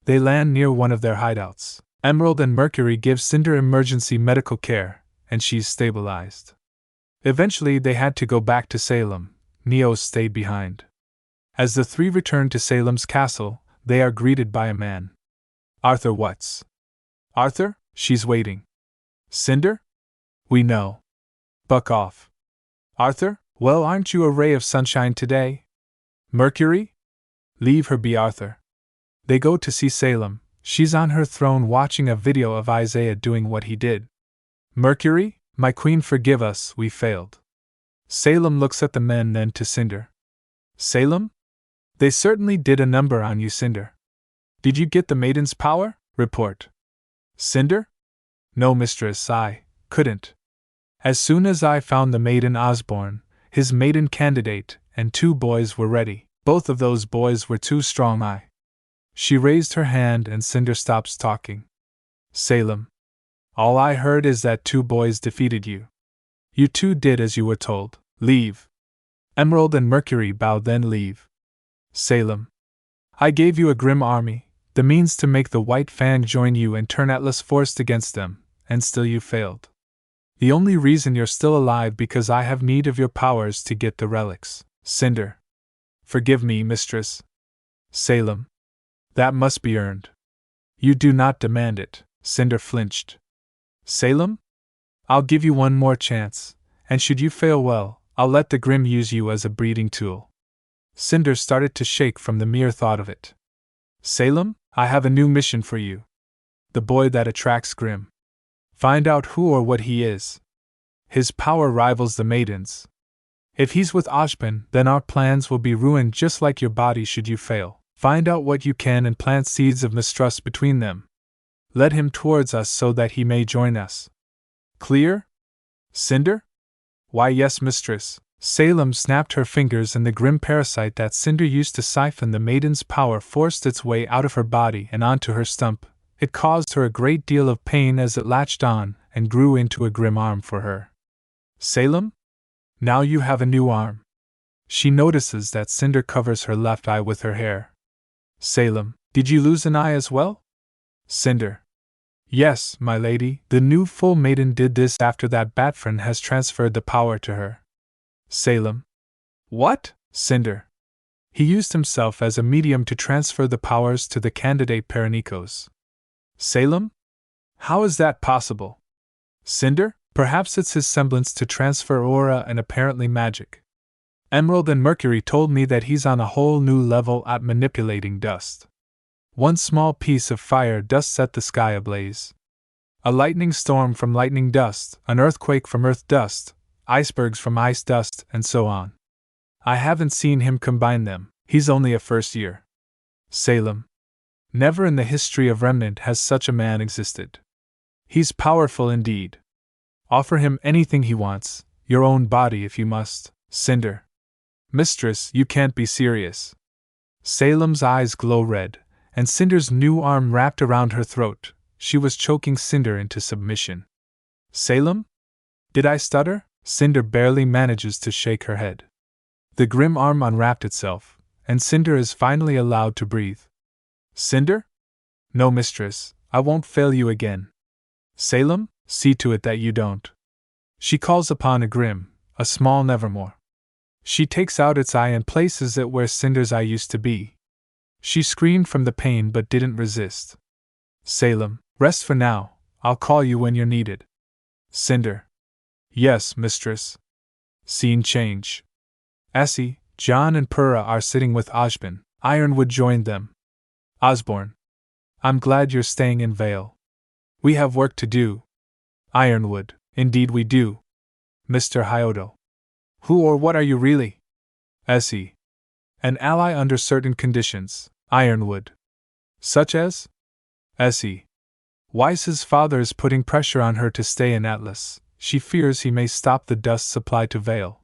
They land near one of their hideouts. Emerald and Mercury give Cinder emergency medical care, and she's stabilized. Eventually they had to go back to Salem. Neo stayed behind. As the three return to Salem's castle, they are greeted by a man. Arthur Watts. Arthur? She's waiting. Cinder? We know. Buck off. Arthur? Well, aren't you a ray of sunshine today? Mercury? Leave her be, Arthur. They go to see Salem. She's on her throne watching a video of Isaiah doing what he did. Mercury? My queen, forgive us, we failed. Salem looks at the men, then to Cinder. Salem? They certainly did a number on you, Cinder. Did you get the maiden's power? Report. Cinder? No, mistress, I couldn't. As soon as I found the maiden Osborne, his maiden candidate, and 2 boys were ready. Both of those boys were too strong. She raised her hand and Cinder stops talking. Salem. All I heard is that 2 boys defeated you. You 2 did as you were told. Leave. Emerald and Mercury bowed, then leave. Salem. I gave you a grim army, the means to make the White Fang join you and turn Atlas forced against them, and still you failed. The only reason you're still alive because I have need of your powers to get the relics. Cinder. Forgive me, mistress. Salem. That must be earned. You do not demand it. Cinder flinched. Salem? I'll give you one more chance, and should you fail, well, I'll let the Grim use you as a breeding tool. Cinder started to shake from the mere thought of it. Salem, I have a new mission for you. The boy that attracts Grim. Find out who or what he is. His power rivals the maiden's. If he's with Ashpan, then our plans will be ruined just like your body should you fail. Find out what you can and plant seeds of mistrust between them. Let him towards us so that he may join us. Clear? Cinder? Why, yes, mistress. Salem snapped her fingers and the grim parasite that Cinder used to siphon the maiden's power forced its way out of her body and onto her stump. It caused her a great deal of pain as it latched on and grew into a grim arm for her. Salem? Now you have a new arm. She notices that Cinder covers her left eye with her hair. Salem, did you lose an eye as well? Cinder. Yes, my lady, the new full maiden did this after that Batfriend has transferred the power to her. Salem. What? Cinder. He used himself as a medium to transfer the powers to the candidate Perinikos. Salem? How is that possible? Cinder? Perhaps it's his semblance to transfer aura and apparently magic. Emerald and Mercury told me that he's on a whole new level at manipulating dust. One small piece of fire dust set the sky ablaze. A lightning storm from lightning dust, an earthquake from earth dust, icebergs from ice dust, and so on. I haven't seen him combine them. He's only a first year. Salem. Never in the history of Remnant has such a man existed. He's powerful indeed. Offer him anything he wants, your own body if you must, Cinder. Mistress, you can't be serious. Salem's eyes glow red, and Cinder's new arm wrapped around her throat. She was choking Cinder into submission. Salem? Did I stutter? Cinder barely manages to shake her head. The grim arm unwrapped itself, and Cinder is finally allowed to breathe. Cinder? No, mistress, I won't fail you again. Salem, see to it that you don't. She calls upon a grim, a small nevermore. She takes out its eye and places it where Cinder's eye used to be. She screamed from the pain but didn't resist. Salem, rest for now, I'll call you when you're needed. Cinder. Yes, mistress. Scene change. Issei, John and Purra are sitting with Osborne. Ironwood joined them. Osborne. I'm glad you're staying in Vale. We have work to do. Ironwood. Indeed we do. Mr. Hyodo. Who or what are you really? Issei. An ally under certain conditions. Ironwood. Such as? Issei. Weiss's father is putting pressure on her to stay in Atlas. She fears he may stop the dust supply to Vale.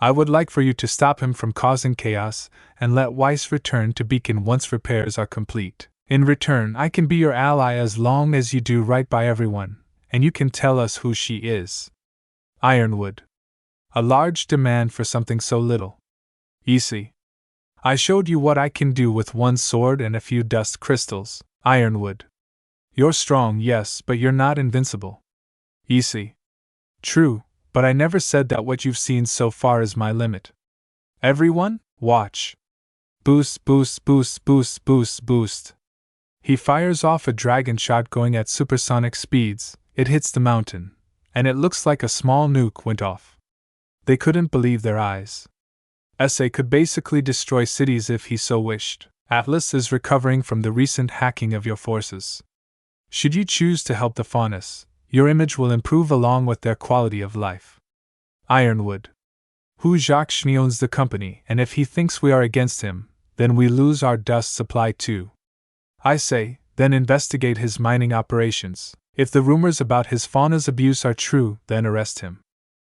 I would like for you to stop him from causing chaos and let Weiss return to Beacon once repairs are complete. In return, I can be your ally as long as you do right by everyone, and you can tell us who she is. Ironwood. A large demand for something so little. Issei. I showed you what I can do with one sword and a few dust crystals. Ironwood. You're strong, yes, but you're not invincible. Issei. True, but I never said that what you've seen so far is my limit. Everyone, watch. Boost, boost, boost, boost, boost, boost. He fires off a dragon shot going at supersonic speeds. It hits the mountain, and it looks like a small nuke went off. They couldn't believe their eyes. Issei could basically destroy cities if he so wished. Atlas is recovering from the recent hacking of your forces. Should you choose to help the Faunus, your image will improve along with their quality of life. Ironwood. Hu Zhakshni owns the company, and if he thinks we are against him, then we lose our dust supply too. I say, then investigate his mining operations. If the rumors about his Fauna's abuse are true, then arrest him.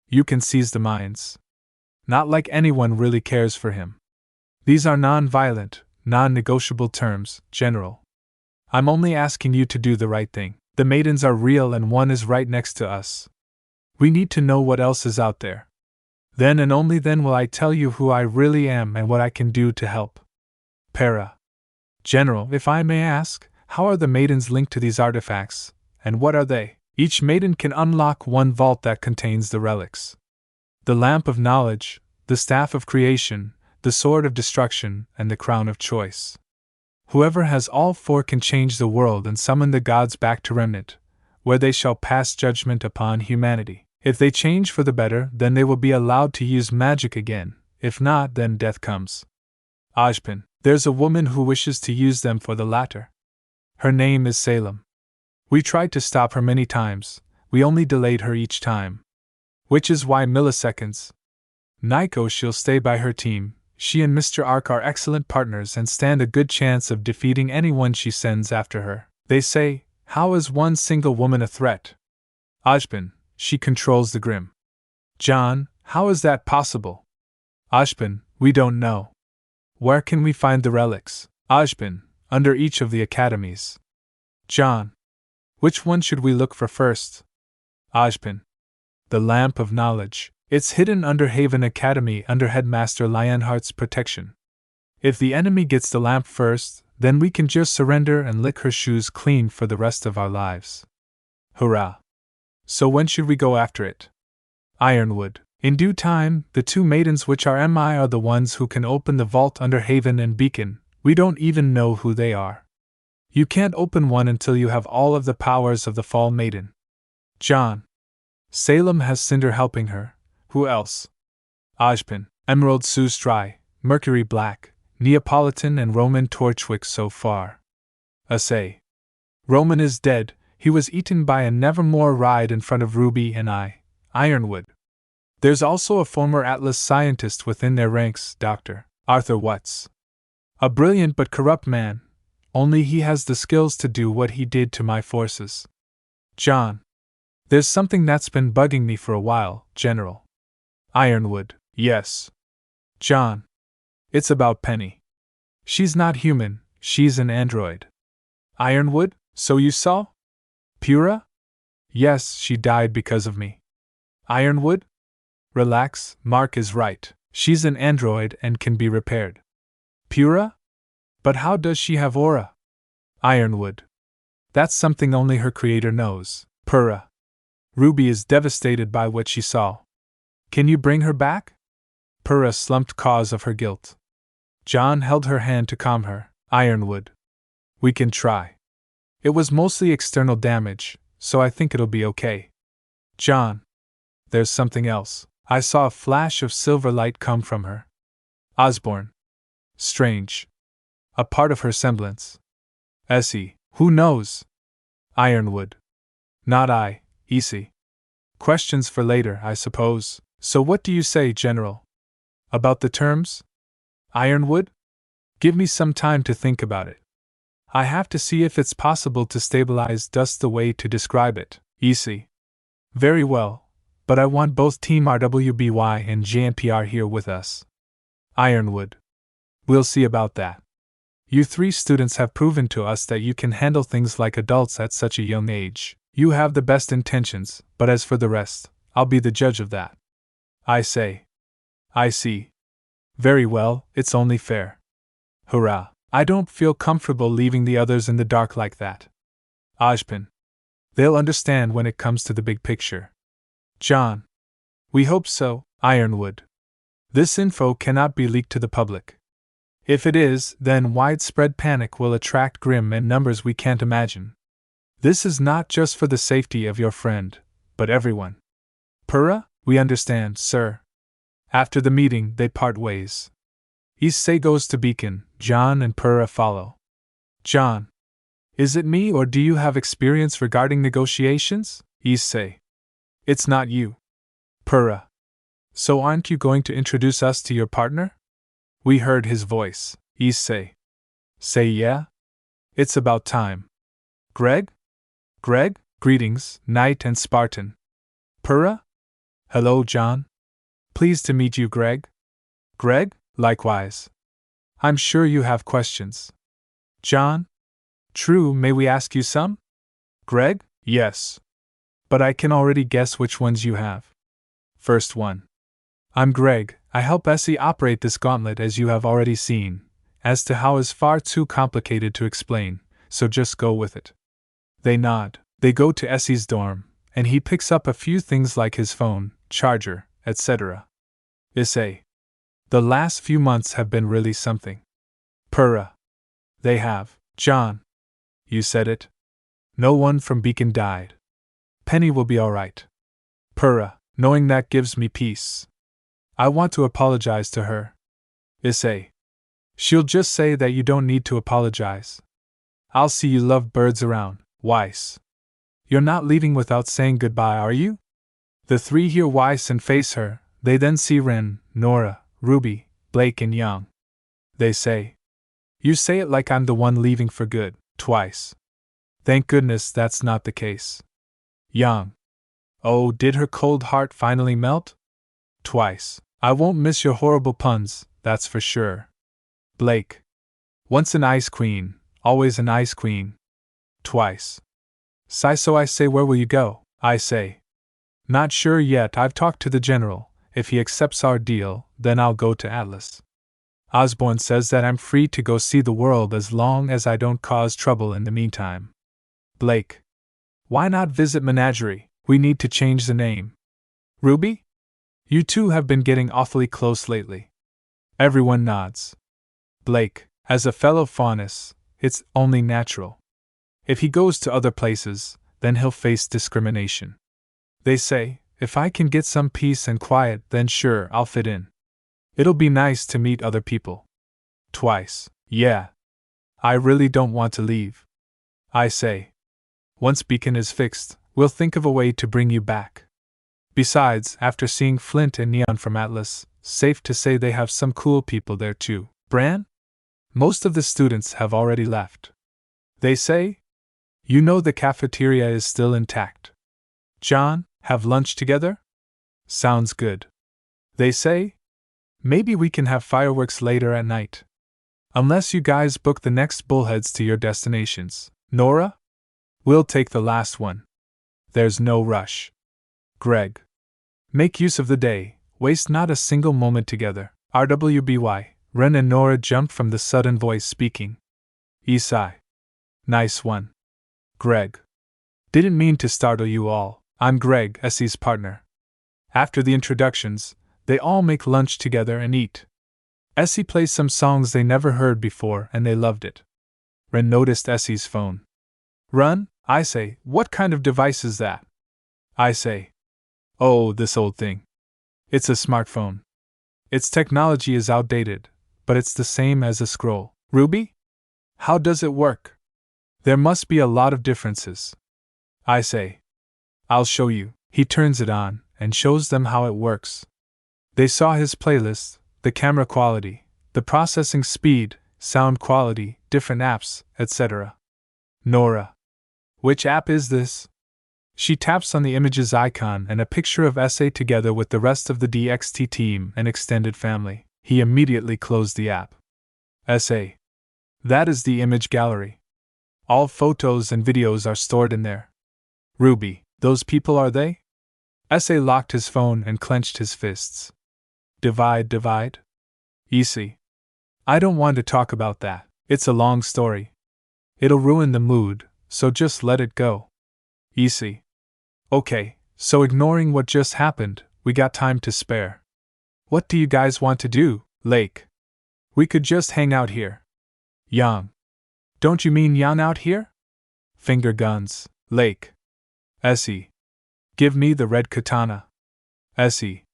You can seize the mines. Not like anyone really cares for him. These are non-violent, non-negotiable terms, General. I'm only asking you to do the right thing. The maidens are real and one is right next to us. We need to know what else is out there. Then and only then will I tell you who I really am and what I can do to help. Para. General, if I may ask, how are the maidens linked to these artifacts, and what are they? Each maiden can unlock one vault that contains the relics. The Lamp of Knowledge, the Staff of Creation, the Sword of Destruction, and the Crown of Choice. Whoever has all four can change the world and summon the gods back to Remnant, where they shall pass judgment upon humanity. If they change for the better, then they will be allowed to use magic again. If not, then death comes. Ojpin, there's a woman who wishes to use them for the latter. Her name is Salem. We tried to stop her many times, we only delayed her each time. Which is why milliseconds. Nico, she'll stay by her team. She and Mr. Ark are excellent partners and stand a good chance of defeating anyone she sends after her. They say, how is one single woman a threat? Ojpin, she controls the Grim. John, how is that possible? Ojpin, we don't know. Where can we find the relics? Ojpin, under each of the academies. John, which one should we look for first? Ojpin, the Lamp of Knowledge. It's hidden under Haven Academy under Headmaster Lionheart's protection. If the enemy gets the lamp first, then we can just surrender and lick her shoes clean for the rest of our lives. Hurrah! So when should we go after it? Ironwood. In due time, the two maidens which are MI are the ones who can open the vault under Haven and Beacon. We don't even know who they are. You can't open one until you have all of the powers of the Fall Maiden. John. Salem has Cinder helping her. Who else? Ojpin, Emerald Sustrai, Mercury Black, Neapolitan and Roman Torchwick so far. Issei. Roman is dead, he was eaten by a nevermore ride in front of Ruby and I, Ironwood. There's also a former Atlas scientist within their ranks, Dr. Arthur Watts. A brilliant but corrupt man, only he has the skills to do what he did to my forces. John. There's something that's been bugging me for a while, General. Ironwood. Yes. John. It's about Penny. She's not human, she's an android. Ironwood, so you saw? Pura? Yes, she died because of me. Ironwood? Relax, Mark is right. She's an android and can be repaired. Pura? But how does she have aura? Ironwood. That's something only her creator knows. Pura. Ruby is devastated by what she saw. Can you bring her back? Pura slumped cause of her guilt. John held her hand to calm her. Ironwood. We can try. It was mostly external damage, so I think it'll be okay. John. There's something else. I saw a flash of silver light come from her. Osborne. Strange. A part of her semblance. Issei. Who knows? Ironwood. Not I, Issei. Questions for later, I suppose. So what do you say, General? About the terms? Ironwood? Give me some time to think about it. I have to see if it's possible to stabilize dust the way to describe it, Issei. Very well, but I want both Team RWBY and JNPR here with us. Ironwood. We'll see about that. You three students have proven to us that you can handle things like adults at such a young age. You have the best intentions, but as for the rest, I'll be the judge of that. I see. Very well, it's only fair. Hurrah. I don't feel comfortable leaving the others in the dark like that. Ojpin. They'll understand when it comes to the big picture. John. We hope so, Ironwood. This info cannot be leaked to the public. If it is, then widespread panic will attract Grimm in numbers we can't imagine. This is not just for the safety of your friend, but everyone. Pura, we understand, sir. After the meeting, they part ways. Issei goes to Beacon, John and Pura follow. John. Is it me or do you have experience regarding negotiations? Issei. It's not you. Pura. So aren't you going to introduce us to your partner? We heard his voice. Issei. Say yeah? It's about time. Greg? Greg? Greetings, Knight and Spartan. Pura? Hello, John. Pleased to meet you, Greg. Greg? Likewise. I'm sure you have questions. John? True, may we ask you some? Greg? Yes. But I can already guess which ones you have. First one. I'm Greg, I help Issei operate this gauntlet as you have already seen. As to how is far too complicated to explain, so just go with it. They nod. They go to Essei's dorm, and he picks up a few things like his phone, charger, etc. Issei. The last few months have been really something. Pura. They have. John. You said it. No one from Beacon died. Penny will be alright. Pura. Knowing that gives me peace. I want to apologize to her. Issei. She'll just say that you don't need to apologize. I'll see you love birds around, Weiss. You're not leaving without saying goodbye, are you? The three hear Weiss and face her, they then see Ren, Nora, Ruby, Blake and Young. They say. You say it like I'm the one leaving for good, twice. Thank goodness that's not the case. Young. Oh, did her cold heart finally melt? Twice. I won't miss your horrible puns, that's for sure. Blake. Once an ice queen, always an ice queen. Twice. Sigh, so I say, where will you go? I say. Not sure yet, I've talked to the general. If he accepts our deal, then I'll go to Atlas. Osborne says that I'm free to go see the world as long as I don't cause trouble in the meantime. Blake. Why not visit Menagerie? We need to change the name. Ruby? You two have been getting awfully close lately. Everyone nods. Blake. As a fellow faunus, it's only natural. If he goes to other places, then he'll face discrimination. They say, if I can get some peace and quiet, then sure, I'll fit in. It'll be nice to meet other people. Twice. Yeah. I really don't want to leave. I say. Once beacon is fixed, we'll think of a way to bring you back. Besides, after seeing Flint and Neon from Atlas, safe to say they have some cool people there too. Bran? Most of the students have already left. They say? You know the cafeteria is still intact. John, have lunch together? Sounds good. They say? Maybe we can have fireworks later at night. Unless you guys book the next bullheads to your destinations. Nora? We'll take the last one. There's no rush. Greg. Make use of the day, waste not a single moment together. rwby. Ren and Nora jumped from the sudden voice speaking. Issei. Nice one. Greg. Didn't mean to startle you all. I'm Greg, Issei's partner. After the introductions, they all make lunch together and eat. Issei plays some songs they never heard before and they loved it. Ren noticed Issei's phone. Run, I say, what kind of device is that? I say. Oh, this old thing. It's a smartphone. Its technology is outdated, but it's the same as a scroll. Ruby? How does it work? There must be a lot of differences. I say. I'll show you. He turns it on and shows them how it works. They saw his playlist, the camera quality, the processing speed, sound quality, different apps, etc. Nora. Which app is this? She taps on the images icon and a picture of Issei together with the rest of the DXT team and extended family. He immediately closed the app. Issei. That is the image gallery. All photos and videos are stored in there. Ruby. Those people are they? Issei locked his phone and clenched his fists. Divide. Issei. I don't want to talk about that. It's a long story. It'll ruin the mood, so just let it go. Issei. Okay, so ignoring what just happened, we got time to spare. What do you guys want to do, Lake? We could just hang out here. Yang. Don't you mean Yang out here? Finger guns, Lake. Issei. Give me the red katana. Issei.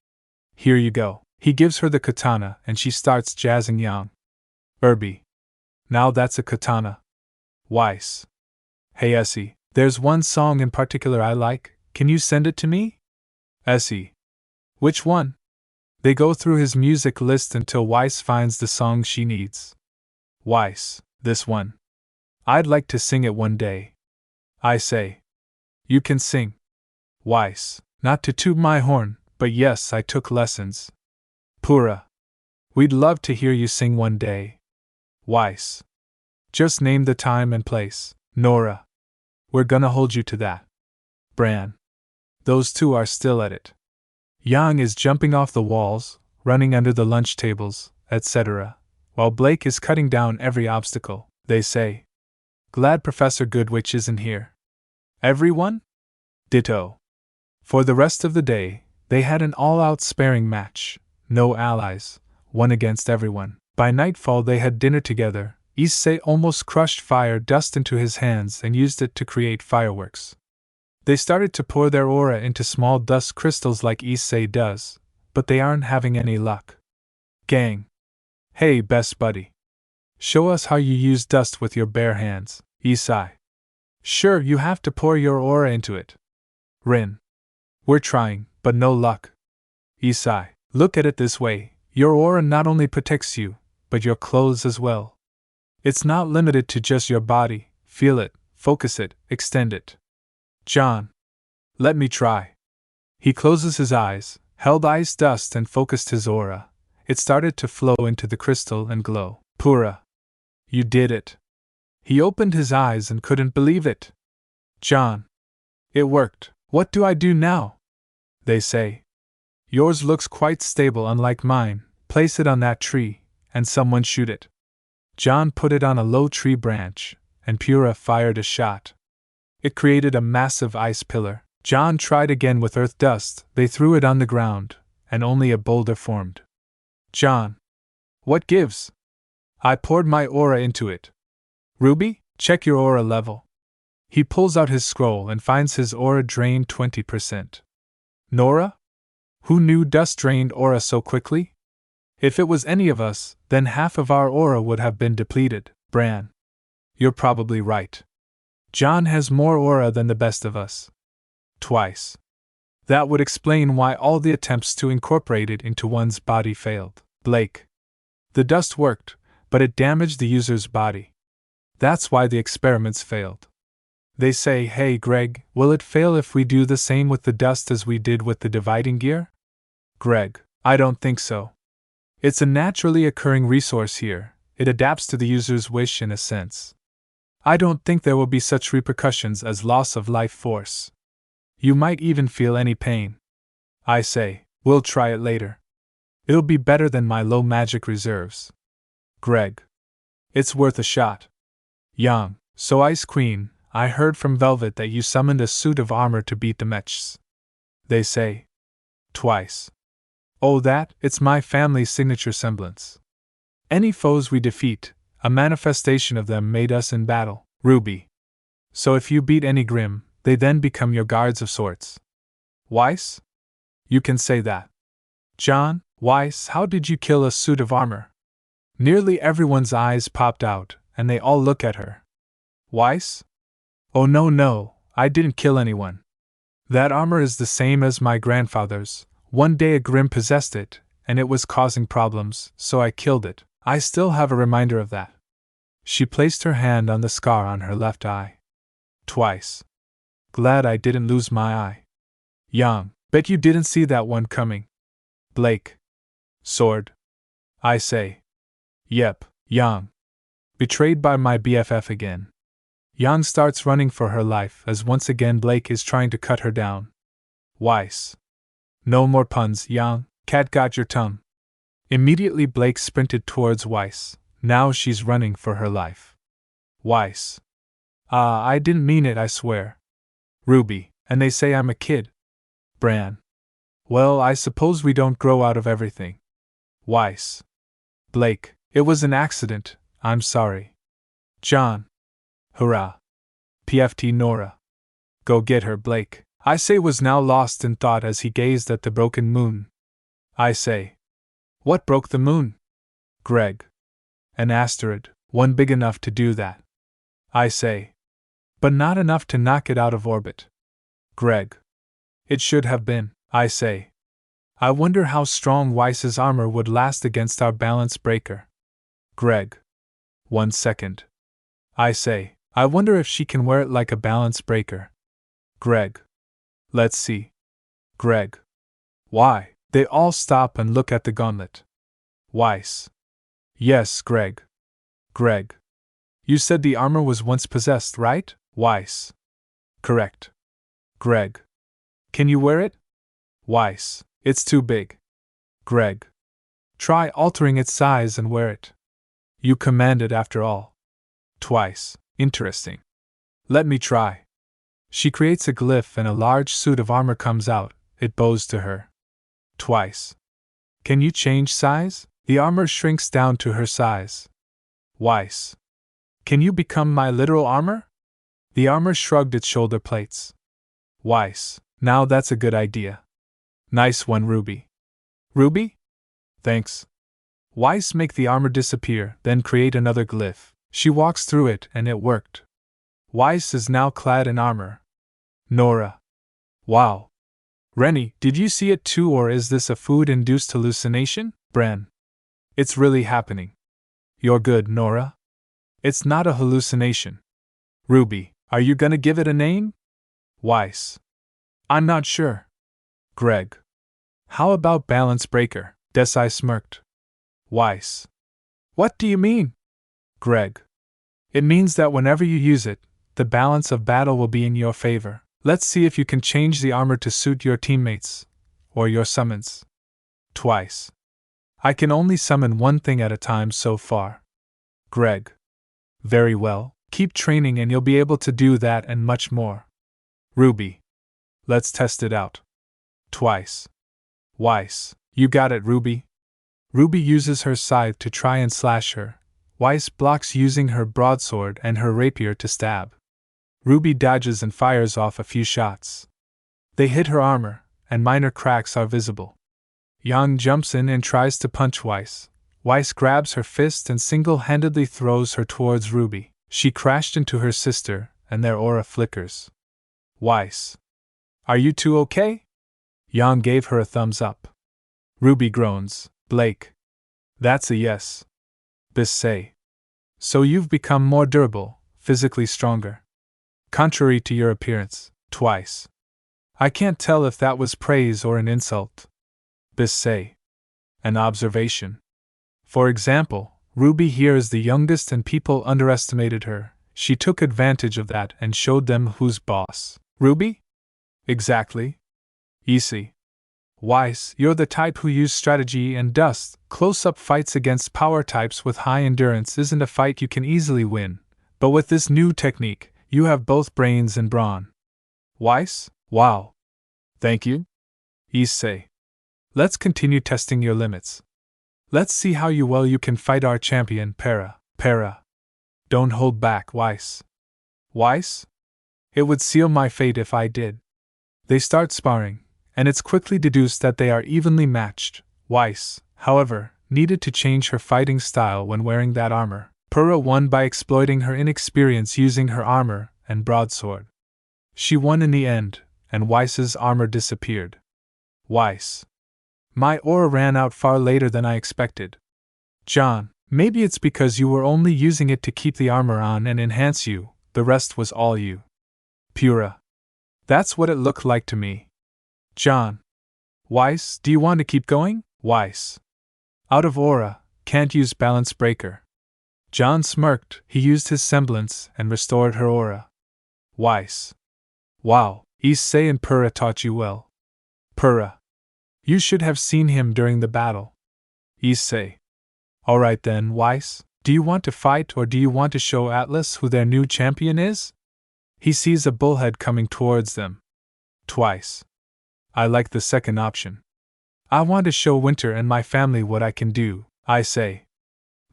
Here you go. He gives her the katana and she starts jazzing Yang. rwby. Now that's a katana. Weiss. Hey Issei, there's one song in particular I like, can you send it to me? Issei. Which one? They go through his music list until Weiss finds the song she needs. Weiss, this one. I'd like to sing it one day. I say. You can sing. Weiss, not to toot my horn, but yes, I took lessons. Pura. We'd love to hear you sing one day. Weiss. Just name the time and place. Nora. We're gonna hold you to that. Bran. Those two are still at it. Yang is jumping off the walls, running under the lunch tables, etc., while Blake is cutting down every obstacle. They say. Glad Professor Goodwitch isn't here. Everyone? Ditto. For the rest of the day, they had an all-out sparring match, no allies, one against everyone. By nightfall they had dinner together. Issei almost crushed fire dust into his hands and used it to create fireworks. They started to pour their aura into small dust crystals like Issei does, but they aren't having any luck. Gang. Hey best buddy. Show us how you use dust with your bare hands, Issei. Sure, you have to pour your aura into it. Rin. We're trying, but no luck. Issei. Look at it this way, your aura not only protects you, but your clothes as well. It's not limited to just your body, feel it, focus it, extend it. John. Let me try. He closes his eyes, held ice dust and focused his aura. It started to flow into the crystal and glow. Pura. You did it. He opened his eyes and couldn't believe it. John. It worked. What do I do now? They say. Yours looks quite stable unlike mine. Place it on that tree, and someone shoot it. John put it on a low tree branch, and Pura fired a shot. It created a massive ice pillar. John tried again with earth dust, they threw it on the ground, and only a boulder formed. John. What gives? I poured my aura into it. Ruby, check your aura level. He pulls out his scroll and finds his aura drained 20%. Nora? Who knew dust drained aura so quickly? If it was any of us, then half of our aura would have been depleted. Bran. You're probably right. John has more aura than the best of us. Twice. That would explain why all the attempts to incorporate it into one's body failed. Blake. The dust worked, but it damaged the user's body. That's why the experiments failed. They say, hey Greg, will it fail if we do the same with the dust as we did with the dividing gear? Greg. I don't think so. It's a naturally occurring resource here, it adapts to the user's wish in a sense. I don't think there will be such repercussions as loss of life force. You might even feel any pain. I say, we'll try it later. It'll be better than my low magic reserves. Greg. It's worth a shot. Yang. So Ice Queen, I heard from Velvet that you summoned a suit of armor to beat the mechs. They say. Twice. Oh it's my family's signature semblance. Any foes we defeat, a manifestation of them made us in battle. Ruby. So if you beat any Grim, they then become your guards of sorts. Weiss? You can say that. John, Weiss, how did you kill a suit of armor? Nearly everyone's eyes popped out, and they all look at her. Weiss? Oh no, I didn't kill anyone. That armor is the same as my grandfather's. One day a Grim possessed it, and it was causing problems, so I killed it. I still have a reminder of that. She placed her hand on the scar on her left eye. Twice. Glad I didn't lose my eye. Yang, bet you didn't see that one coming. Blake. Sword. I say. Yep, Yang. Betrayed by my BFF again. Yang starts running for her life as once again Blake is trying to cut her down. Weiss. No more puns, Yang, cat got your tongue. Immediately Blake sprinted towards Weiss. Now she's running for her life. Weiss. I didn't mean it, I swear. Ruby, and they say I'm a kid. Bran. Well, I suppose we don't grow out of everything. Weiss. Blake, it was an accident, I'm sorry. John. Hurrah. PFT Nora. Go get her, Blake. Issei was now lost in thought as he gazed at the broken moon. I say. What broke the moon? Greg. An asteroid, one big enough to do that. I say. But not enough to knock it out of orbit. Greg. It should have been, I say. I wonder how strong Weiss's armor would last against our balance breaker. Greg. 1 second. I say, I wonder if she can wear it like a balance breaker. Greg. Let's see. Greg. Why? They all stop and look at the gauntlet. Weiss. Yes, Greg. Greg. You said the armor was once possessed, right? Weiss. Correct. Greg. Can you wear it? Weiss. It's too big. Greg. Try altering its size and wear it. You commanded after all. Twice. Interesting. Let me try. She creates a glyph and a large suit of armor comes out, it bows to her. Twice. Can you change size? The armor shrinks down to her size. Weiss. Can you become my literal armor? The armor shrugged its shoulder plates. Weiss. Now that's a good idea. Nice one, Ruby. Ruby? Thanks. Weiss make the armor disappear, then create another glyph. She walks through it and it worked. Weiss is now clad in armor. Nora. Wow. Rennie, did you see it too, or is this a food-induced hallucination? Bren. It's really happening. You're good, Nora. It's not a hallucination. Ruby, are you gonna give it a name? Weiss. I'm not sure. Greg. How about Balance Breaker? Issei smirked. Weiss. What do you mean? Greg. It means that whenever you use it, the balance of battle will be in your favor. Let's see if you can change the armor to suit your teammates, or your summons. Twice. I can only summon one thing at a time so far. Greg. Very well, keep training and you'll be able to do that and much more. Ruby. Let's test it out. Twice. Weiss. You got it, Ruby. Ruby uses her scythe to try and slash her. Weiss blocks using her broadsword and her rapier to stab. Ruby dodges and fires off a few shots. They hit her armor, and minor cracks are visible. Yang jumps in and tries to punch Weiss. Weiss grabs her fist and single-handedly throws her towards Ruby. She crashed into her sister, and their aura flickers. Weiss. Are you two okay? Jan gave her a thumbs up. Ruby groans. Blake. That's a yes. Issei. So you've become more durable, physically stronger. Contrary to your appearance, twice. I can't tell if that was praise or an insult. Issei. An observation. For example, Ruby here is the youngest and people underestimated her. She took advantage of that and showed them who's boss. Ruby? Exactly. Issei. Weiss, you're the type who use strategy and dust. Close-up fights against power types with high endurance isn't a fight you can easily win, but with this new technique, you have both brains and brawn. Weiss? Wow. Thank you. Issei. Let's continue testing your limits. Let's see how well you can fight our champion, Para. Don't hold back, Weiss. Weiss? It would seal my fate if I did. They start sparring, and it's quickly deduced that they are evenly matched. Weiss, however, needed to change her fighting style when wearing that armor. Para won by exploiting her inexperience using her armor and broadsword. She won in the end, and Weiss's armor disappeared. Weiss. My aura ran out far later than I expected. John, maybe it's because you were only using it to keep the armor on and enhance you, the rest was all you. Pura. That's what it looked like to me. John. Weiss, do you want to keep going? Weiss. Out of aura, can't use balance breaker. John smirked, he used his semblance and restored her aura. Weiss. Wow, Issei and Pura taught you well. Pura. You should have seen him during the battle. Issei. Alright then, Weiss, do you want to fight or do you want to show Atlas who their new champion is? He sees a bullhead coming towards them. Twice. I like the second option. I want to show Winter and my family what I can do, I say.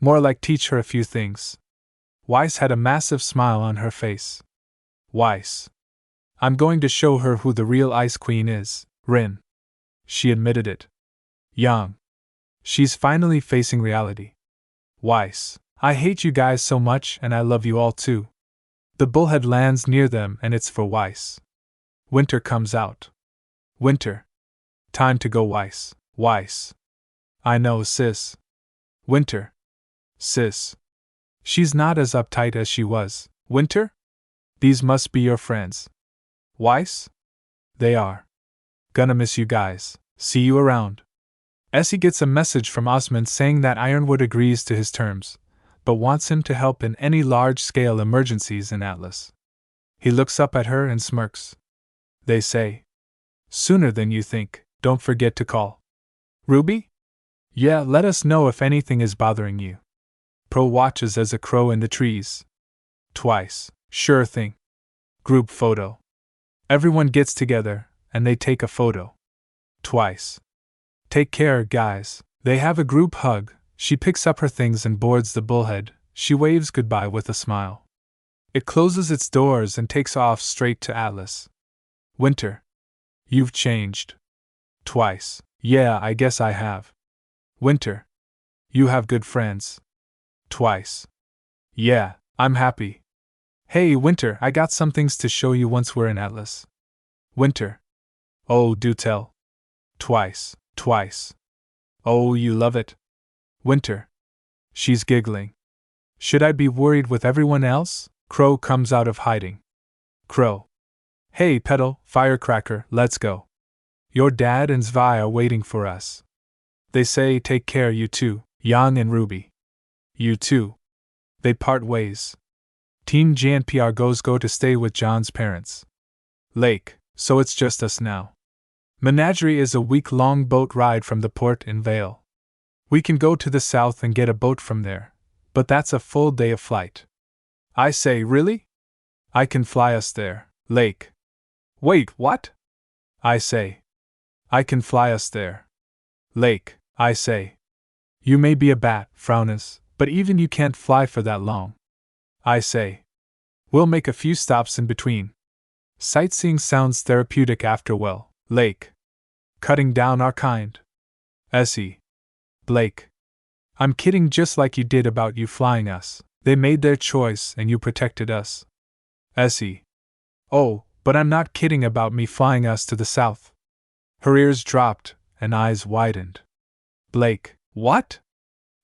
More like teach her a few things. Weiss had a massive smile on her face. Weiss. I'm going to show her who the real Ice Queen is, Rin. She admitted it. Yang. She's finally facing reality. Weiss. I hate you guys so much and I love you all too. The bullhead lands near them and it's for Weiss. Winter comes out. Winter. Time to go, Weiss. Weiss. I know, sis. Winter. Sis. She's not as uptight as she was. Winter? These must be your friends. Weiss? They are. Gonna miss you guys. See you around. Issei gets a message from Osmond saying that Ironwood agrees to his terms, but wants him to help in any large-scale emergencies in Atlas. He looks up at her and smirks. They say, sooner than you think, don't forget to call. Ruby? Yeah, let us know if anything is bothering you. Pro watches as a crow in the trees. Twice, sure thing. Group photo. Everyone gets together, and they take a photo. Twice. Take care, guys. They have a group hug. She picks up her things and boards the bullhead. She waves goodbye with a smile. It closes its doors and takes off straight to Atlas. Winter. You've changed. Twice. Yeah, I guess I have. Winter. You have good friends. Twice. Yeah, I'm happy. Hey, Winter, I got some things to show you once we're in Atlas. Winter. Oh, do tell. Twice. Oh, you love it. Winter. She's giggling. Should I be worried with everyone else? Crow comes out of hiding. Crow. Hey, Petal, Firecracker, let's go. Your dad and Zwei are waiting for us. They say take care, you two, Yang and Ruby. You too. They part ways. Team JNPR go to stay with John's parents. Lake, so it's just us now. Menagerie is a week-long boat ride from the port in Vale. We can go to the south and get a boat from there, but that's a full day of flight. I say, really? I can fly us there, Lake. Wait, what? I say. I can fly us there. Lake, I say. You may be a bat, Fraunis, but even you can't fly for that long. I say. We'll make a few stops in between. Sightseeing sounds therapeutic after Lake. Cutting down our kind. Issei. Blake. I'm kidding, just like you did about you flying us. They made their choice and you protected us. Issei. Oh, but I'm not kidding about me flying us to the south. Her ears dropped, and eyes widened. Blake, what?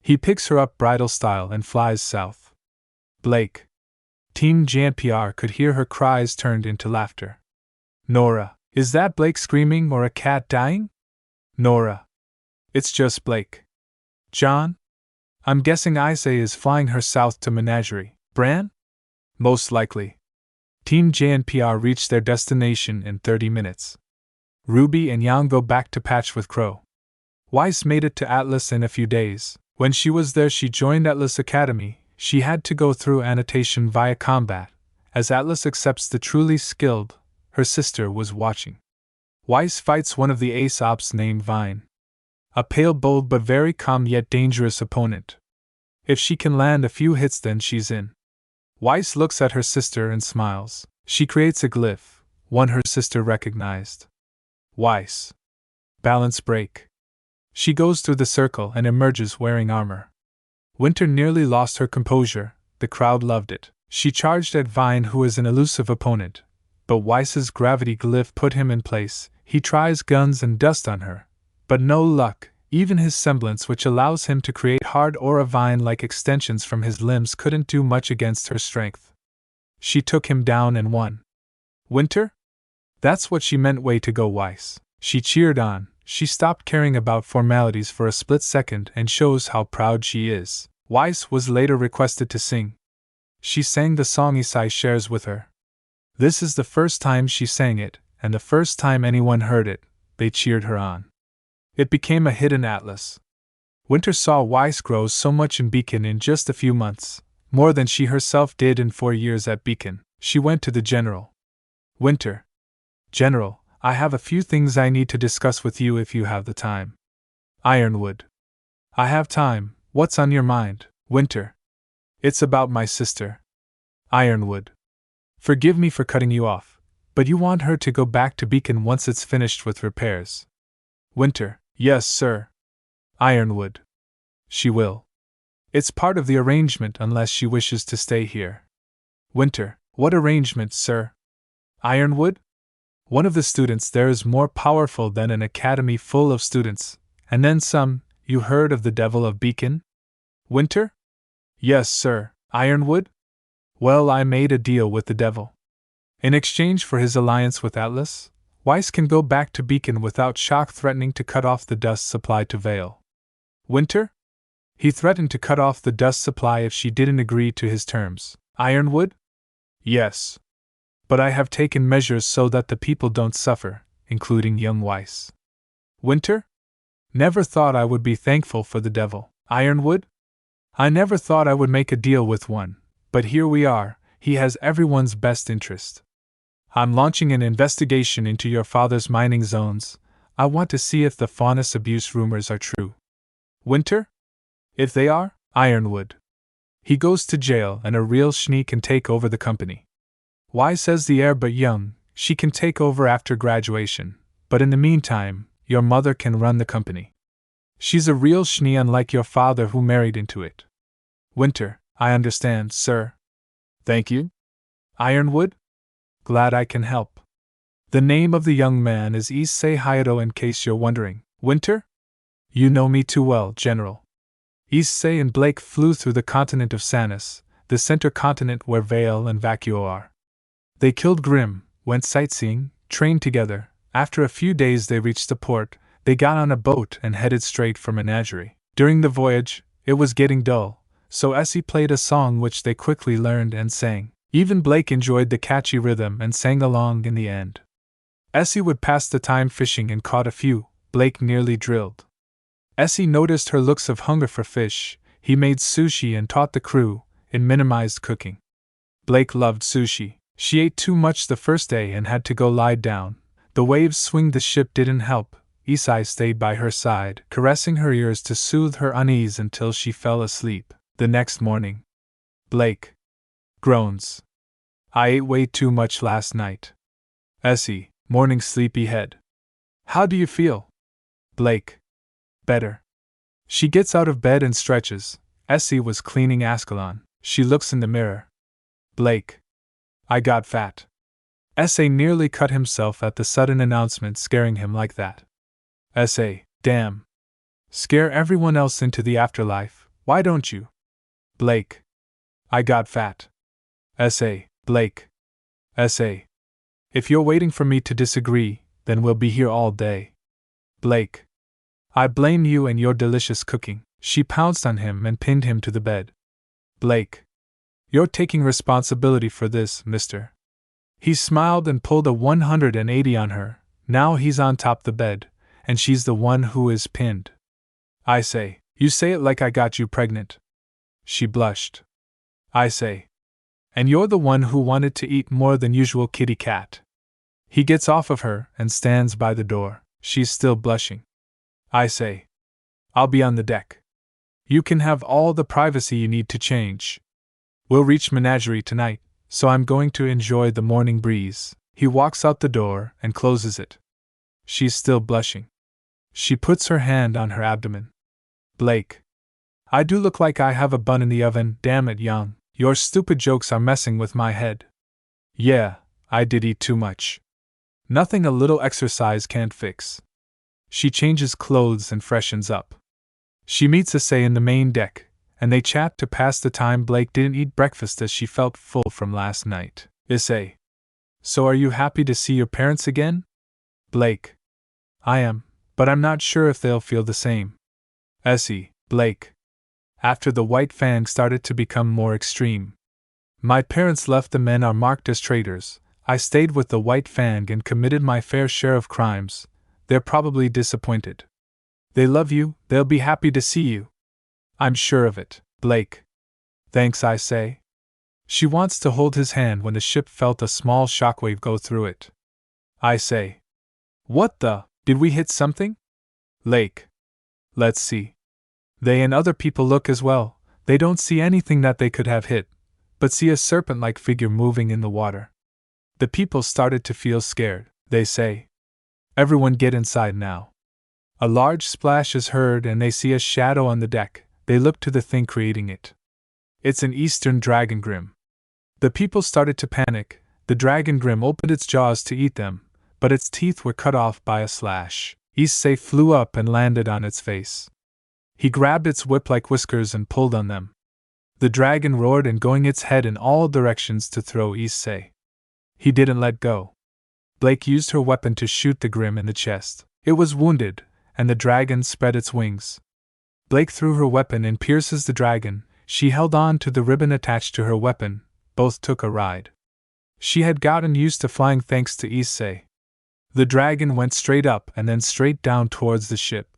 He picks her up bridal style and flies south. Blake. Team JNPR could hear her cries turned into laughter. Nora, is that Blake screaming or a cat dying? Nora. It's just Blake. John? I'm guessing Issei is flying her south to Menagerie. Bran? Most likely. Team JNPR reached their destination in 30 minutes. Ruby and Yang go back to patch with Crow. Weiss made it to Atlas in a few days. When she was there, she joined Atlas Academy. She had to go through annotation via combat. As Atlas accepts the truly skilled, her sister was watching. Weiss fights one of the ace ops named Vine. A pale, bold but very calm yet dangerous opponent. If she can land a few hits, then she's in. Weiss looks at her sister and smiles. She creates a glyph, one her sister recognized. Weiss. Balance break. She goes through the circle and emerges wearing armor. Winter nearly lost her composure. The crowd loved it. She charged at Vine, who is an elusive opponent, but Weiss's gravity glyph put him in place. He tries guns and dust on her, but no luck. Even his semblance, which allows him to create hard aura vine-like extensions from his limbs, couldn't do much against her strength. She took him down and won. Winter? That's what she meant. Way to go, Weiss. She cheered on. She stopped caring about formalities for a split second and shows how proud she is. Weiss was later requested to sing. She sang the song Issei shares with her. This is the first time she sang it, and the first time anyone heard it. They cheered her on. It became a hit in Atlas. Winter saw Weiss grow so much in Beacon in just a few months, more than she herself did in 4 years at Beacon. She went to the general. Winter. General, I have a few things I need to discuss with you if you have the time. Ironwood. I have time. What's on your mind, Winter? It's about my sister. Ironwood. Forgive me for cutting you off, but you want her to go back to Beacon once it's finished with repairs. Winter. Yes, sir. Ironwood. She will. It's part of the arrangement unless she wishes to stay here. Winter. What arrangement, sir? Ironwood? One of the students there is more powerful than an academy full of students, and then some. You heard of the Devil of Beacon? Winter? Yes, sir. Ironwood? Well, I made a deal with the Devil. In exchange for his alliance with Atlas, Weiss can go back to Beacon without shock, threatening to cut off the dust supply to Vale. Winter? He threatened to cut off the dust supply if she didn't agree to his terms. Ironwood? Yes. But I have taken measures so that the people don't suffer, including young Weiss. Winter? Never thought I would be thankful for the Devil. Ironwood? I never thought I would make a deal with one, but here we are. He has everyone's best interest. I'm launching an investigation into your father's mining zones. I want to see if the faunus abuse rumors are true. Winter? If they are, Ironwood. He goes to jail and a real Schnee can take over the company. Why says the heir but young, she can take over after graduation, but in the meantime, your mother can run the company. She's a real Schnee, unlike your father who married into it. Winter, I understand, sir. Thank you. Ironwood? Glad I can help. The name of the young man is Issei Hayato, in case you're wondering. Winter? You know me too well, General. Issei and Blake flew through the continent of Sanus, the center continent where Vale and Vacuo are. They killed Grimm, went sightseeing, trained together. After a few days they reached the port. They got on a boat and headed straight for Menagerie. During the voyage, it was getting dull, so Issei played a song which they quickly learned and sang. Even Blake enjoyed the catchy rhythm and sang along in the end. Issei would pass the time fishing and caught a few. Blake nearly drilled. Issei noticed her looks of hunger for fish. He made sushi and taught the crew. It minimized cooking. Blake loved sushi. She ate too much the first day and had to go lie down. The waves swing the ship didn't help. Issei stayed by her side, caressing her ears to soothe her unease until she fell asleep. The next morning. Blake. Groans. I ate way too much last night. Issei. Morning sleepy head. How do you feel? Blake. Better. She gets out of bed and stretches. Issei was cleaning Ascalon. She looks in the mirror. Blake. I got fat. Issei nearly cut himself at the sudden announcement scaring him like that. Issei, damn. Scare everyone else into the afterlife, why don't you? Blake. I got fat. Issei, Blake. Issei. If you're waiting for me to disagree, then we'll be here all day. Blake. I blame you and your delicious cooking. She pounced on him and pinned him to the bed. Blake. You're taking responsibility for this, mister. He smiled and pulled a 180 on her. Now he's on top the bed, and she's the one who is pinned. I say, you say it like I got you pregnant. She blushed. I say, and you're the one who wanted to eat more than usual, kitty cat. He gets off of her and stands by the door. She's still blushing. I say, I'll be on the deck. You can have all the privacy you need to change. We'll reach Menagerie tonight, so I'm going to enjoy the morning breeze. He walks out the door and closes it. She's still blushing. She puts her hand on her abdomen. Blake. I do look like I have a bun in the oven, damn it, young. Your stupid jokes are messing with my head. Yeah, I did eat too much. Nothing a little exercise can't fix. She changes clothes and freshens up. She meets Issei in the main deck, and they chat to pass the time. Blake didn't eat breakfast as she felt full from last night. Issei. So are you happy to see your parents again? Blake. I am, but I'm not sure if they'll feel the same. Issei. Blake. After the white fang started to become more extreme. My parents left. The men are marked as traitors. I stayed with the white fang and committed my fair share of crimes. They're probably disappointed. They love you, they'll be happy to see you. I'm sure of it, Blake. Thanks, I say. She wants to hold his hand when the ship felt a small shockwave go through it. I say. What the? Did we hit something? Lake. Let's see. They and other people look as well. They don't see anything that they could have hit, but see a serpent-like figure moving in the water. The people started to feel scared. They say. Everyone get inside now. A large splash is heard and they see a shadow on the deck. They look to the thing creating it. It's an Eastern dragon grim. The people started to panic. The dragon grim opened its jaws to eat them, but its teeth were cut off by a slash. Issei flew up and landed on its face. He grabbed its whip-like whiskers and pulled on them. The dragon roared and going its head in all directions to throw Issei. He didn't let go. Blake used her weapon to shoot the grim in the chest. It was wounded, and the dragon spread its wings. Blake threw her weapon and pierces the dragon. She held on to the ribbon attached to her weapon. Both took a ride. She had gotten used to flying thanks to Issei. The dragon went straight up and then straight down towards the ship.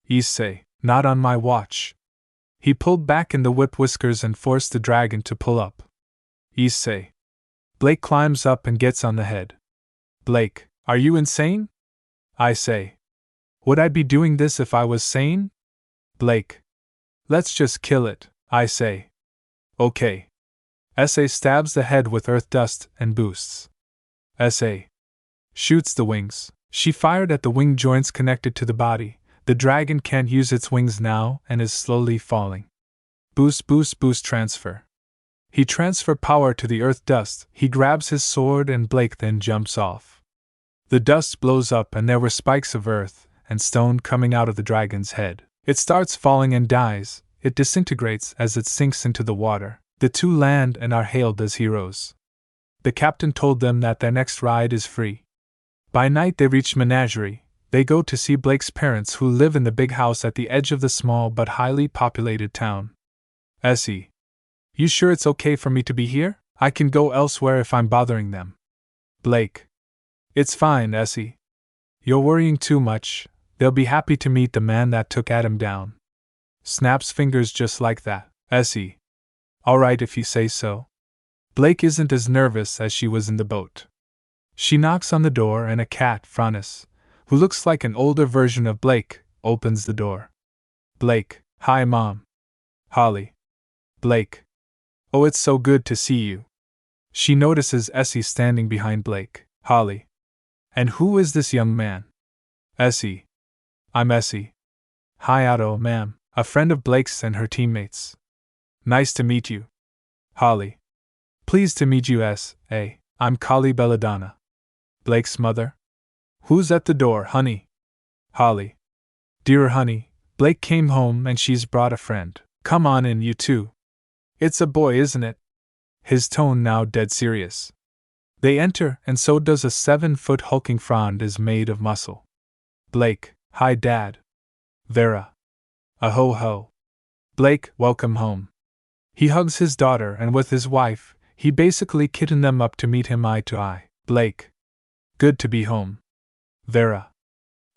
Issei, not on my watch. He pulled back in the whip whiskers and forced the dragon to pull up. Issei. Blake climbs up and gets on the head. Blake, are you insane? I say. Would I be doing this if I was sane? Blake. Let's just kill it, I say. Okay. Issei stabs the head with earth dust and boosts. Issei. Shoots the wings. She fired at the wing joints connected to the body. The dragon can't use its wings now and is slowly falling. Boost, boost, boost, transfer. He transfer power to the earth dust. He grabs his sword and Blake then jumps off. The dust blows up and there were spikes of earth and stone coming out of the dragon's head. It starts falling and dies. It disintegrates as it sinks into the water. The two land and are hailed as heroes. The captain told them that their next ride is free. By night they reach Menagerie. They go to see Blake's parents who live in the big house at the edge of the small but highly populated town. Issei. You sure it's okay for me to be here? I can go elsewhere if I'm bothering them. Blake. It's fine, Issei. You're worrying too much. They'll be happy to meet the man that took Adam down. Snaps fingers just like that. Issei. Alright if you say so. Blake isn't as nervous as she was in the boat. She knocks on the door and a cat, Francis, who looks like an older version of Blake, opens the door. Blake. Hi, Mom. Holly. Blake. Oh, it's so good to see you. She notices Issei standing behind Blake. Holly. And who is this young man? Issei. I'm Issei. Hi, Otto, ma'am, a friend of Blake's and her teammates. Nice to meet you. Holly. Pleased to meet you, Issei. I'm Kali Belladonna. Blake's mother? Who's at the door, honey? Holly. Dear honey, Blake came home and she's brought a friend. Come on in, you two. It's a boy, isn't it? His tone now dead serious. They enter, and so does a 7-foot hulking frond is made of muscle. Blake, hi Dad. Vera. Ho. Blake, welcome home. He hugs his daughter, and with his wife, he basically kittened them up to meet him eye to eye. Blake. Good to be home. Vera.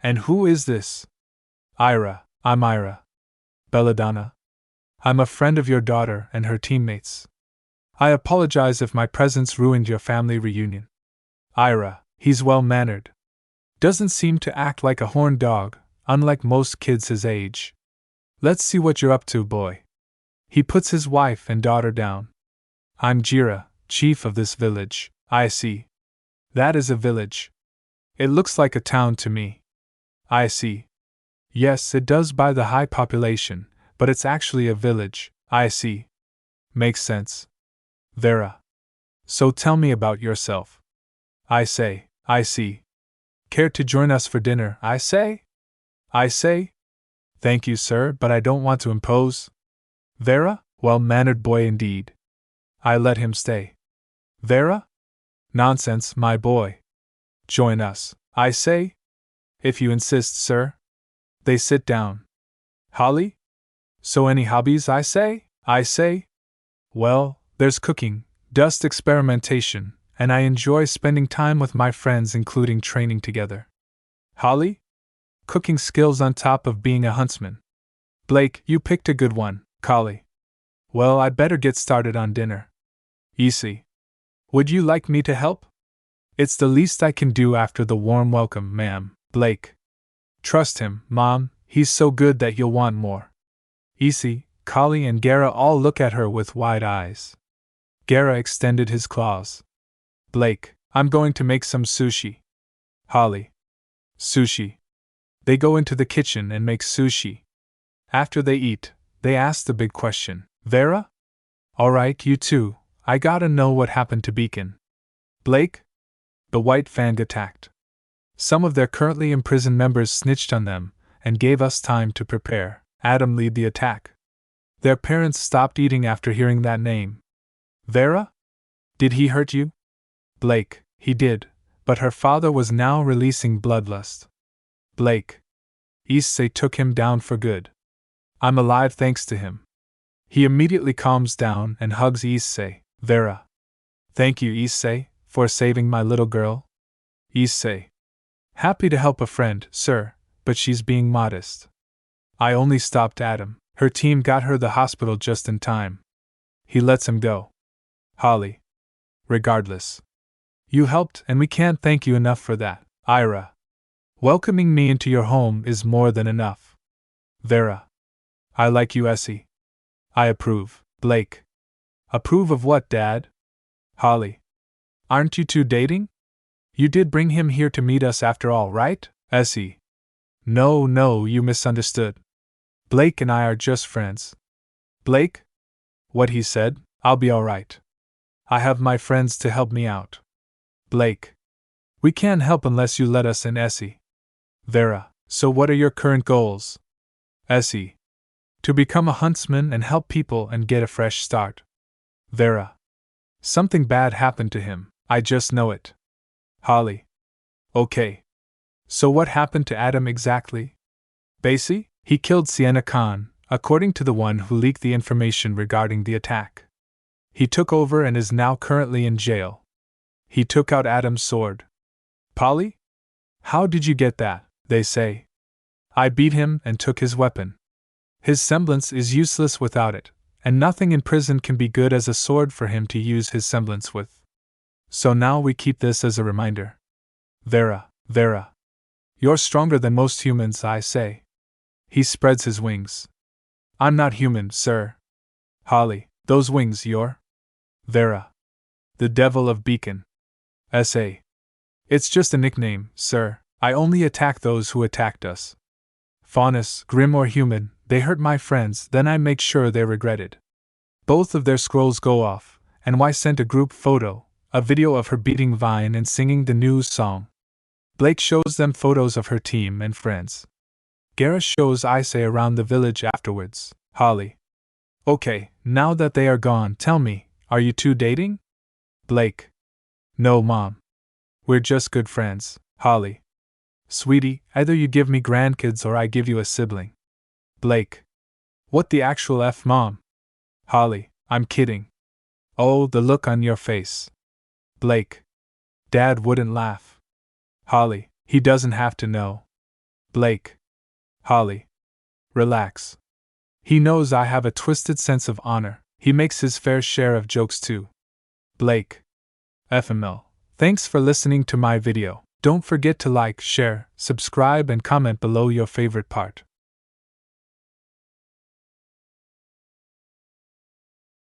And who is this? Ira. I'm Ira. Belladonna. I'm a friend of your daughter and her teammates. I apologize if my presence ruined your family reunion. Ira. He's well-mannered. Doesn't seem to act like a horned dog, unlike most kids his age. Let's see what you're up to, boy. He puts his wife and daughter down. I'm Jira, chief of this village. I see. That is a village. It looks like a town to me. I see. Yes, it does by the high population, but it's actually a village. I see. Makes sense. Vera. So tell me about yourself. I see. Care to join us for dinner, I say? Thank you, sir, but I don't want to impose. Vera? Well-mannered boy indeed. I let him stay. Vera? Nonsense, my boy. Join us, I say. If you insist, sir. They sit down. Holly? So any hobbies, I say? Well, there's cooking, dust experimentation, and I enjoy spending time with my friends, including training together. Holly? Cooking skills on top of being a huntsman. Blake, you picked a good one, Kali. Well, I'd better get started on dinner. Issei. Would you like me to help? It's the least I can do after the warm welcome, ma'am. Blake. Trust him, Mom, he's so good that you'll want more. Issei, Kali and Gara all look at her with wide eyes. Gara extended his claws. Blake, I'm going to make some sushi. Holly. Sushi. They go into the kitchen and make sushi. After they eat, they ask the big question. Vera? Alright, you two, I gotta know what happened to Beacon. Blake? The White Fang attacked. Some of their currently imprisoned members snitched on them, and gave us time to prepare. Adam lead the attack. Their parents stopped eating after hearing that name. Vera? Did he hurt you? Blake, he did, but her father was now releasing bloodlust. Blake. Issei took him down for good. I'm alive thanks to him. He immediately calms down and hugs Issei. Vera. Thank you, Issei, for saving my little girl. Issei. Happy to help a friend, sir, but she's being modest. I only stopped Adam. Her team got her the hospital just in time. He lets him go. Holly. Regardless. You helped, and we can't thank you enough for that. Ira. Welcoming me into your home is more than enough. Vera. I like you, Issei. I approve. Blake. Approve of what, Dad? Holly. Aren't you two dating? You did bring him here to meet us after all, right? Issei. No, you misunderstood. Blake and I are just friends. Blake? What he said, I'll be alright. I have my friends to help me out. Blake. We can't help unless you let us in, Issei. Vera. So what are your current goals? Issei. To become a huntsman and help people and get a fresh start. Vera. Something bad happened to him, I just know it. Holly. Okay. So what happened to Adam exactly? Basie? He killed Sienna Khan, according to the one who leaked the information regarding the attack. He took over and is now currently in jail. He took out Adam's sword. Polly? How did you get that, they say? I beat him and took his weapon. His semblance is useless without it, and nothing in prison can be good as a sword for him to use his semblance with. So now we keep this as a reminder. Vera. You're stronger than most humans, I say. He spreads his wings. I'm not human, sir. Holly. Those wings, you're? Vera. The Devil of Beacon. Issei. It's just a nickname, sir. I only attack those who attacked us. Faunus, grim or human, they hurt my friends, then I make sure they regret it. Both of their scrolls go off, NY sent a group photo, a video of her beating Vine and singing the news song. Blake shows them photos of her team and friends. Gareth shows Issei around the village afterwards. Holly. Okay, now that they are gone, tell me, are you two dating? Blake. No, Mom. We're just good friends. Holly. Sweetie, either you give me grandkids or I give you a sibling. Blake. What the actual F, Mom? Holly. I'm kidding. Oh, the look on your face. Blake. Dad wouldn't laugh. Holly. He doesn't have to know. Blake. Holly. Relax. He knows I have a twisted sense of honor. He makes his fair share of jokes too. Blake. FML. Thanks for listening to my video. Don't forget to like, share, subscribe and comment below your favorite part.